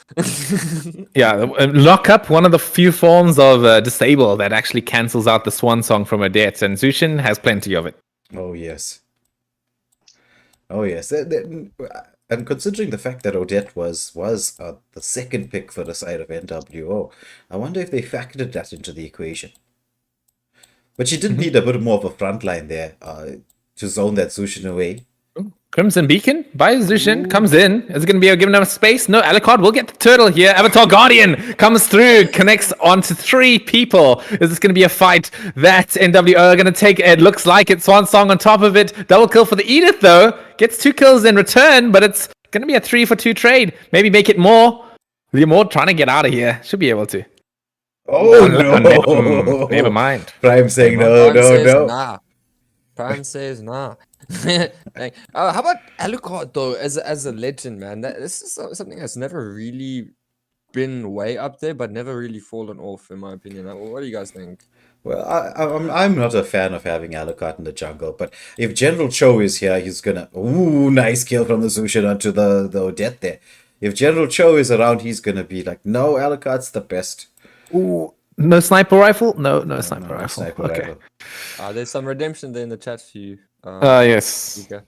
E: Yeah, lock up, one of the few forms of disable that actually cancels out the swan song from Odette, and Zushin has plenty of it.
D: Oh yes. And considering the fact that Odette was the second pick for the side of NWO, I wonder if they factored that into the equation. But she did need a bit more of a front line there to zone that Zushin away.
E: Crimson Beacon by Zushin comes in. Is it going to be given enough space? No, Alucard will get the turtle here. Avatar Guardian comes through, connects onto 3 people. Is this going to be a fight that NWO are going to take? It looks like it's Swan Song on top of it. Double kill for the Edith, though. Gets 2 kills in return, but it's going to be a 3-for-2 trade. Maybe make it more. Liamore trying to get out of here. Should be able to.
D: Oh, no.
E: Never mind.
D: Prime saying no.
C: Nah. Prime says nah. How about Alucard though, as a legend, man? This is something that's never really been way up there, but never really fallen off, in my opinion. What do you guys think?
D: Well, I'm not a fan of having Alucard in the jungle, but if General Cho is here, he's gonna... Ooh, nice kill from the Zushin onto the Odette there. If General Cho is around, he's gonna be like, no, Alucard's the best.
E: Ooh, no sniper rifle? No sniper rifle.
D: Sniper
E: Okay.
D: rifle.
C: There's some redemption there in the chat for you.
E: Yes.
C: Okay.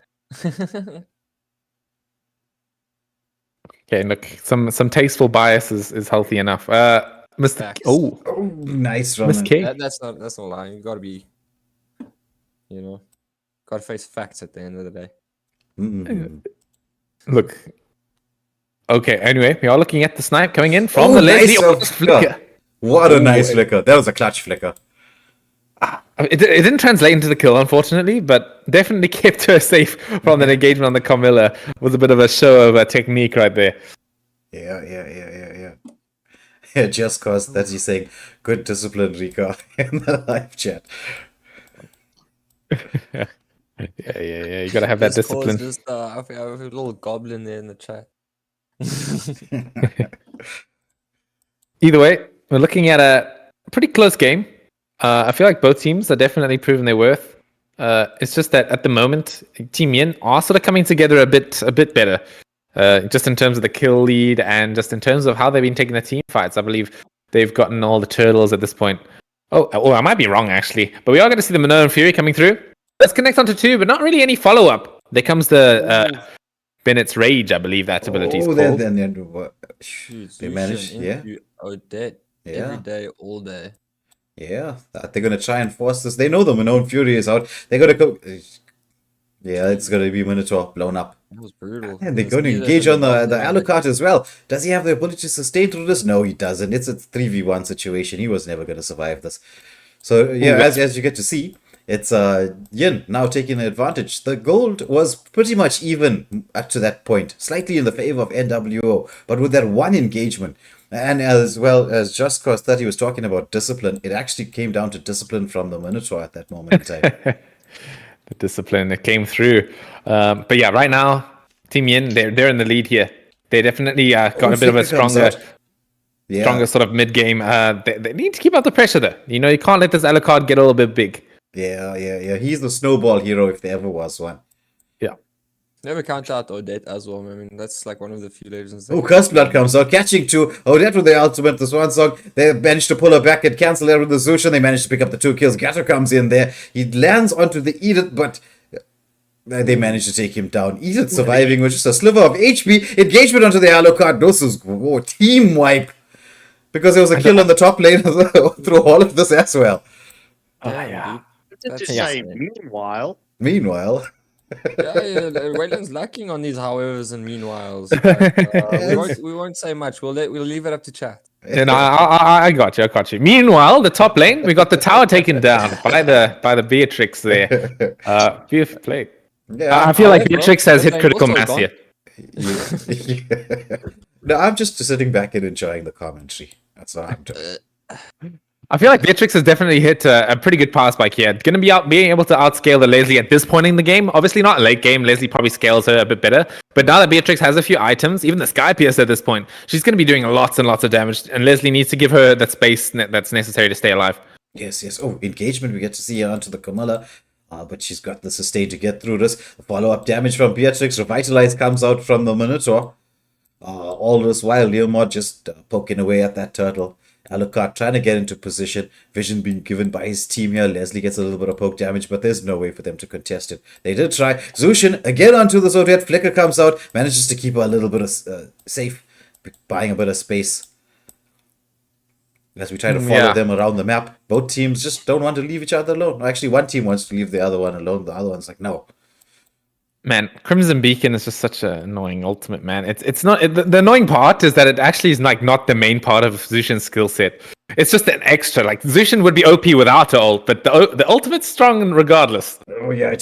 E: Okay, look, some tasteful bias is healthy enough. Mr.
C: Facts.
D: Oh, nice run.
E: Miss K.
C: That's not lying. You gotta be, gotta face facts at the end of the day.
E: Look. Okay, anyway, we are looking at the snipe coming in from
D: Oh,
E: the
D: nice
E: lady.
D: flicker. What a nice flicker. That was a clutch flicker.
E: It didn't translate into the kill, unfortunately, but definitely kept her safe from that engagement on the Carmilla. Was a bit of a show of a technique right there.
D: Yeah. Yeah, just cause that he's saying good discipline, Rika, in the live chat.
E: Yeah. You gotta have that discipline.
C: Just I have a little goblin there in the chat.
E: Either way, we're looking at a pretty close game. I feel like both teams are definitely proving their worth. It's just that at the moment, Team Yin are sort of coming together a bit better. Just in terms of the kill lead and just in terms of how they've been taking the team fights. I believe they've gotten all the turtles at this point. Oh, I might be wrong actually, but we are going to see the Minoan and Fury coming through. Let's connect onto 2, but not really any follow up. There comes the Bennett's Rage, I believe that ability is called.
D: Then they managed, yeah.
C: Odette every day, all day.
D: Yeah, they're gonna try and force this. They know the Minoan Fury is out. They're gonna go. Yeah, it's gonna be Minotaur blown up.
C: That was brutal.
D: And they're
C: It's
D: going to
C: either
D: engage
C: in
D: on the
C: bottom or
D: Alucard as well. Does he have the ability to sustain through this? No, he doesn't. It's a 3v1 situation. He was never going to survive this. So, yeah, as you get to see, it's Yin now taking the advantage. The gold was pretty much even up to that point, slightly in the favor of NWO, but with that one engagement. And as well as Just Cause 30 was talking about discipline, it actually came down to discipline from the Minotaur at that moment in time.
E: The discipline that came through. But yeah, right now, Team Yin, they're in the lead here. They definitely got a bit of a
D: Flicker comes
E: stronger
D: out. Yeah.
E: stronger sort of mid game. They need to keep out the pressure though. You know, you can't let this Alucard get a little bit big.
D: Yeah. He's the snowball hero if there ever was one.
E: Yeah.
C: Never count out Odette as well. I mean, that's like one of the few legends.
D: Oh, Curse Blood comes out, catching two. Odette with the ultimate, the Swan Song. They managed to pull her back and cancel her with the Zusha. They managed to pick up the 2 kills. Gato comes in there. He lands onto the Edith, but they managed to take him down. Edith surviving with just a sliver of HP. Engagement onto the Alucard. This is team wipe. Because there was a kill on the top lane through all of this as well.
E: Yeah.
F: Did you
C: That's
F: say,
C: insane.
F: meanwhile,
D: Meanwhile,
C: Wayland's lacking on these howevers and meanwhiles. We won't say much. We'll leave it up to chat.
E: And I got you. Meanwhile, the top lane, we got the tower taken down by the Beatrix there. Beautiful play.
D: yeah,
E: I feel like
C: Alright, bro.
E: Beatrix has hit
C: Okay,
E: critical
C: also
E: mass
C: gone.
E: here.
D: No, I'm just sitting back and enjoying the commentary. That's all I'm doing.
E: I feel like Beatrix has definitely hit a pretty good power spike here. Going to be being able to outscale the Leslie at this point in the game. Obviously not late game. Leslie probably scales her a bit better. But now that Beatrix has a few items, even the Sky Pierce at this point, she's going to be doing lots and lots of damage. And Leslie needs to give her that space that's necessary to stay alive.
D: Yes. Oh, engagement. We get to see her onto the Camilla. But she's got the sustain to get through this. Follow-up damage from Beatrix. Revitalize comes out from the Minotaur. All this while, Leomord just poking away at that turtle. Alucard trying to get into position. Vision being given by his team here. Leslie gets a little bit of poke damage, but there's no way for them to contest it. They did try. Zushin again onto the Zodiac. Flicker comes out. Manages to keep her a little bit of safe. Buying a bit of space. As we try to follow them around the map. Both teams just don't want to leave each other alone. Actually, one team wants to leave the other one alone. The other one's like, no.
E: Man, Crimson Beacon is just such an annoying ultimate, man. It's not the annoying part is that it actually is like not the main part of Zushin's skill set. It's just an extra. Like Zushin would be OP without the ult, but the ultimate's strong regardless.
D: Oh yeah,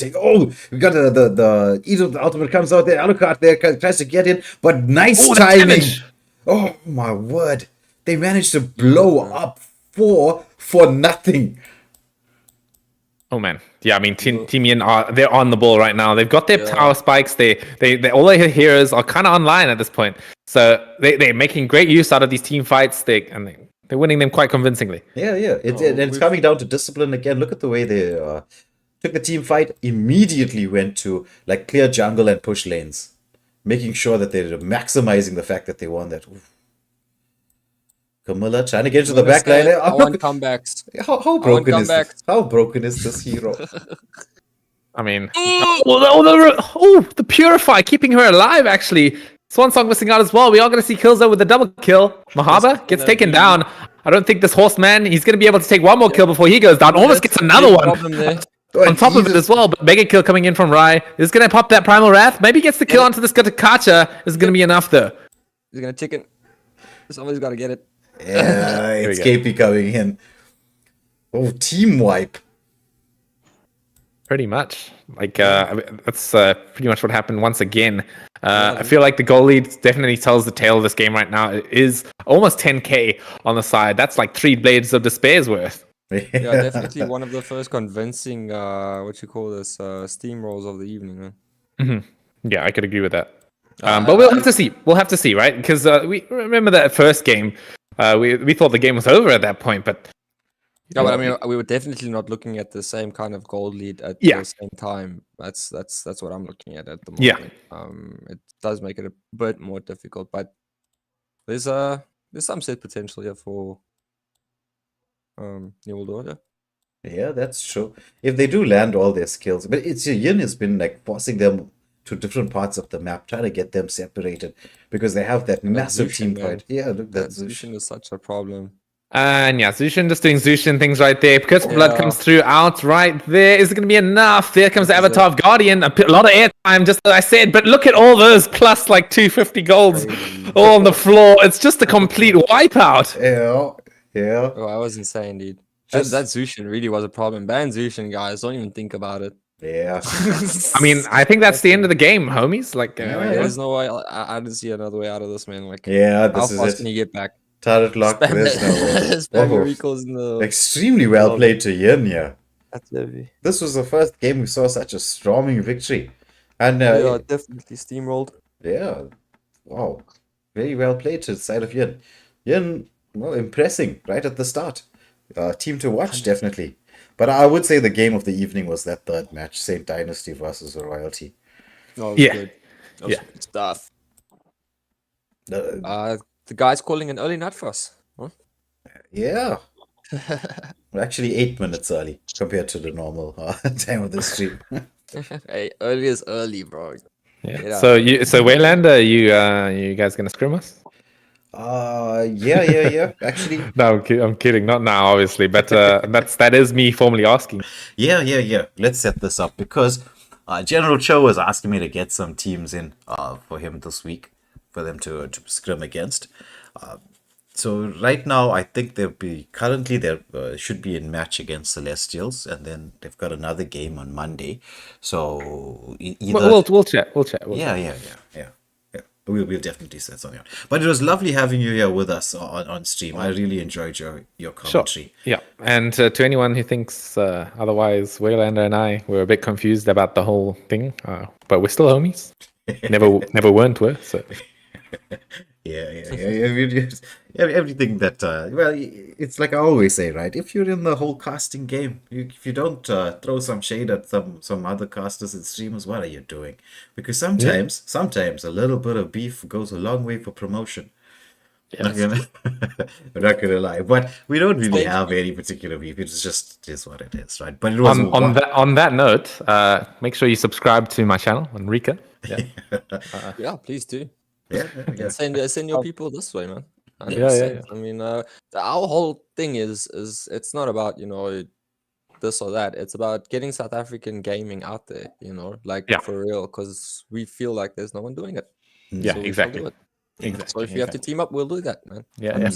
D: we got the Edith, the ultimate comes out there. Alucard there tries to get in, but nice
E: Oh, the
D: timing.
E: damage!
D: Oh my word! They managed to blow up 4 for nothing.
E: Oh man, yeah. I mean, Team Yin they're on the ball right now. They've got their power spikes. They all their heroes are kind of online at this point, so they're making great use out of these team fights. They're winning them quite convincingly.
D: Yeah. It's coming down to discipline again. Look at the way they took the team fight. Immediately went to like clear jungle and push lanes, making sure that they're maximizing the fact that they won that. Oof. Camilla trying to get into the back line.
C: I want comebacks.
D: How broken is this? How broken is this hero?
E: I mean, the Purify keeping her alive actually. Swan Song missing out as well. We are going to see kills there with the double kill. Mahaba gets taken down. I don't think this horseman, he's going to be able to take one more kill before he goes down. Almost gets another one. On top of it as well, but mega kill coming in from Rai. Is going to pop that Primal Wrath. Maybe gets the kill onto this Kacha. Is going to be enough though.
C: He's going to chicken. Somebody's got to get it.
D: Yeah, it's KP coming in. Oh, team wipe.
E: Pretty much. Like, that's pretty much what happened once again. I feel like the goal lead definitely tells the tale of this game right now. It is almost 10k on the side. That's like 3 Blades of Despair's worth.
C: Yeah, definitely one of the first convincing, steamrolls of the evening, man.
E: Mm-hmm. Yeah, I could agree with that. But we'll have to see. We'll have to see, right? Because we remember that first game. We thought the game was over at that point, but
C: yeah, but I mean, we were definitely not looking at the same kind of gold lead at the same time. That's what I'm looking at the moment.
E: Yeah.
C: It does make it a bit more difficult, but there's some set potential here for New World Order.
D: Yeah, that's true. If they do land all their skills, but it's Yin has been like forcing them to different parts of the map, trying to get them separated because they have that massive team fight. Yeah, look,
C: That
D: that's
C: Zushin is such a problem.
E: And yeah, Zushin just doing Zushin things right there. Because blood
C: Yeah.
E: comes through out right there. Is it going to be enough? There comes the
C: This is
E: Avatar of Guardian. A lot of airtime, just as I said. But look at all those plus like 250 golds
C: Crazy.
E: all on the floor. It's just a complete wipeout.
D: Yeah.
C: Oh, I was insane, dude. That
D: Just
C: Zushin really was a problem. Ban Zushin, guys. Don't even think about it.
D: yeah.
E: I mean, I think that's the end of the game, homies. Like,
C: There's no way. I didn't see another way out of this, man. Like,
D: Yeah,
C: how
D: this is
C: fast
D: it.
C: can you get back?
D: Turret lock.
C: Spam,
D: There's no way.
C: spam your
D: Oh,
C: recalls in the.
D: extremely well played to Yin. Yeah,
C: That's heavy.
D: this was the first game we saw such a storming victory, and
C: Yeah, definitely steamrolled.
D: yeah, wow, very well played to the side of Yin. Yin, well, impressing right at the start. Team to watch, definitely. But I would say the game of the evening was that third match, Saint Dynasty versus Royalty.
C: Oh,
E: Yeah.
C: good. That was
E: Yeah.
C: good stuff.
D: Uh,
C: The guy's calling an early night for us. Huh?
D: yeah, we're actually 8 minutes early compared to the normal time of the stream.
C: Hey, early is early, bro.
E: Yeah.
C: Yeah.
E: So Wayland, you guys gonna scrim us?
D: Yeah. Actually,
E: No, I'm kidding. Not now, obviously, but that is me formally asking.
D: yeah. Let's set this up because General Cho was asking me to get some teams in for him this week for them to scrim against. So right now, I think currently there should be a match against Celestials, and then they've got another game on Monday. So either
E: We'll chat.
D: yeah. We'll definitely set something out. But it was lovely having you here with us on stream. I really enjoyed your
E: Sure.
D: commentary.
E: Yeah. And to anyone who thinks otherwise, Waylander and I were a bit confused about the whole thing, but we're still homies. Never weren't, were. So
D: Yeah. Everything that well, it's like I always say, right? If you're in the whole casting game, if you don't throw some shade at some other casters and streamers, what are you doing? Because sometimes a little bit of beef goes a long way for promotion. Not gonna, we're not gonna lie, but we don't really have any particular beef. It's just is what it is, right? But it was
E: on that note, make sure you subscribe to my channel on Rika. Yeah.
C: Yeah, please do.
D: yeah.
C: Send your people this way, man.
E: Yeah.
C: 100%. I mean, our whole thing is it's not about this or that. It's about getting South African gaming out there. Like
E: Yeah.
C: for real, because we feel like there's no one doing it.
E: Yeah,
C: So we shall
E: exactly.
C: do it.
E: Exactly.
C: So if you have to team up, we'll do that, man.
E: Yeah.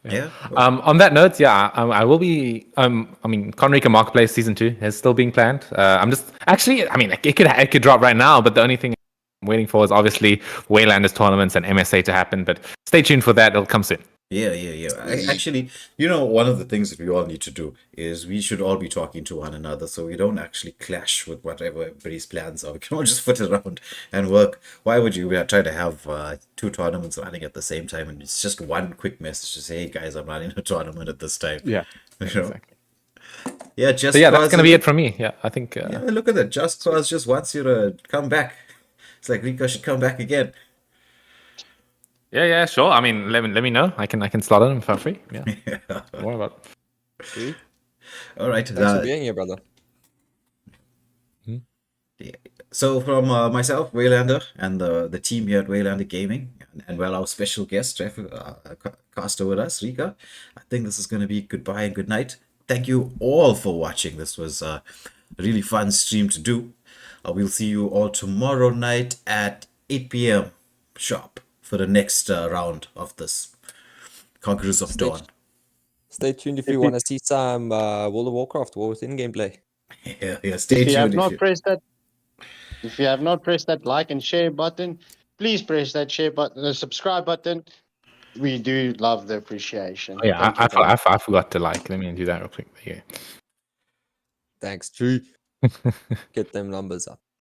D: Yeah.
E: On that note, I will be. I mean, Conrica Marketplace Season 2 is still being planned. I'm just actually. I mean, it could drop right now, but the only thing I'm waiting for is obviously Waylanders tournaments and MSA to happen. But stay tuned for that; it'll come soon.
D: Yeah. Actually, one of the things that we all need to do is we should all be talking to one another so we don't actually clash with whatever everybody's plans are. We can all just foot around and work. Why would you try to have two tournaments running at the same time and it's just one quick message to say, hey guys, I'm running a tournament at this time.
E: Yeah,
D: You know?
E: exactly.
D: Yeah, just
E: So yeah, that's
D: cause
E: gonna be it from me. Yeah, I think.
D: Yeah, look at that. Just Cause just wants you to come back. It's like Rico should come back again.
E: Yeah, sure. I mean, let me know. I can slot in for free. Yeah. Don't worry about it.
C: See?
D: All right.
C: Thanks for being here, brother.
D: So from myself, Waylander, and the team here at Waylander Gaming, and well, our special guest, caster with us, Rika, I think this is going to be goodbye and good night. Thank you all for watching. This was a really fun stream to do. We'll see you all tomorrow night at 8 p.m. sharp for the next round of this Conquerors of Dawn.
C: Stay tuned if you want to see some World of Warcraft War Within gameplay.
D: Yeah, stay tuned.
F: If you have not pressed that like and share button, please press that share button, the subscribe button. We do love the appreciation.
E: Oh, yeah,
F: Thank you,
E: I forgot to like. Let me do that real quick. Yeah.
C: Thanks, Drew. Get them numbers up.